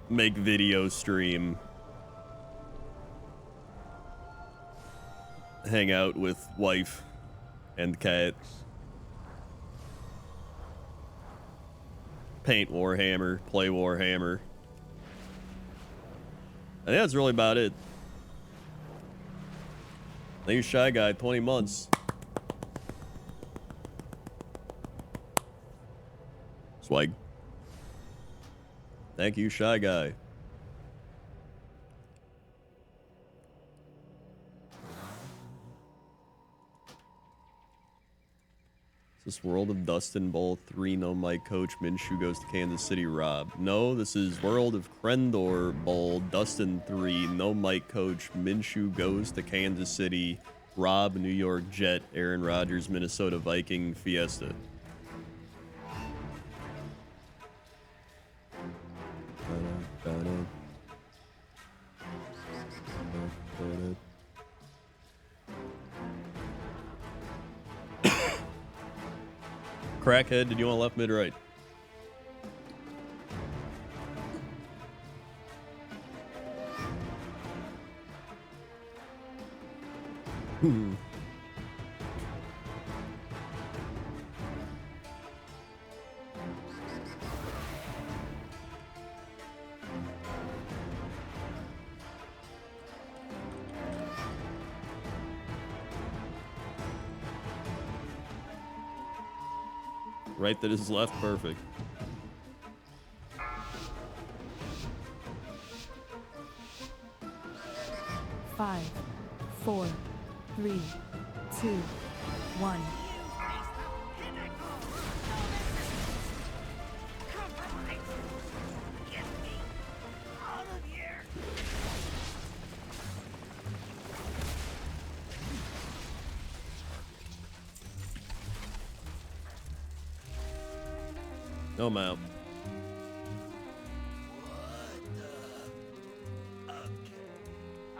make video stream, hang out with wife and cat, paint Warhammer, play Warhammer. I think that's really about it. Thank you, Shy Guy, 20 months. Swag. Thank you, Shy Guy. Is this World of Dustin Bowl 3 no Mike Coach Minshew goes to Kansas City Rob? No, this is World of Krendor Bowl Dustin 3 no Mike Coach Minshew goes to Kansas City Rob New York Jet Aaron Rodgers Minnesota Viking Fiesta. Crackhead, did you want left, mid, right? Right that is left, perfect. Five, 4, 3, 2, 1. No mount.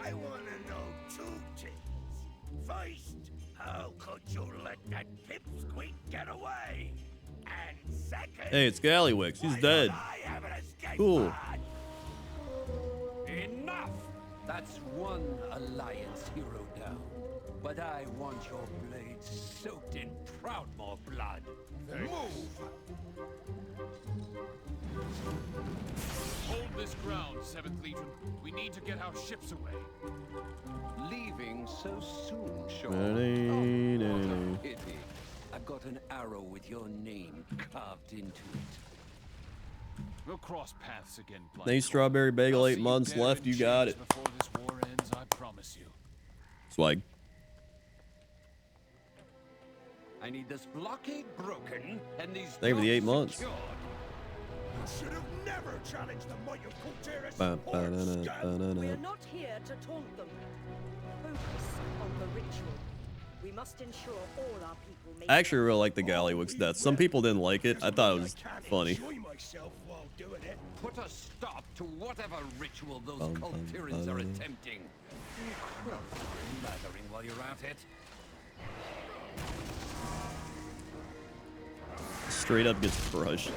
I want to know two things. First, how could you let that pipsqueak get away? And second, Hey, it's Gallywix. He's dead. Cool. Enough! That's one Alliance hero down. but I want your blades soaked in Proudmoore blood. Move! Hold this ground, 7th Legion. We need to get our ships away. Leaving so soon, Shaw. Na-na-na-na-na. What a pity. I've got an arrow with your name carved into it. We'll cross paths again, Blight. Nice strawberry bagel, I'll 8 see months dead left. in You got chains it. Before this war ends, I promise you. Swag. I need this blockade broken and these Thank you for the 8 docks months. secured. You should have never challenged the might of Kultiris. We're not here to taunt them. Focus on the ritual. We must ensure all our people make I actually really like the Gallywix death. Some people didn't like it. I thought it was funny. enjoy myself while doing it. Put a stop to whatever ritual those Kultirians are attempting. Lathering while you're at it. Straight up gets crushed.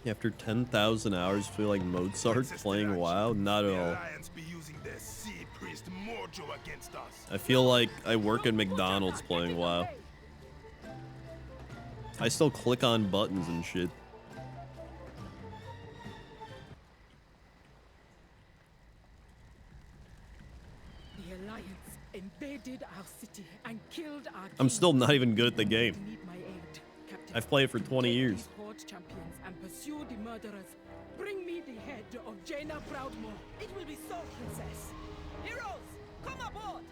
After 10,000 hours, feel like Mozart playing WoW? Not at all. I feel like I work at McDonald's playing WoW. I still click on buttons and shit. The Alliance invaded our city and killed our I'm king. still not even good at the game. You need my aid, Captain. I've played it for 20 Take years. these Horde champions and pursue the murderers. Bring me the head of Jaina Proudmoore. It will be so, Princess. Heroes, come aboard!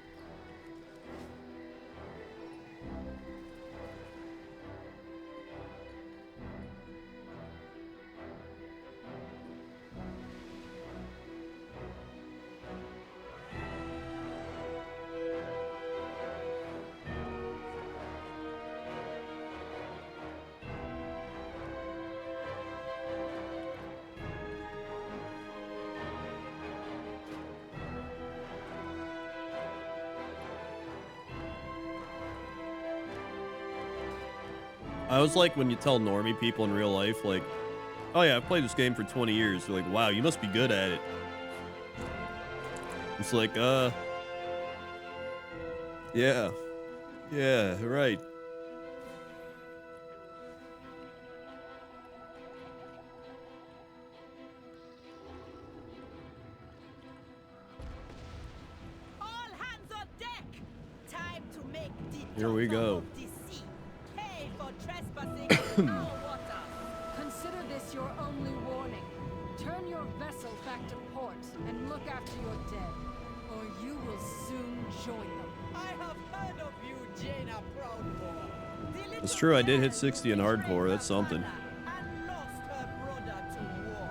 I was like when you tell normie people in real life, like, oh yeah, I've played this game for 20 years. They're like, wow, you must be good at it. It's like, yeah. Yeah, right. All hands on deck! Time to make the Here we go. of the sea. Pay for trespassing in our water. Consider this your only warning. Turn your vessel back to port and look after your dead, or you will soon join them. I have heard of you, Jaina Proudmoore. It's true, I did hit 60 in hardcore. That's something. And lost her brother to war.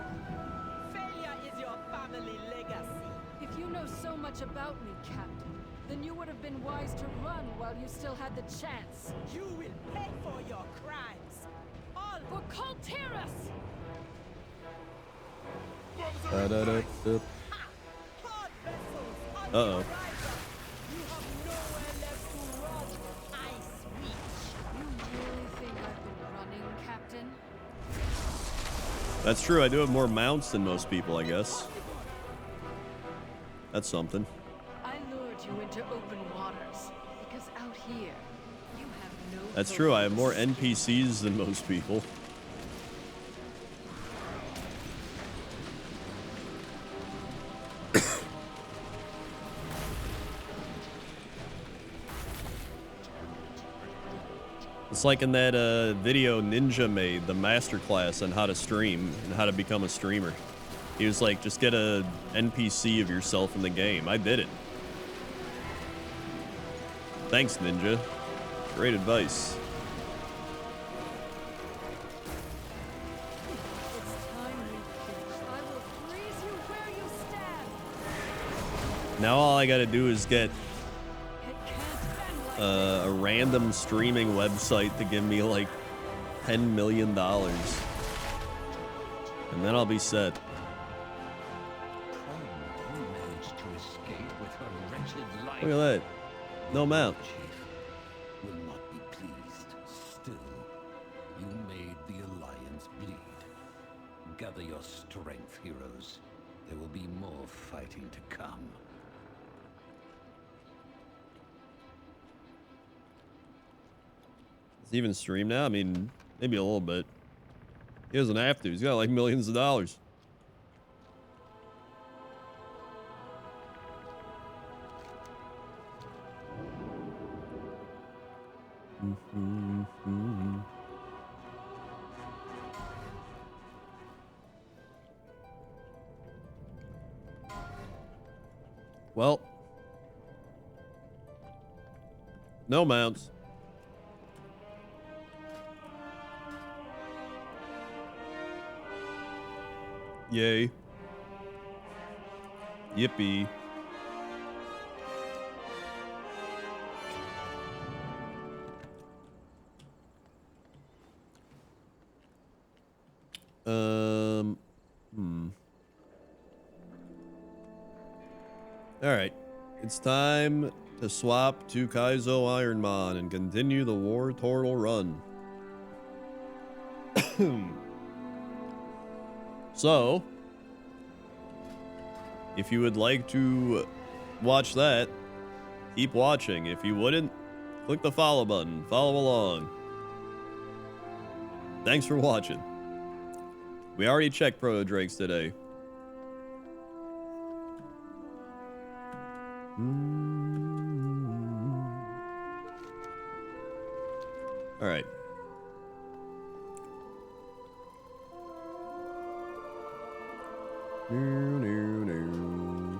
Failure is your family legacy. If you know so much about me, Captain, then you would have been wise to run while you still had the chance. You will pay for your crimes. All for Kultiris! Uh-oh. That's true, I do have more mounts than most people, I guess. That's something. I lured you into open waters, because out here, you have no That's true, I have more NPCs than most people. It's like in that video Ninja made, the masterclass on how to stream and how to become a streamer. He was like, just get a NPC of yourself in the game. I did it. Thanks, Ninja. Great advice. Now all I gotta do is get a random streaming website to give me like $10 million. And then I'll be set. Look at that. No mount. Will not be pleased. Still, you made the Alliance bleed. Gather your strength, heroes. There will be more fighting to come. Does he even stream now? I mean, maybe a little bit. He doesn't have to. He's got like millions of dollars. Well, no mounts. Yay. Yippee. All right. It's time to swap to Kaizo Ironmon and continue the War Turtle run. So, if you would like to watch that, keep watching. If you wouldn't, click the follow button. Follow along. Thanks for watching. We already checked Proto Drakes today. All right.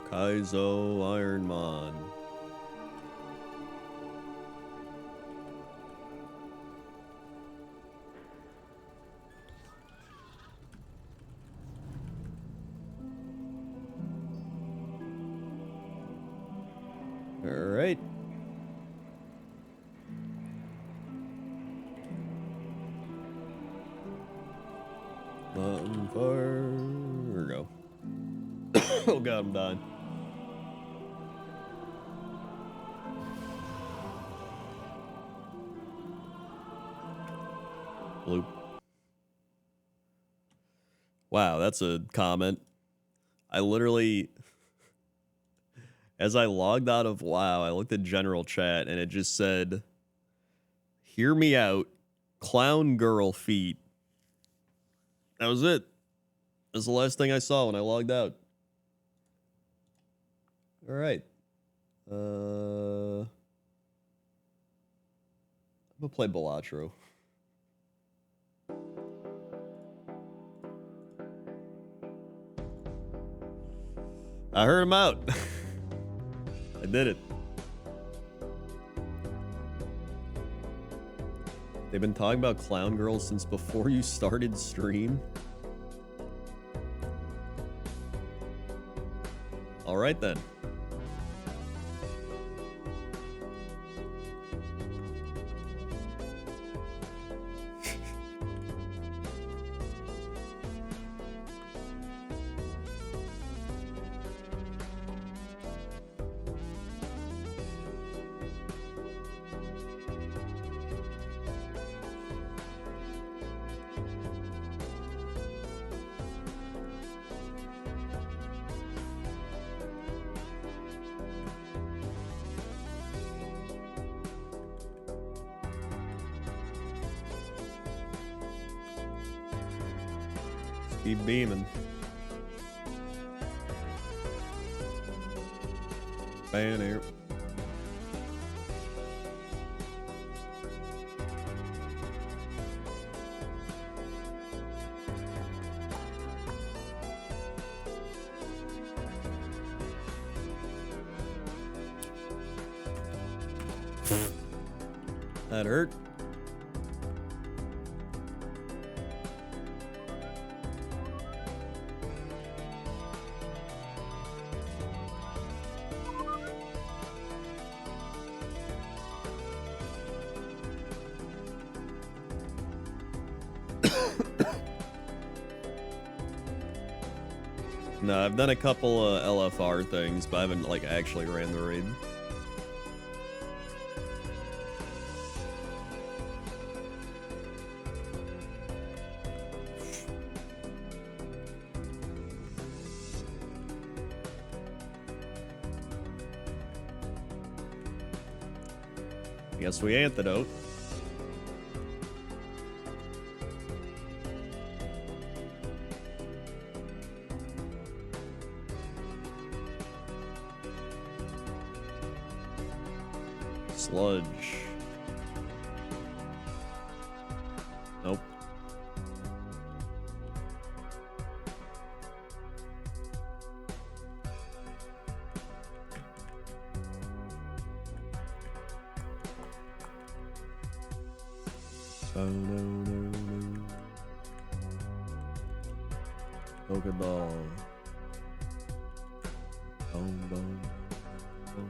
Kaizo Ironmon. All right. Fire. Here we go. Oh god, I'm dying. Bloop. Wow, that's a comment. I literally, as I logged out of WoW, I looked at general chat and it just said, "Hear me out, clown girl feet." That was it. That's the last thing I saw when I logged out. All right. I'm gonna play Balatro. I heard him out. I did it. They've been talking about clown girls since before you started stream. All right then. Keep beaming. Banner. That hurt. No, I've done a couple LFR things, but I haven't like actually ran the raid. I guess we antidote. Sludge. Nope. Oh no. Pokeball. Boom, boom, boom.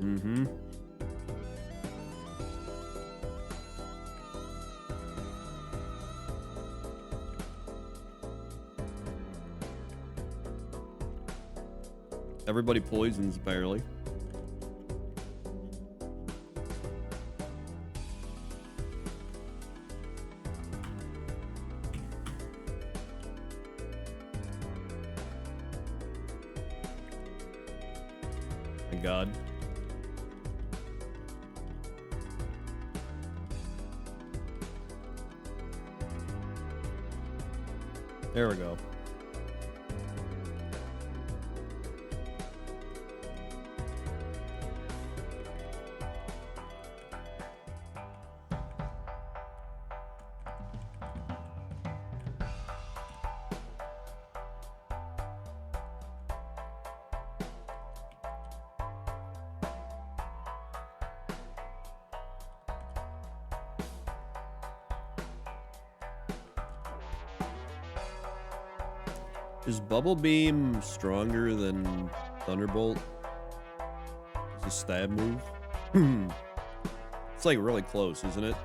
Mm-hmm. Everybody poisons, apparently. Thank God. There we go. Is Bubble Beam stronger than Thunderbolt? Is a stab move? It's like really close, isn't it?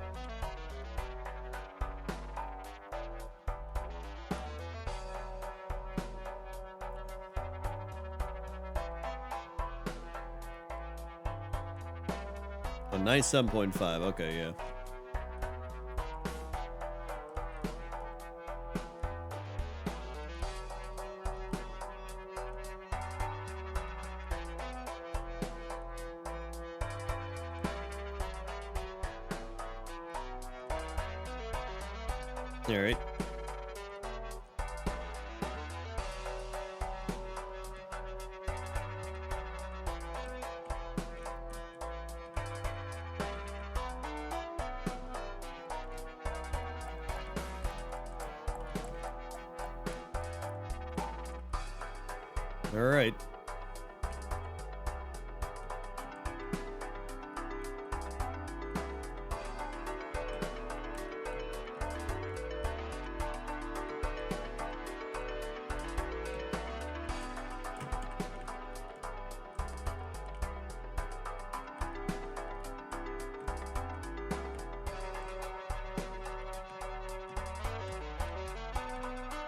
A nice 7.5. Okay, yeah. All right. All right.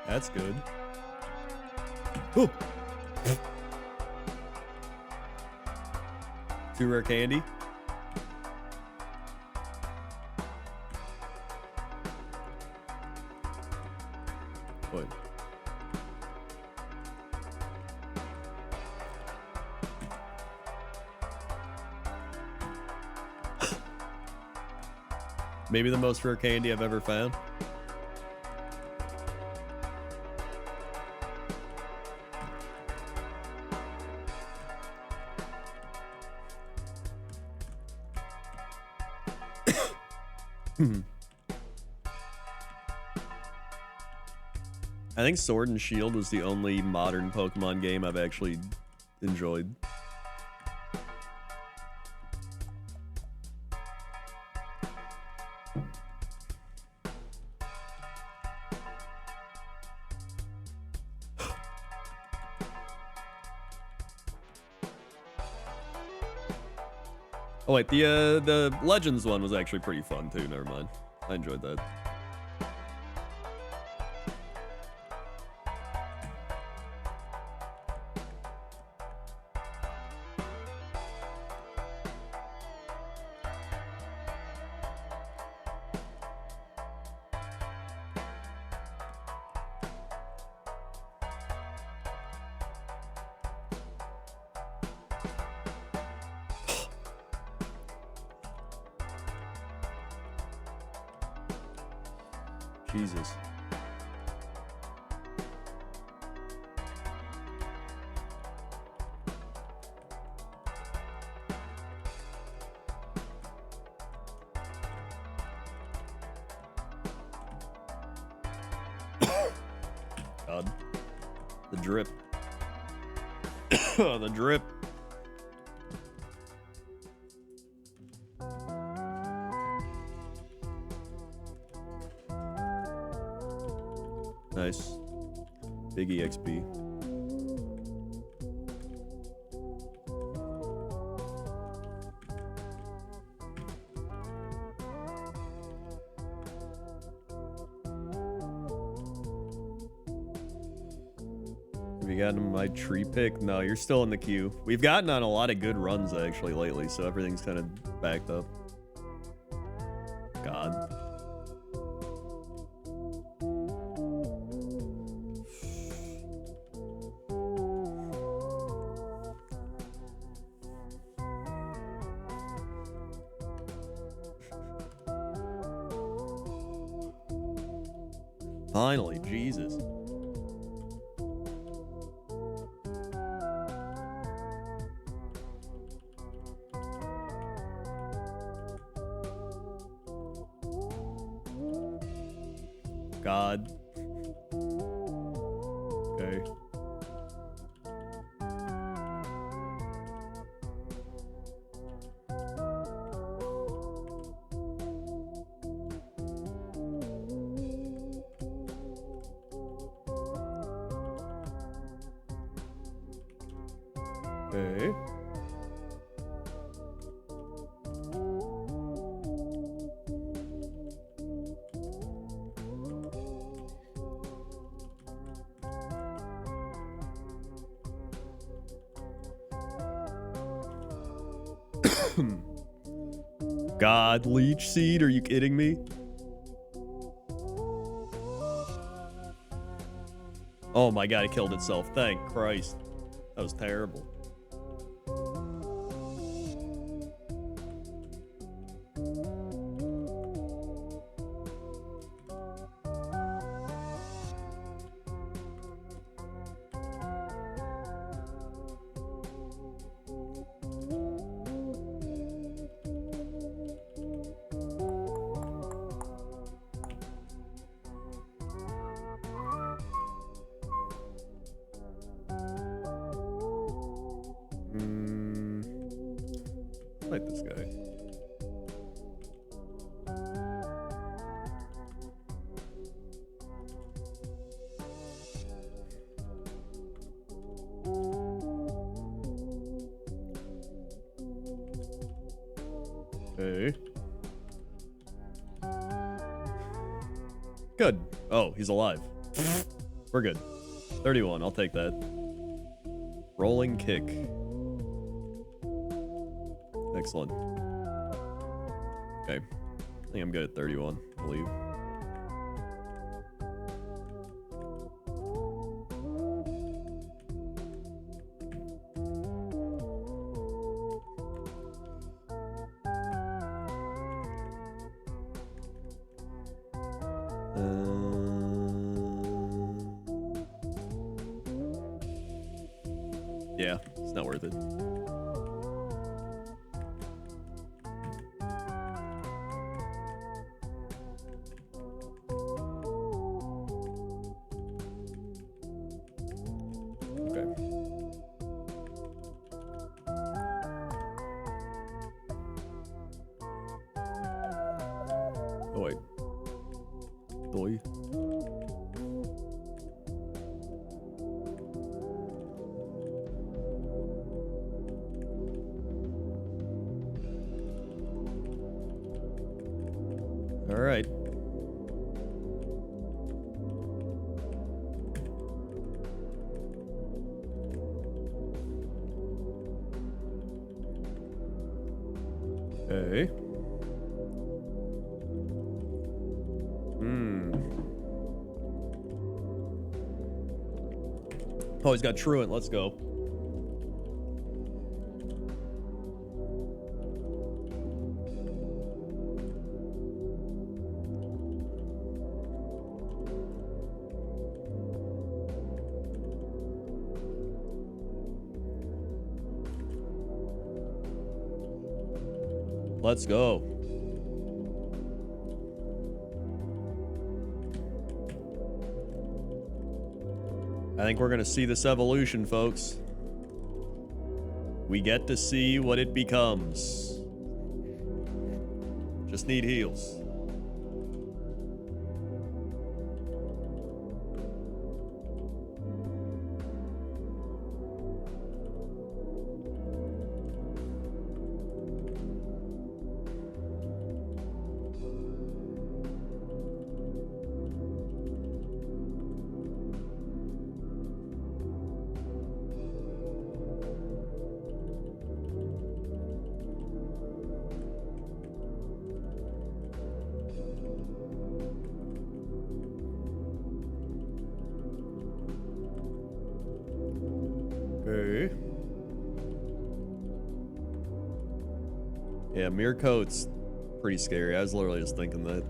That's good. Ooh. 2 rare candy. What? Maybe the most rare candy I've ever found. I think Sword and Shield was the only modern Pokemon game I've actually enjoyed. Oh wait, the Legends one was actually pretty fun too. Never mind, I enjoyed that. Jesus. God. The drip. The drip. Nice. Big EXP. Have you gotten my tree pick? No, you're still in the queue. We've gotten on a lot of good runs actually lately, so everything's kind of backed up. God. Finally, Jesus. God. Okay. Okay. God, leech seed? Are you kidding me? Oh my god, it killed itself. Thank Christ. That was terrible. I like this guy. Okay. Good. Oh, he's alive. We're good. 31, I'll take that. Rolling kick. Excellent. Okay. I think I'm good at 31, I believe. Yeah, it's not worth it. toy. All right. Okay. Oh, he's got Truant. Let's go. Let's go. I think we're going to see this evolution, folks. We get to see what it becomes. Just need heals. Okay. Yeah, Mirror Coat's pretty scary. I was literally just thinking that.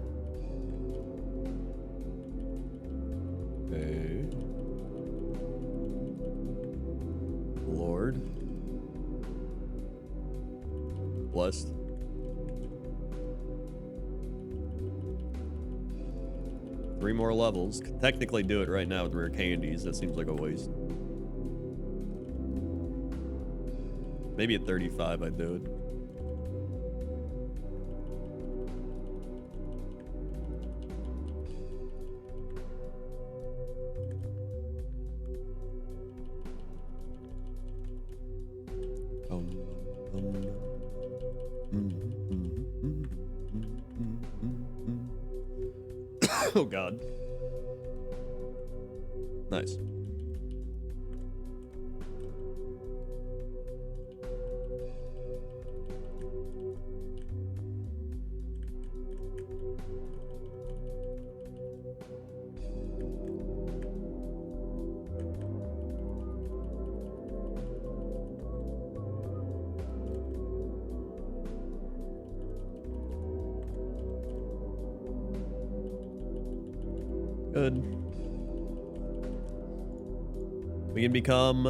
Okay. Lord. Blessed. Three more levels. Could technically do it right now with rare candies. That seems like a waste. Maybe at 35 I'd do it. Oh God. Nice. Good. We can become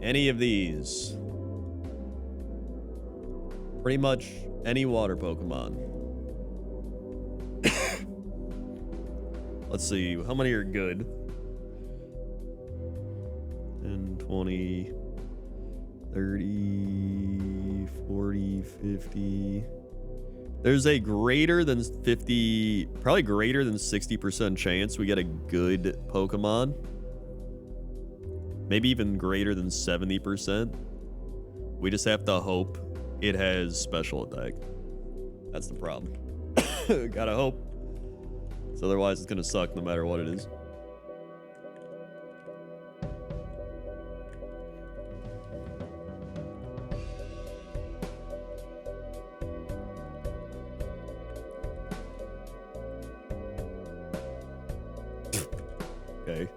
any of these. Pretty much any water Pokemon. Let's see, how many are good? 10, 20, 30, 40, 50... There's a greater than 50, probably greater than 60% chance we get a good Pokemon. Maybe even greater than 70%. We just have to hope it has special attack. That's the problem. Gotta hope. So otherwise it's gonna suck no matter what it is. Okay.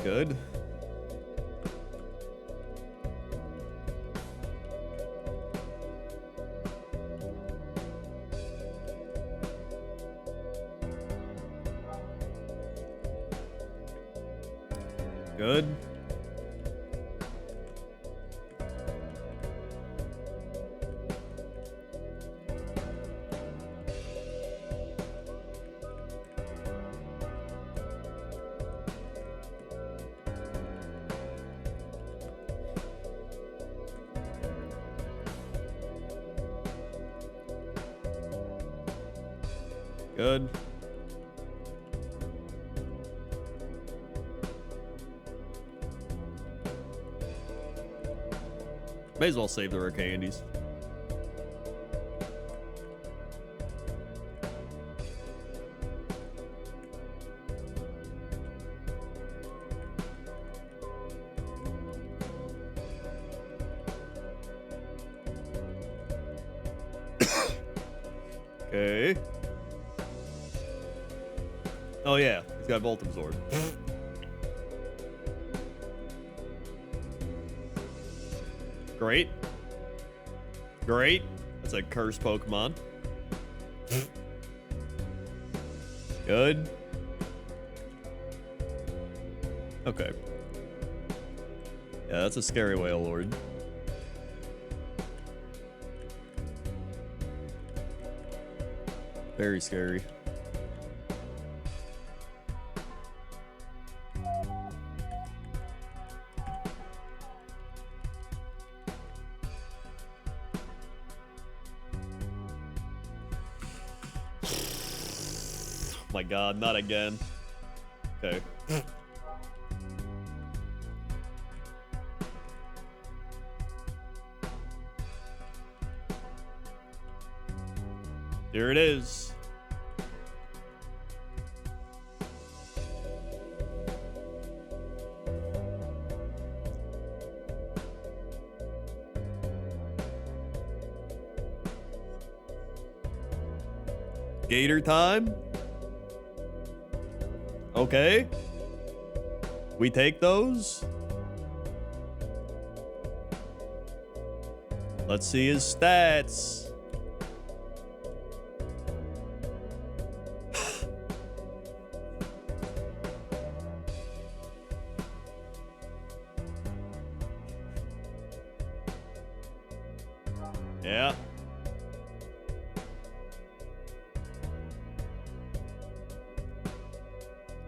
Good. Good. Good. May as well save the rare candies. Okay. Oh yeah, he's got Volt Absorb. Great. Great. That's a cursed Pokemon. Good. Okay. Yeah, that's a scary whale lord. Very scary. My God, not again. Okay. Here it is. Gator time. Okay. We take those. Let's see his stats. Yeah.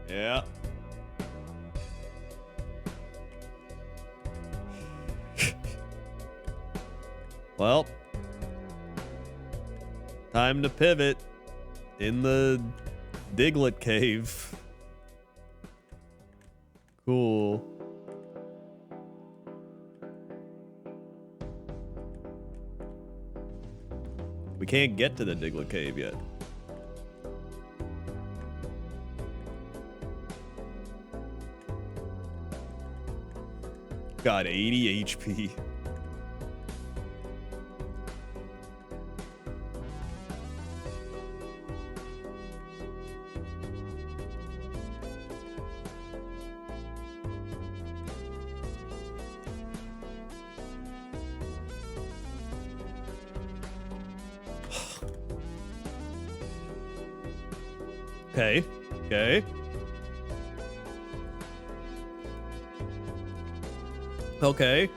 Yeah. Well, time to pivot in the Diglett cave. Cool. We can't get to the Diglett cave yet. Got 80 HP. Okay. Okay. Okay.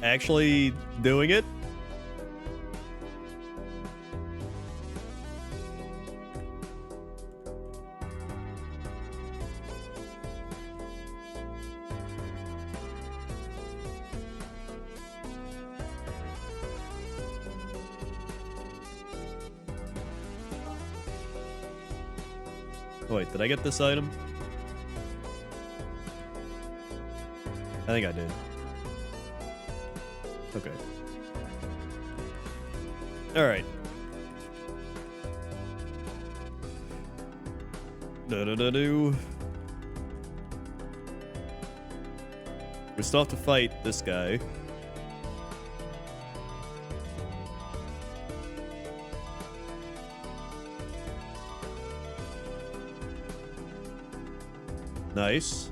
Actually doing it? Oh, wait, did I get this item? I think I did. Okay. All right. Do. We still have to fight this guy. Nice.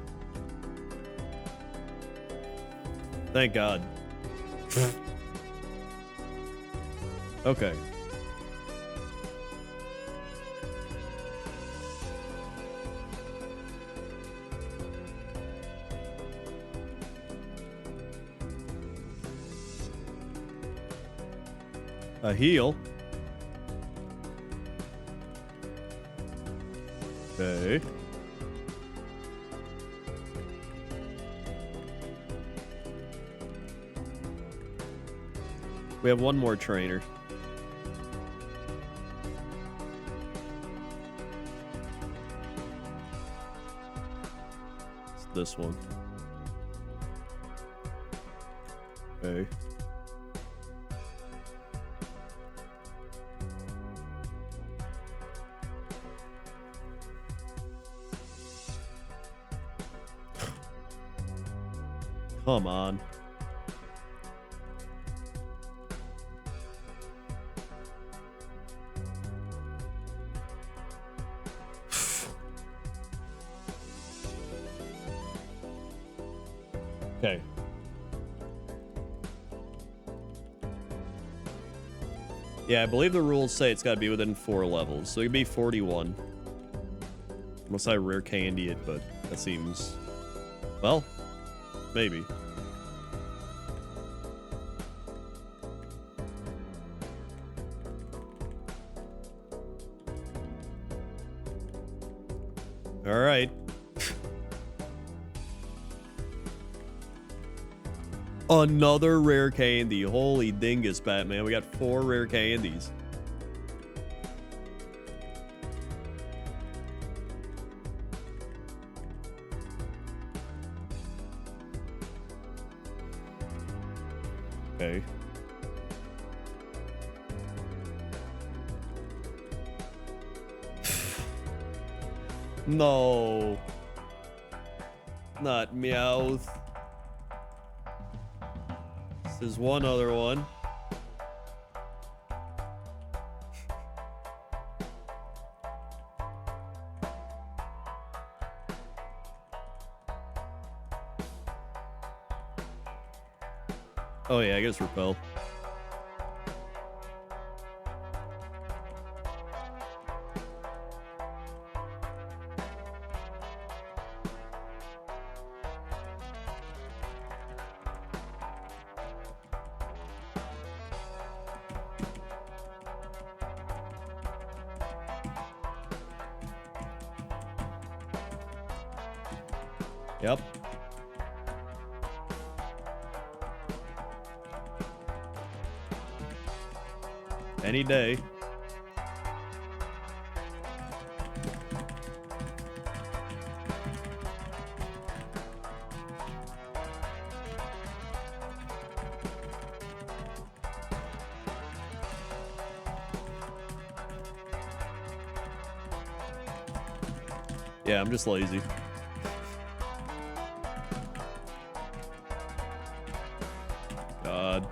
Thank God. Okay. A heal. Okay. We have one more trainer. It's this one. Okay. Come on. Okay. Yeah, I believe the rules say it's got to be within 4 levels, so it could be 41. Unless I rare candy it, but that seems... Well, maybe. All right. Another rare candy. Holy dingus, Batman. We got 4 rare candies. Okay. No. Not Meowth. There's one other one. Oh yeah, I guess repel. Yep. Any day. Yeah, I'm just lazy. God.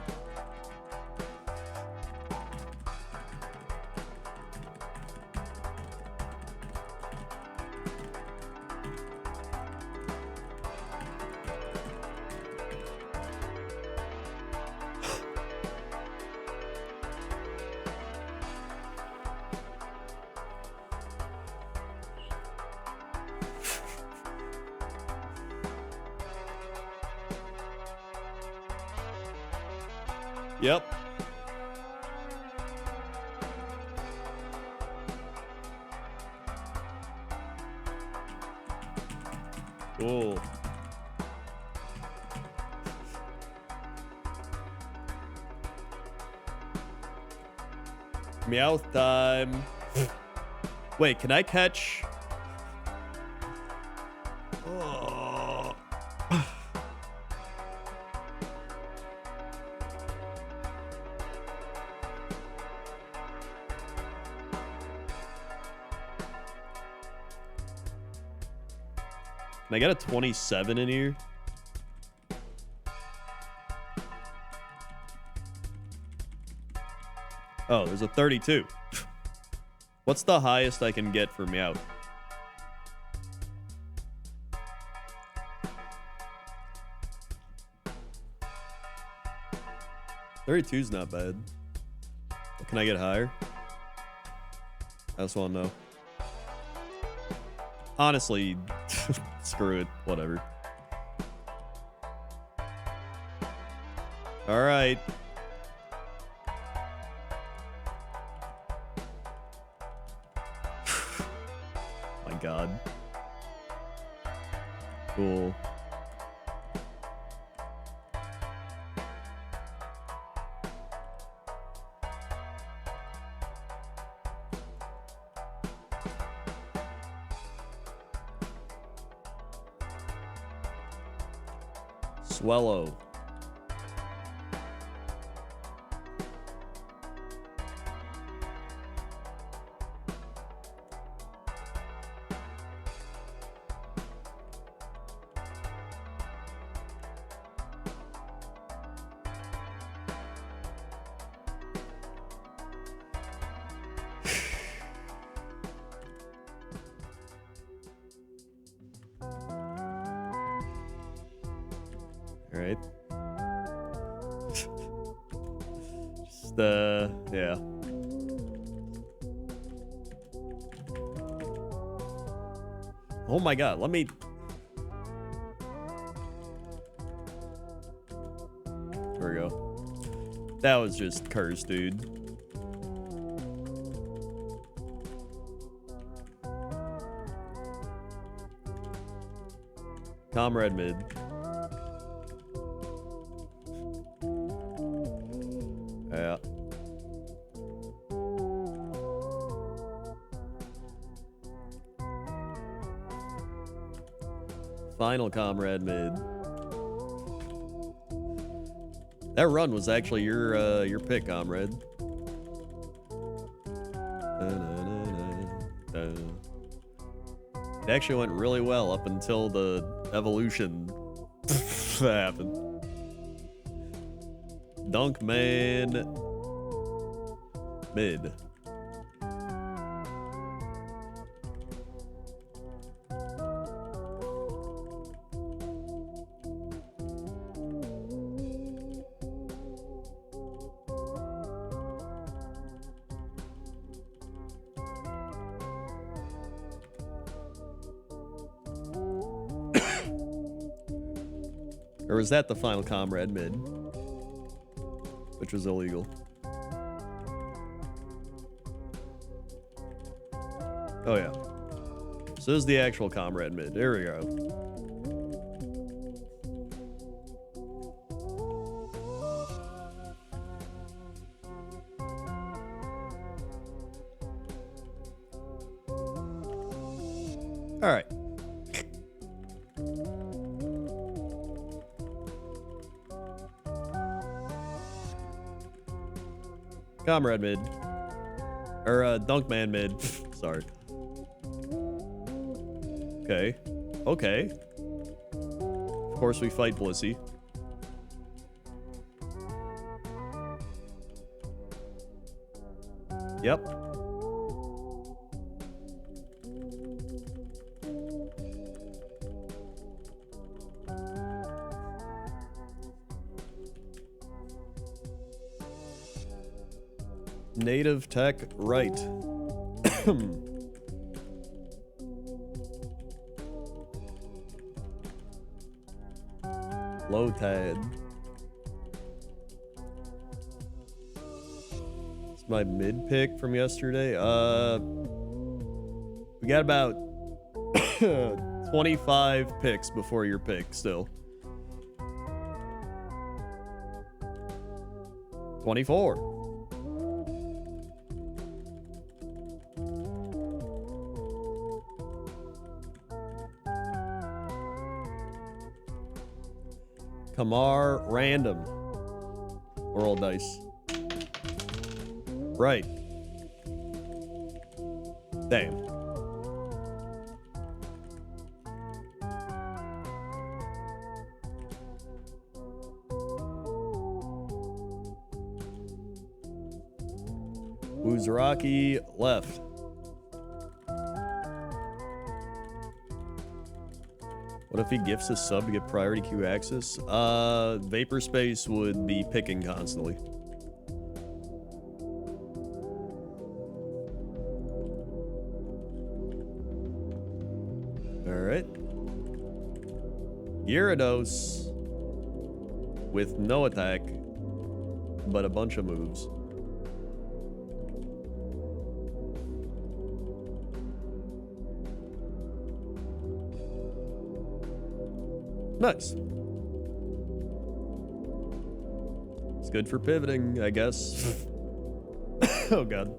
Yep. Cool. Meowth time. Wait, can I catch? Oh. Can I get a 27 in here? Oh, there's a 32. What's the highest I can get for Meowth? $32's not bad. Can I get higher? I just want to know. Honestly, screw it. Whatever. All right. God. Cool. Swallow. All right. Just, yeah. Oh my God, let me... There we go. That was just cursed, dude. Comrade mid. Yeah. Final comrade mid. That run was actually your pick, comrade. It actually went really well up until the evolution happened. Dunk man mid. Or was that the final comrade mid? Which was illegal. Oh yeah. So this is the actual comrade mid. There we go. All right. Comrade mid. Or, dunk man mid. Sorry. Okay. Okay. Of course we fight Blissey. Yep. Native tech right. Low tide. It's my mid pick from yesterday. We got about 25 picks before your pick still. 24. Kamar random. Or all dice. Right. Damn. Uzuraki left. What if he gifts a sub to get priority queue access? Vapor Space would be picking constantly. Alright. Gyarados with no attack, but a bunch of moves. Nice. It's good for pivoting, I guess. Oh god.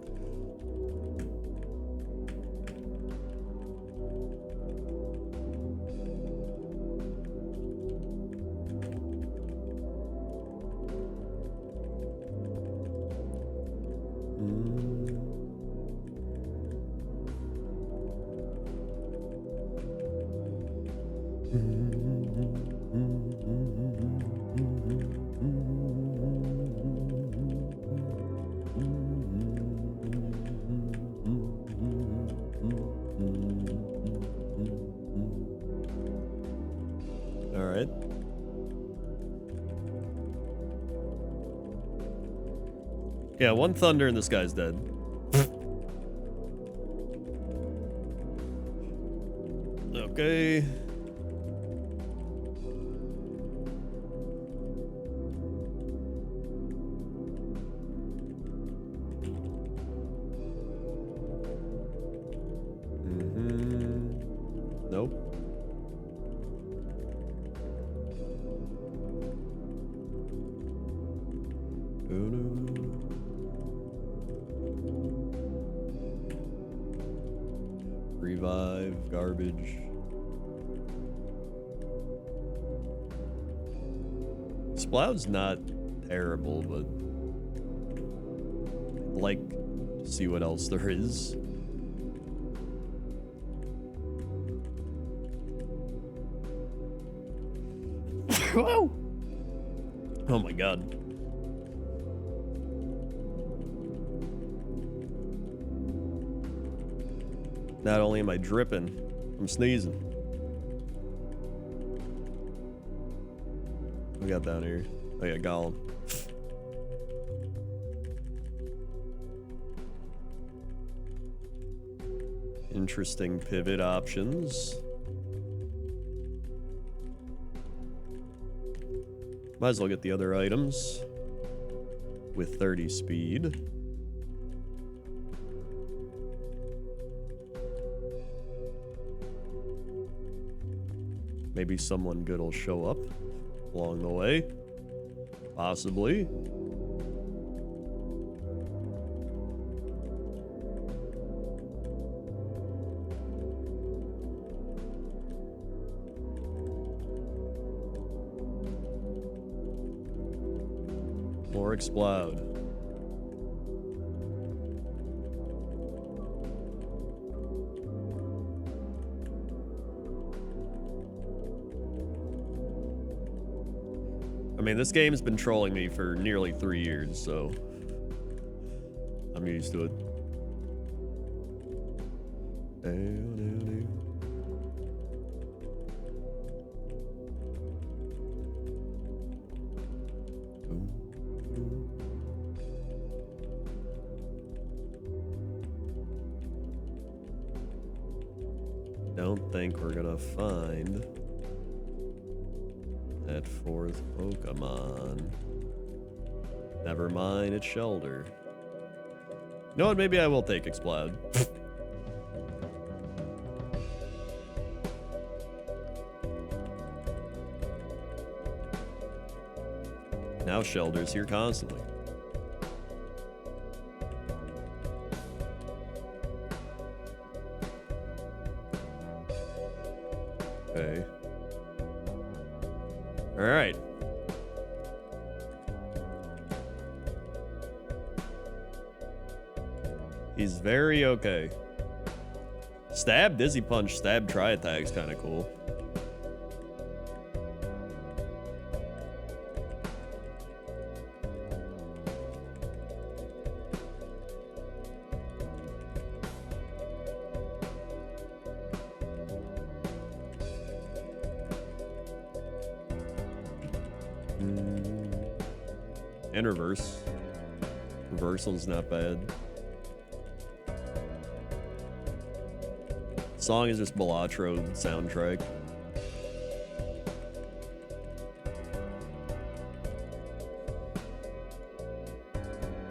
All right. Yeah, one thunder and this guy's dead. Okay. Nope. Oh no. Revive, garbage. Sploud's not terrible, but I'd like to see what else there is. Whoa! Oh my god. Not only am I dripping, I'm sneezing. What we got down here? Oh yeah, Golem. Interesting pivot options. Might as well get the other items with 30 speed. Maybe someone good will show up along the way. Possibly. More explode. I mean, this game's been trolling me for nearly 3 years, so I'm used to it. Don't think we're gonna find that fourth Pokemon. Never mind, it's Shelter. You know what? Maybe I will take Explode. Now Shelter's here constantly. Okay. All right. He's very okay. Stab, Dizzy Punch, Stab, Tri Attack's kind of cool. And reverse. Reversal's not bad. Song is just Balatro soundtrack.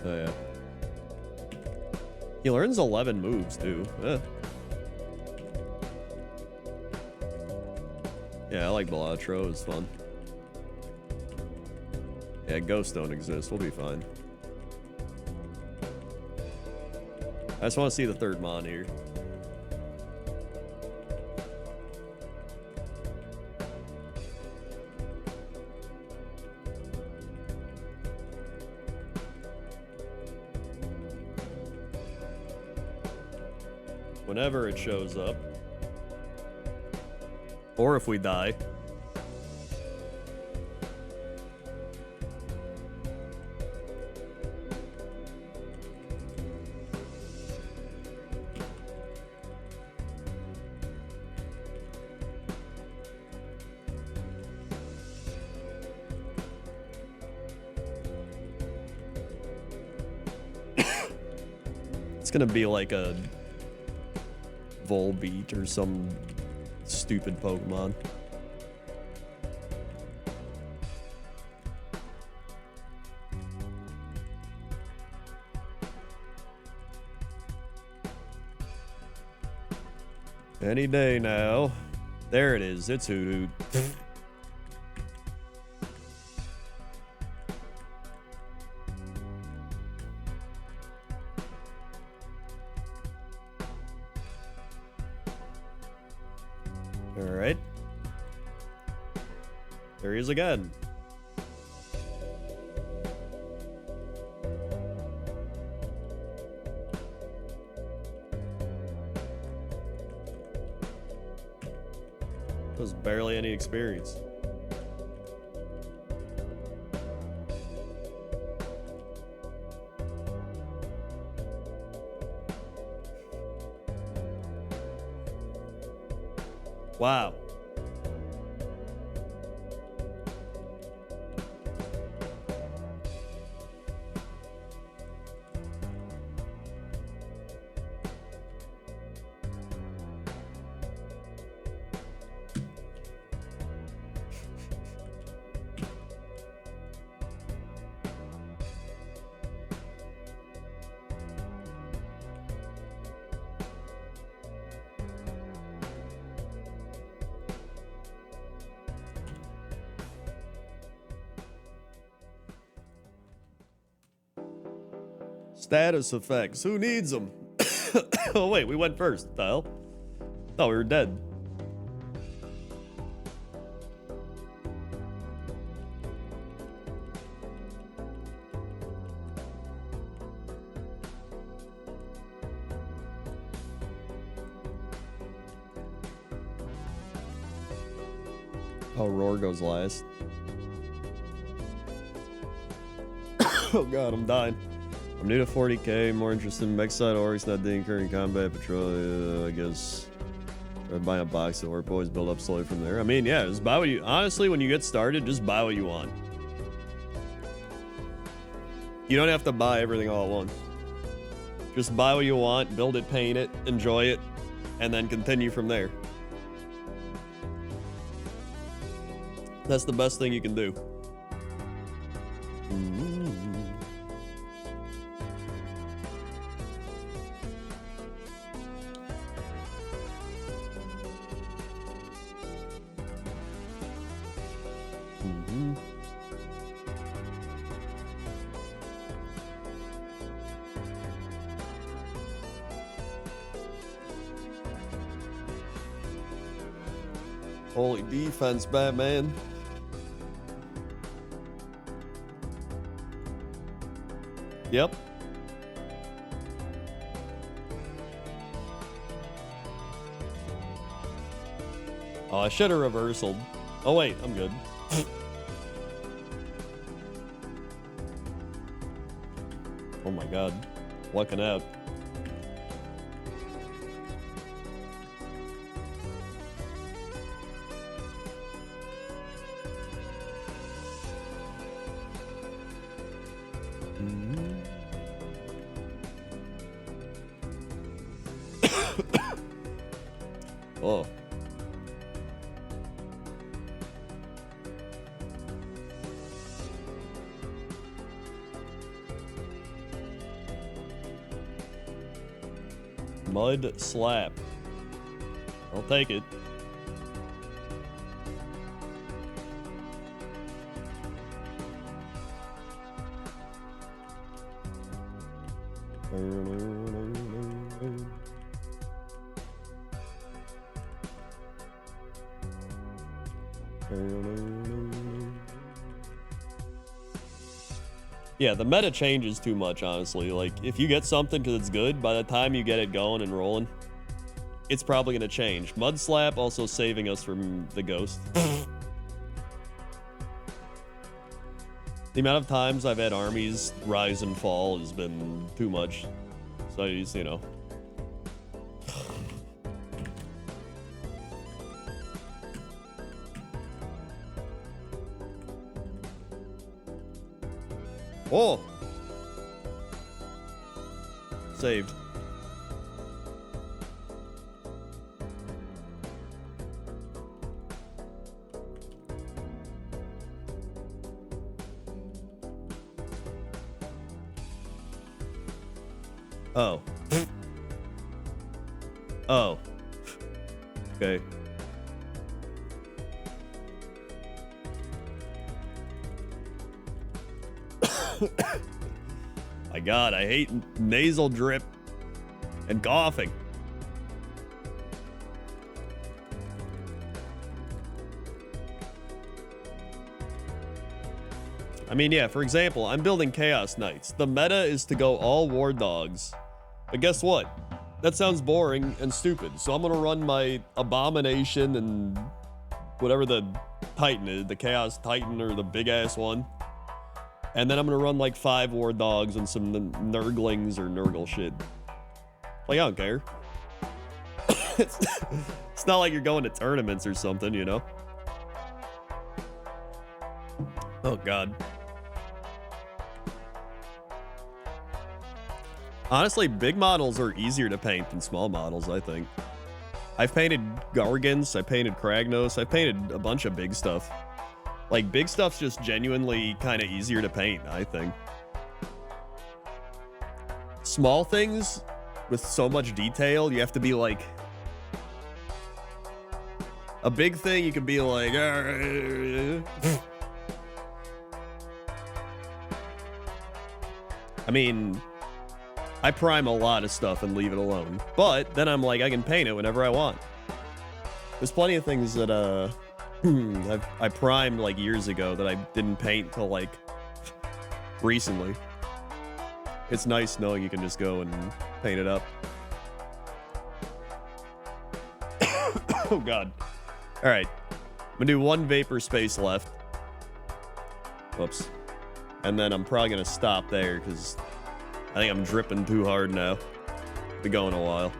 Oh yeah. He learns 11 moves too. Yeah, I like Balatro. It's fun. Yeah, ghosts don't exist. We'll be fine. I just want to see the third mon here. Whenever it shows up. Or if we die. It's gonna be like a Volbeat or some stupid Pokemon. Any day now. There it is. It's Hoot Hoot. Alright. There he is again. There's barely any experience. Wow. Status effects. Who needs them? Oh, wait, we went first. What the hell? Thought we were dead. Oh, Roar goes last. Oh god, I'm dying. I'm new to 40k, more interested in mech side orcs, not doing current combat patrol, I guess. Or buy a box of orc boys, build up slowly from there. I mean, yeah, just buy what you... Honestly, when you get started, just buy what you want. You don't have to buy everything all at once. Just buy what you want, build it, paint it, enjoy it, and then continue from there. That's the best thing you can do. Holy defense, Batman. Yep. Oh, I should have reversaled. Oh wait, I'm good. Oh my god. Lucking out. Oh. Mud slap. I'll take it. Yeah, the meta changes too much, honestly. Like, if you get something because it's good, by the time you get it going and rolling, it's probably going to change. Mud Slap also saving us from the ghost. The amount of times I've had armies rise and fall has been too much. So I just, you know. Oh! Saved. Oh. Oh. Okay. My God, I hate nasal drip and coughing. I mean, yeah, for example, I'm building Chaos Knights. The meta is to go all war dogs. But guess what? That sounds boring and stupid. So I'm going to run my Abomination and whatever the Titan is, the Chaos Titan or the big ass one. And then I'm going to run like 5 war dogs and some Nurglings or Nurgle shit. Like, I don't care. It's not like you're going to tournaments or something, you know? Oh, God. Honestly, big models are easier to paint than small models, I think. I've painted Gargants, I painted Kragnos, I painted a bunch of big stuff. Like, big stuff's just genuinely kind of easier to paint, I think. Small things with so much detail, you have to be like... A big thing, you can be like... I mean... I prime a lot of stuff and leave it alone. But then I'm like, I can paint it whenever I want. There's plenty of things that I primed like years ago that I didn't paint till like recently. It's nice knowing you can just go and paint it up. Oh God. All right, I'm gonna do 1 vapor space left. Whoops. And then I'm probably gonna stop there because I think I'm dripping too hard now. Been going a while.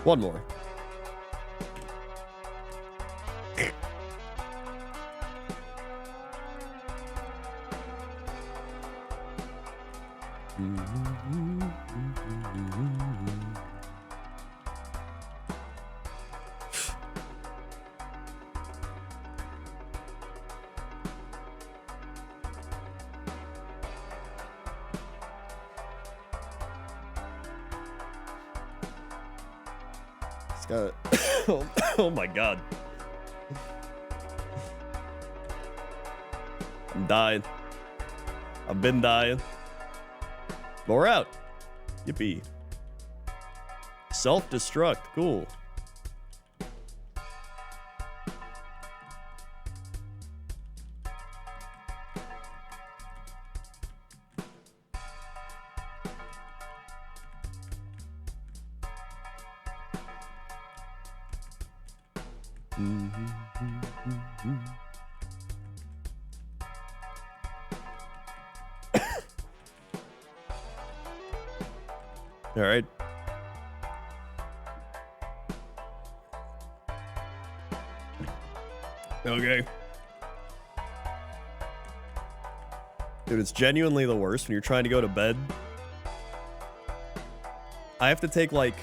One more. Oh my God. I'm dying. I've been dying. But we're out. Yippee. Self-destruct. Cool. All right. Okay. Dude, it's genuinely the worst when you're trying to go to bed. I have to take like